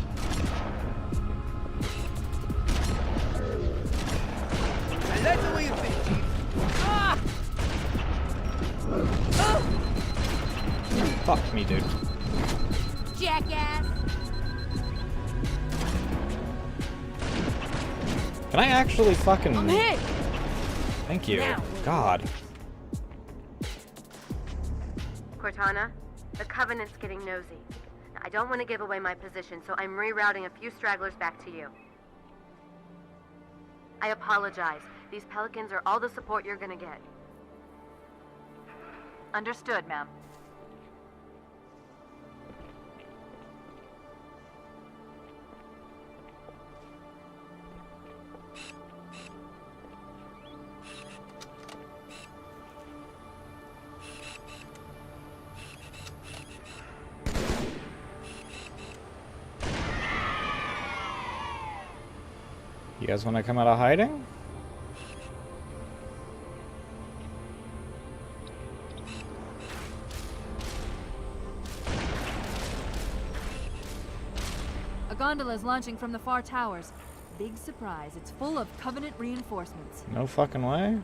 I like the way you think, Chief. Ah! Fuck me, dude. Jackass! Can I actually fucking... I'm hit! Thank you. Now. God. Cortana, the Covenant's getting nosy. Now, I don't want to give away my position, so I'm rerouting a few stragglers back to you. I apologize. These Pelicans are all the support you're gonna get. Understood, ma'am. You guys want to come out of hiding? A gondola is launching from the far towers. Big surprise, it's full of Covenant reinforcements. No fucking way.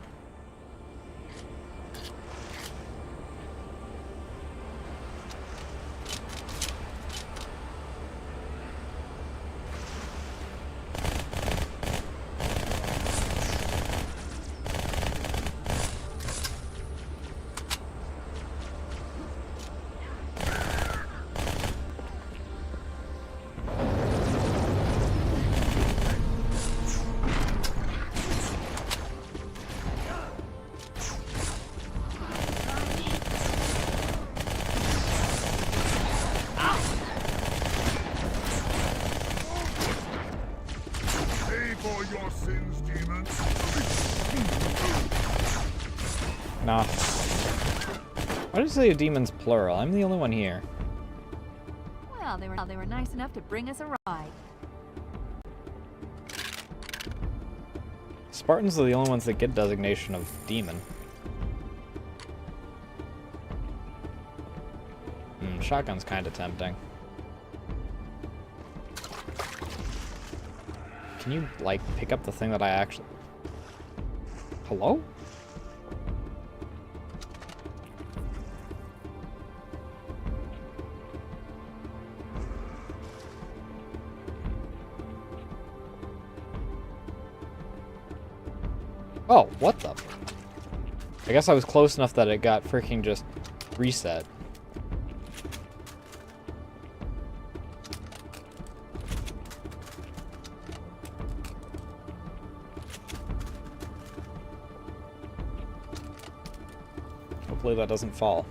Nah. Why did you say demons plural? I'm the only one here. Well, they were nice enough to bring us a ride. Spartans are the only ones that get designation of demon. Shotgun's kind of tempting. Can you, like, pick up the thing that I actually... Hello? Oh, what the? I guess I was close enough that it got freaking just reset. Hopefully that doesn't fall.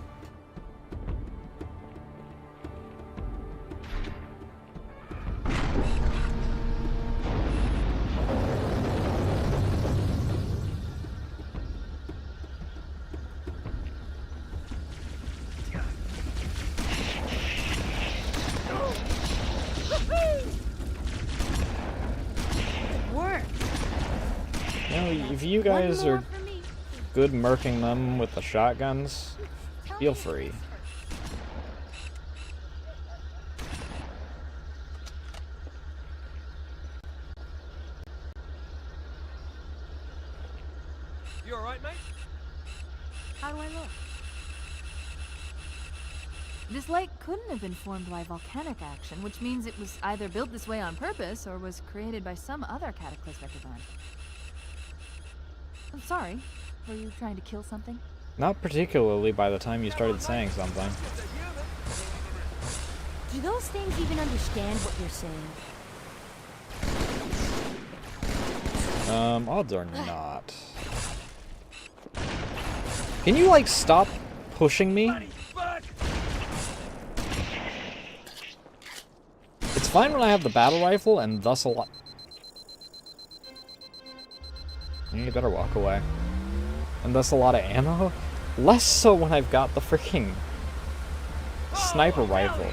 If you guys are good murking them with the shotguns, feel free. You alright, mate? How do I look? This lake couldn't have been formed by volcanic action, which means it was either built this way on purpose or was created by some other cataclysmic event. I'm sorry. Were you trying to kill something? Not particularly by the time you started saying something. Do those things even understand what you're saying? Odds are not. Can you, like, stop pushing me? It's fine when I have the battle rifle, and thus a lot. You better walk away. And thus a lot of ammo? Less so when I've got the freaking sniper rifle.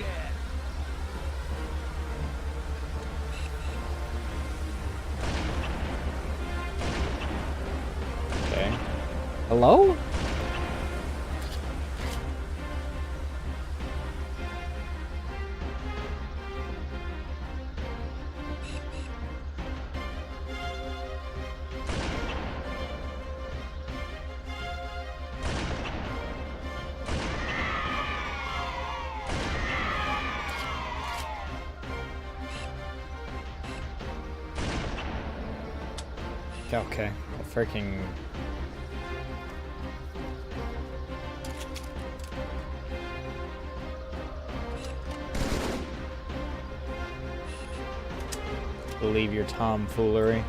Okay. Hello? Okay, freaking. Believe your tomfoolery.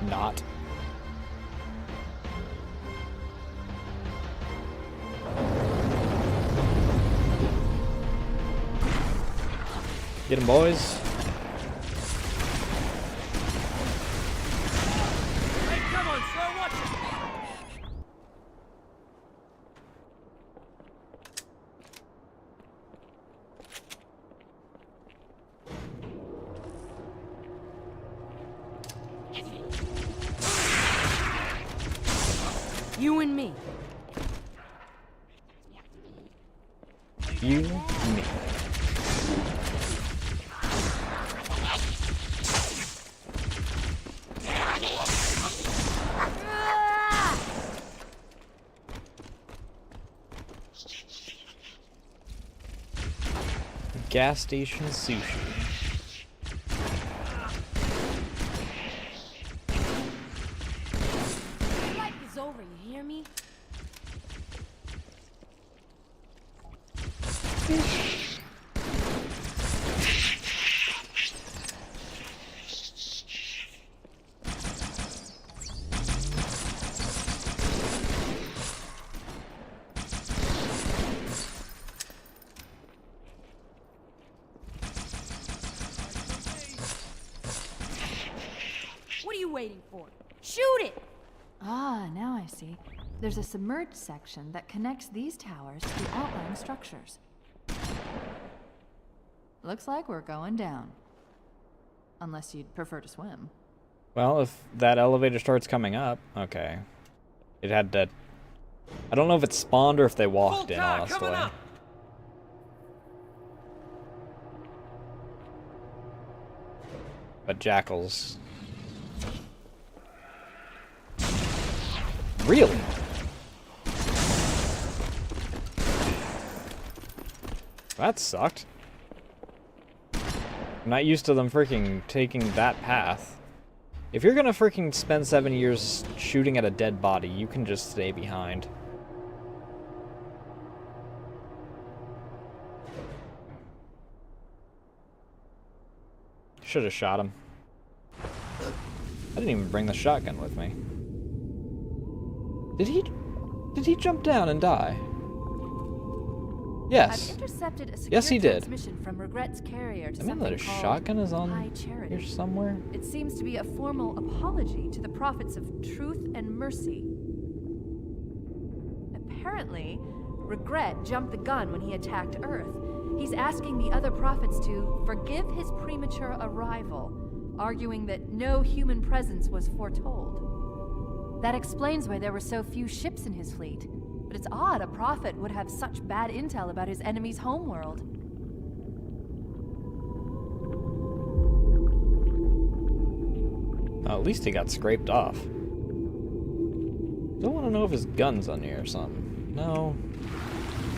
Not. Get him, boys. Hey, come on, sir, watch it! You and me. You and me. Gas station sushi. Life is over, you hear me? What are you waiting for? Shoot it! Ah, now I see. There's a submerged section that connects these towers to the outlying structures. Looks like we're going down. Unless you'd prefer to swim. Well, if that elevator starts coming up, okay. It had to. I don't know if it spawned or if they walked in, honestly. But jackals. Really? That sucked. I'm not used to them freaking taking that path. If you're gonna freaking spend 7 years shooting at a dead body, you can just stay behind. Should have shot him. I didn't even bring the shotgun with me. Did he jump down and die? Yes. I've intercepted a secure Yes, he did. transmission from Regret's carrier to I mean, something the called shotgun is on High Charity. here somewhere. It seems to be a formal apology to the prophets of truth and mercy. Apparently, Regret jumped the gun when he attacked Earth. He's asking the other prophets to forgive his premature arrival, arguing that no human presence was foretold. That explains why there were so few ships in his fleet. But it's odd a prophet would have such bad intel about his enemy's homeworld. At least he got scraped off. Don't want to know if his gun's on here or something. No.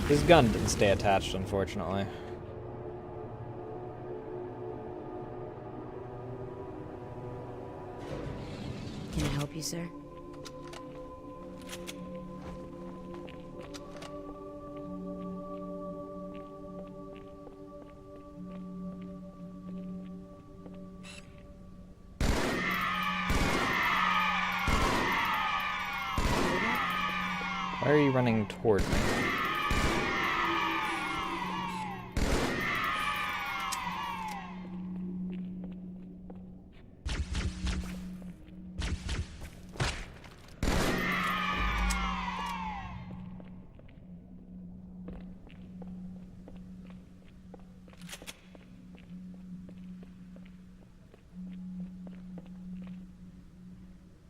His gun didn't stay attached, unfortunately. Can I help you, sir? Why are you running toward me?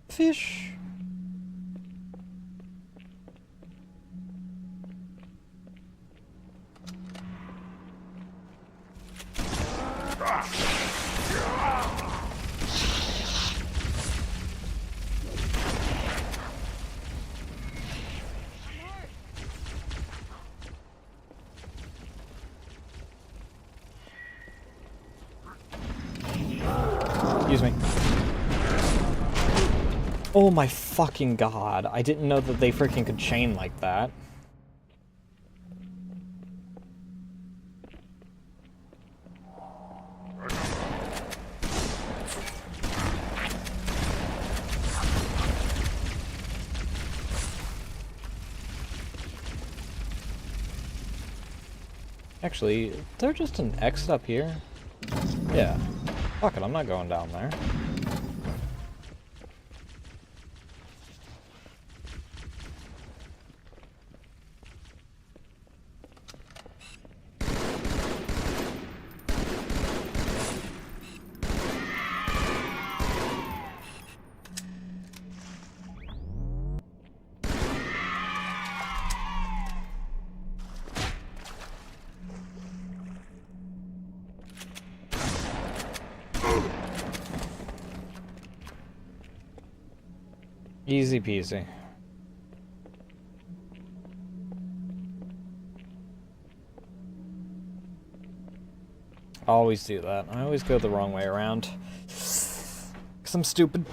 Fish. Excuse me. Oh my fucking god. I didn't know that they freaking could chain like that. Actually, is there just an exit up here? Yeah. Fuck it, I'm not going down there. Easy peasy. I always do that. I always go the wrong way around. 'Cause I'm stupid.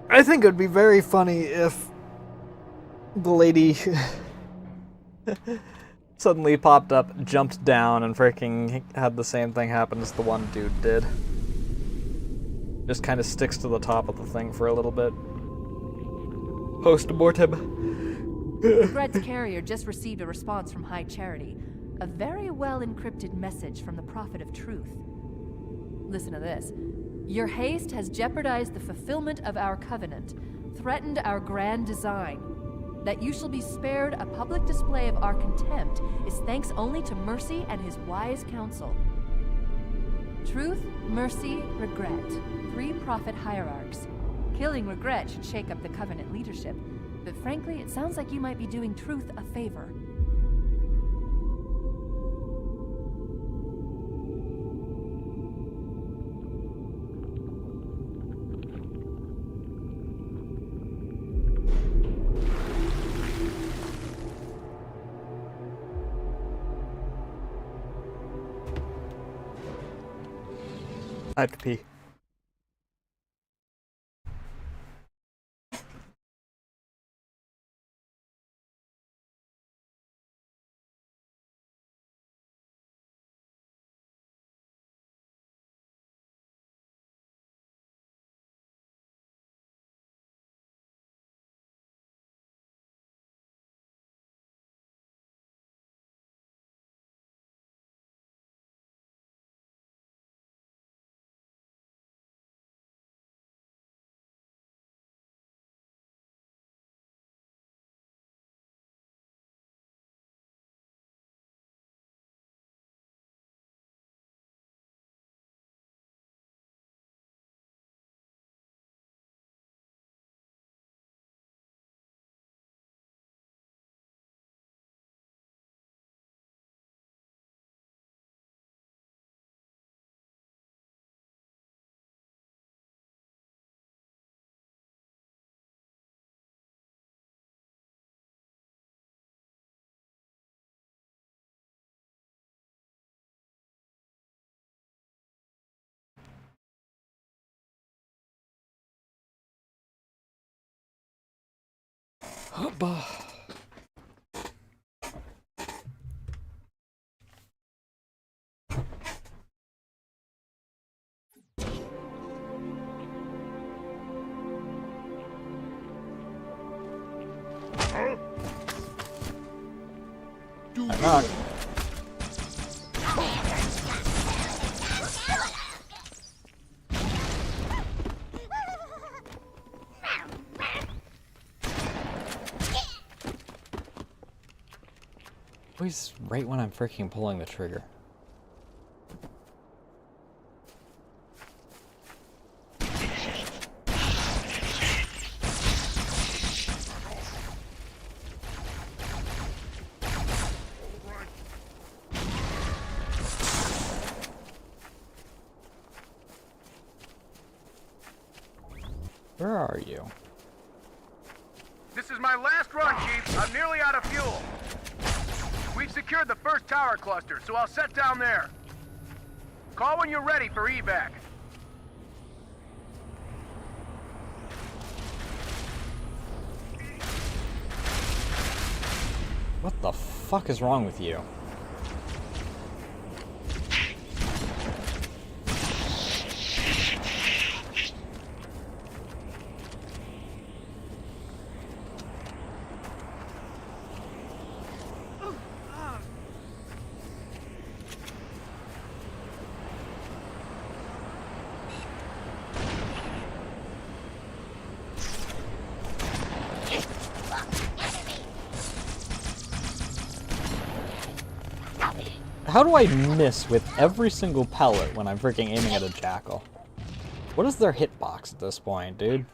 I think it would be very funny if the lady suddenly popped up, jumped down, and freaking had the same thing happen as the one dude did. Just kind of sticks to the top of the thing for a little bit. Post-mortem. Regret's carrier just received a response from High Charity. A very well-encrypted message from the Prophet of Truth. Listen to this. Your haste has jeopardized the fulfillment of our covenant, threatened our grand design. That you shall be spared a public display of our contempt is thanks only to Mercy and his wise counsel. Truth, Mercy, Regret. 3 prophet hierarchs. Killing Regret should shake up the Covenant leadership, but frankly, it sounds like you might be doing Truth a favor. I have to pee. Hoppa. Knock, knock. Always right when I'm freaking pulling the trigger. Where are you? This is my last run, Chief. I'm nearly out of fuel. We've secured the first tower cluster, so I'll set down there. Call when you're ready for evac. What the fuck is wrong with you? How do I miss with every single pellet when I'm freaking aiming at a jackal? What is their hitbox at this point, dude?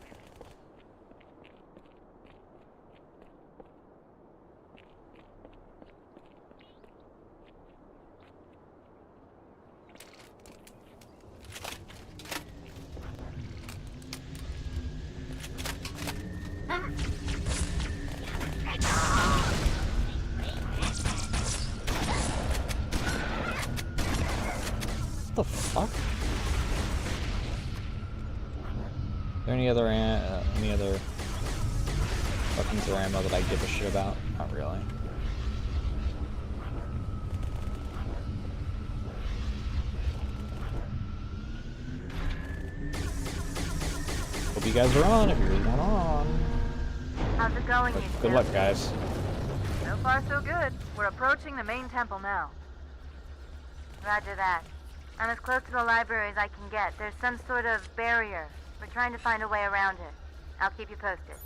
What the fuck? Is there any other weapons or ammo that I give a shit about? Not really. Hope you guys are on if you're not on. How's it going, you Good luck, guys. So far, so good. We're approaching the main temple now. Roger that. I'm as close to the library as I can get. There's some sort of barrier. We're trying to find a way around it. I'll keep you posted.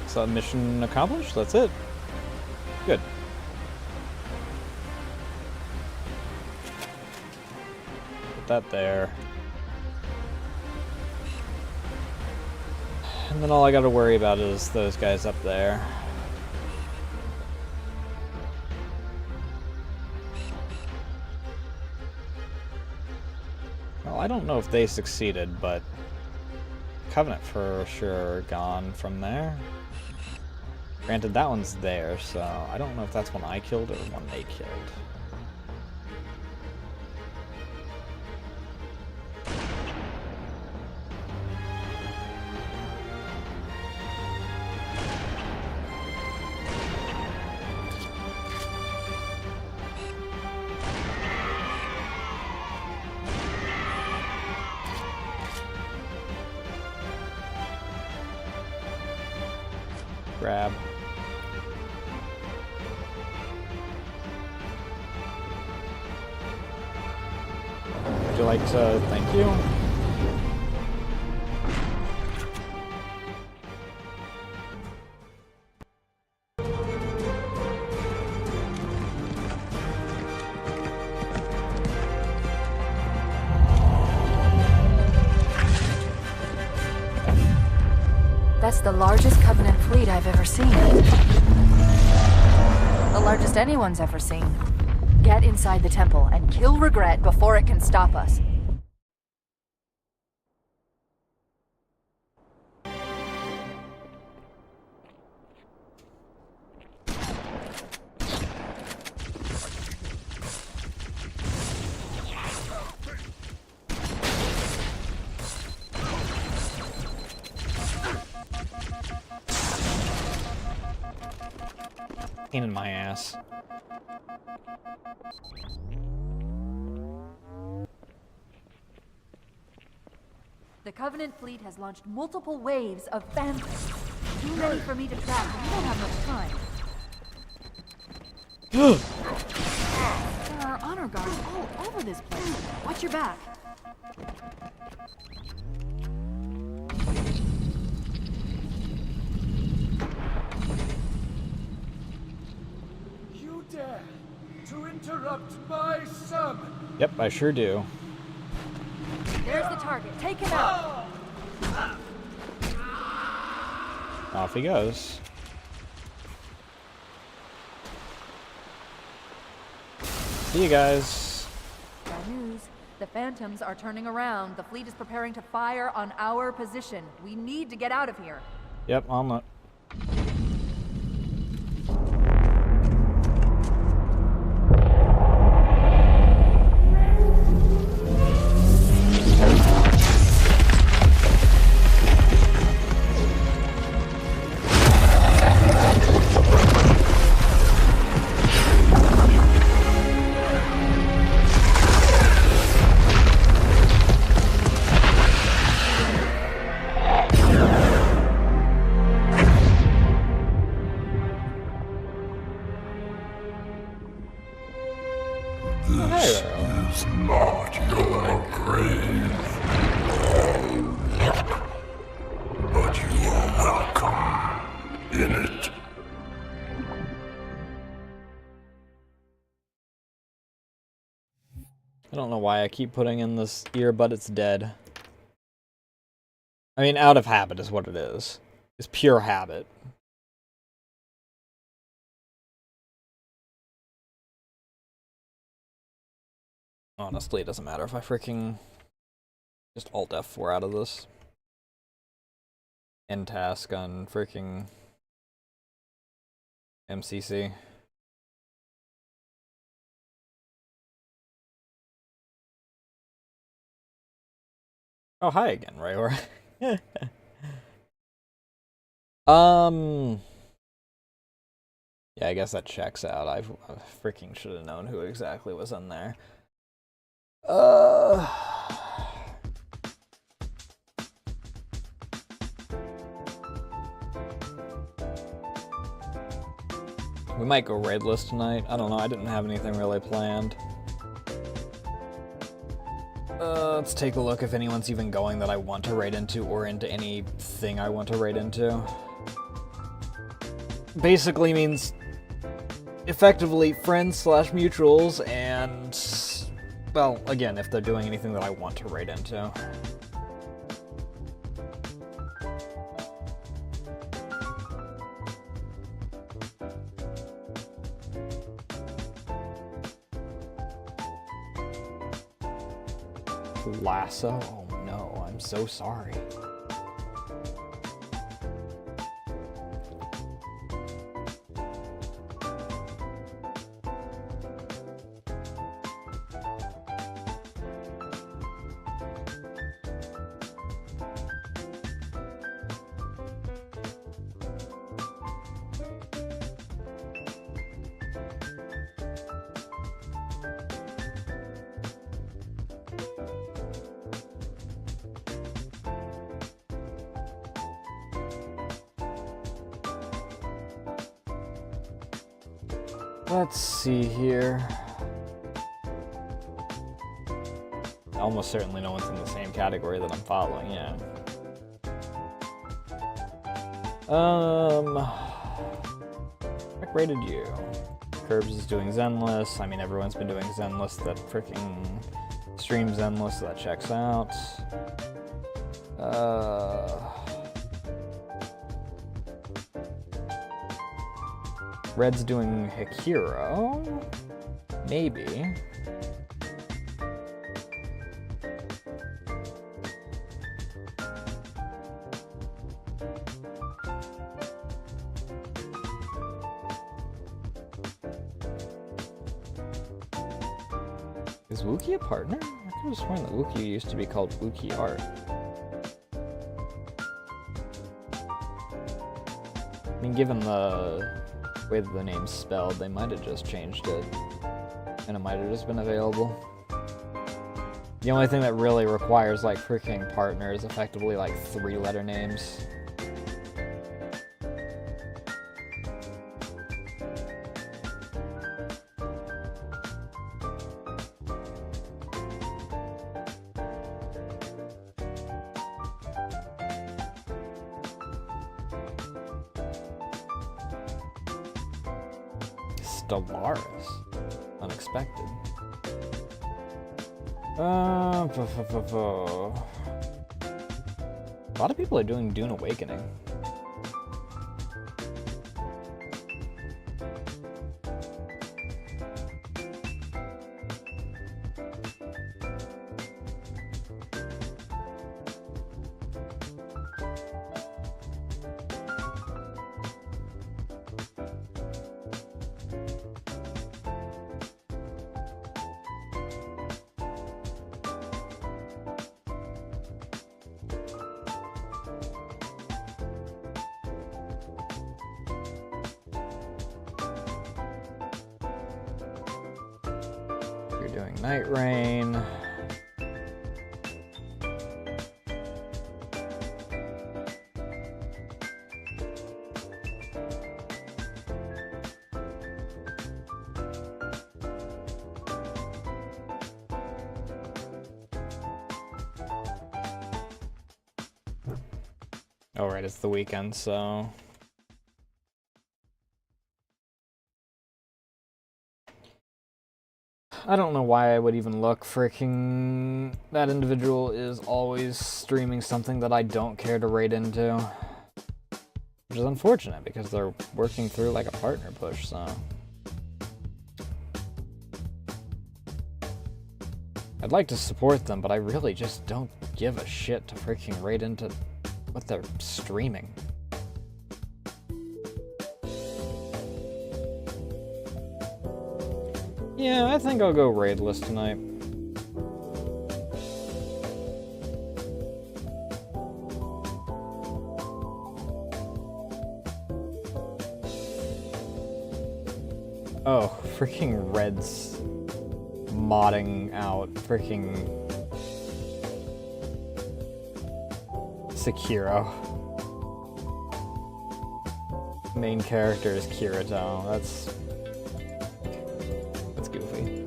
So mission accomplished? That's it. Good. Put that there. And then all I gotta worry about is those guys up there. Well, I don't know if they succeeded, but Covenant for sure gone from there. Granted, that one's there, so I don't know if that's one I killed or one they killed. Grab. Would you like to thank you? That's the largest Covenant fleet I've ever seen. largest anyone's ever seen. Get inside the temple and kill Regret before it can stop us. Pain in my ass. The Covenant fleet has launched multiple waves of phantoms. Too many for me to track, and we don't have much time. There are honor guards all over this place. Watch your back. You dare to interrupt my sermon? Yep, I sure do. There's the target. Take him out. Off he goes. See you guys. Bad news. The Phantoms are turning around. The fleet is preparing to fire on our position. We need to get out of here. Yep, on it. I don't know why I keep putting in this ear, but it's dead. I mean, out of habit is what it is. It's pure habit. Honestly, it doesn't matter if I freaking just Alt F4 out of this. End task on freaking MCC. Oh, hi again, Rayor. Yeah, I guess that checks out. I freaking should have known who exactly was in there. We might go raidless tonight. I don't know. I didn't have anything really planned. Let's take a look if anyone's even going that I want to raid into or into anything I want to raid into. Basically means effectively friends / mutuals and, well, again, if they're doing anything that I want to raid into. Lasso? Oh no, I'm so sorry. Let's see here. Almost certainly no one's in the same category that I'm following, yeah. What rated you? Curbs is doing Zenless. I mean, everyone's been doing Zenless. That freaking streams Zenless, so that checks out. Red's doing Hikiro. Maybe. Is Wookie a partner? I could have sworn that Wookie used to be called Wookie Art. I mean, given the way that the name's spelled, they might have just changed it. And it might have just been available. The only thing that really requires, like, freaking partner is effectively, like, 3-letter names. Stellaris. Unexpected. A lot of people are doing Dune Awakening. Doing Night Rain. Oh, right, it's the weekend, so... I don't know why I would even look. Freaking that individual is always streaming something that I don't care to raid into. Which is unfortunate because they're working through like a partner push, so. I'd like to support them, but I really just don't give a shit to freaking raid into what they're streaming. Yeah, I think I'll go raidless tonight. Oh, freaking Red's modding out freaking Sekiro. Main character is Kirito. That's goofy.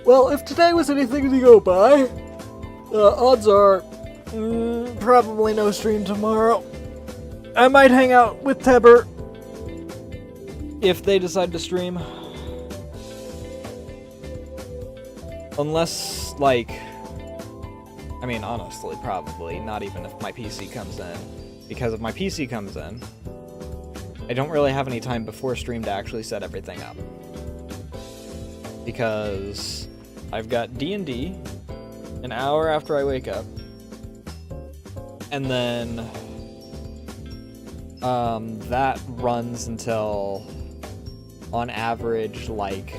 Well, if today was anything to go by, odds are probably no stream tomorrow. I might hang out with Teber if they decide to stream. Unless, like, I mean, honestly, probably not even if my PC comes in. Because if my PC comes in, I don't really have any time before stream to actually set everything up. Because I've got D&D an hour after I wake up. And then that runs until, on average, like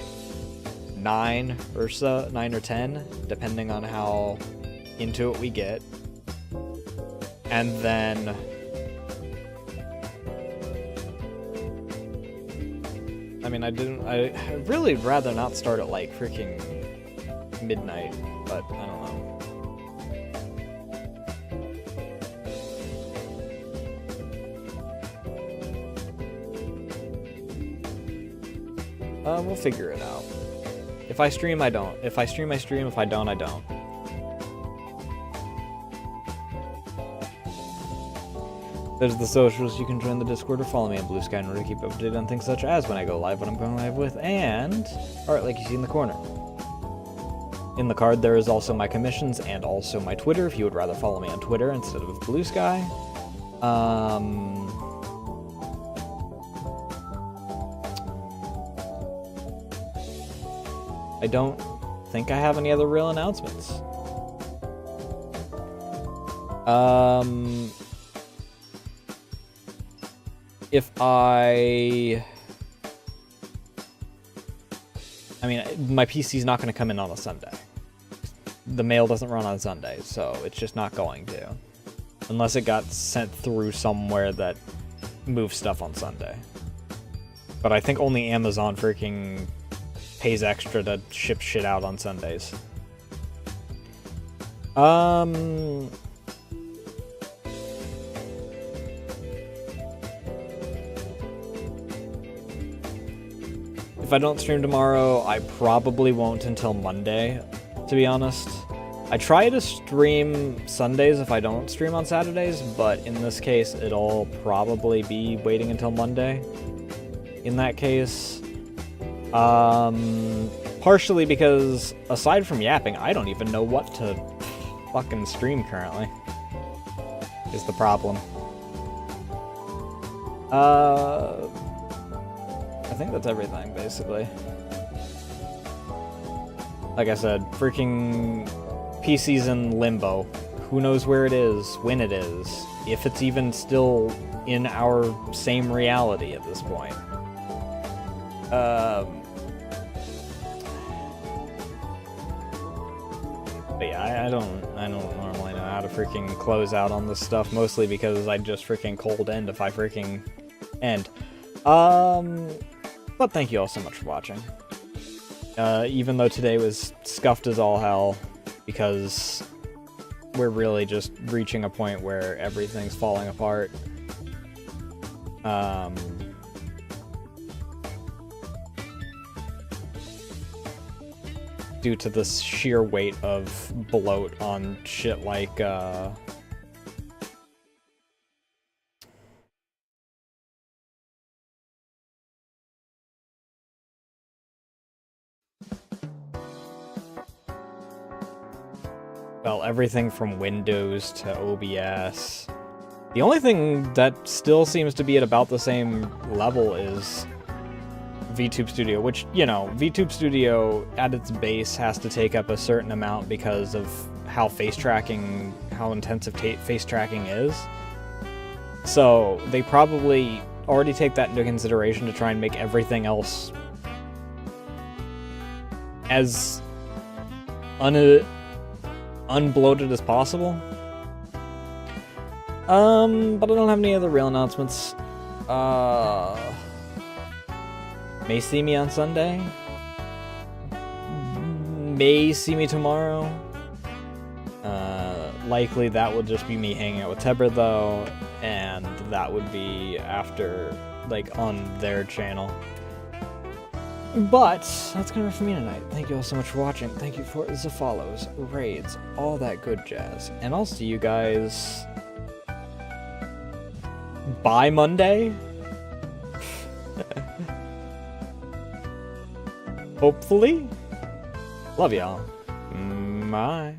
9 or 10, depending on how into it we get. And then I mean, I'd really rather not start at like freaking midnight, but I don't know. We'll figure it out. If I stream, I don't. If I stream, I stream. If I don't, I don't. There's the socials. You can join the Discord or follow me on Blue Sky in order to keep updated on things such as when I go live, what I'm going live with, and art like you see in the corner. In the card, there is also my commissions and also my Twitter if you would rather follow me on Twitter instead of Blue Sky. I don't think I have any other real announcements. If I mean, my PC's not going to come in on a Sunday. The mail doesn't run on Sunday, so it's just not going to. Unless it got sent through somewhere that moves stuff on Sunday. But I think only Amazon freaking pays extra to ship shit out on Sundays. If I don't stream tomorrow, I probably won't until Monday, to be honest. I try to stream Sundays if I don't stream on Saturdays, but in this case, it'll probably be waiting until Monday. In that case, partially because, aside from yapping, I don't even know what to fucking stream currently, is the problem. I think that's everything, basically. Like I said, freaking PC's in limbo. Who knows where it is, when it is, if it's even still in our same reality at this point. But yeah, I don't normally know how to freaking close out on this stuff, mostly because I'd just freaking cold end if I freaking end. But thank you all so much for watching. Even though today was scuffed as all hell, because we're really just reaching a point where everything's falling apart. Due to the sheer weight of bloat on shit like, well, everything from Windows to OBS. The only thing that still seems to be at about the same level is VTube Studio, which, you know, VTube Studio at its base has to take up a certain amount because of how how intensive face tracking is. So they probably already take that into consideration to try and make everything else as unbloated as possible. But I don't have any other real announcements. May see me on Sunday. May see me tomorrow. Likely that will just be me hanging out with Tebber though, and that would be after, like, on their channel. But that's gonna be it for me tonight. Thank you all so much for watching. Thank you for the follows, raids, all that good jazz. And I'll see you guys by Monday? Hopefully? Love y'all. Bye.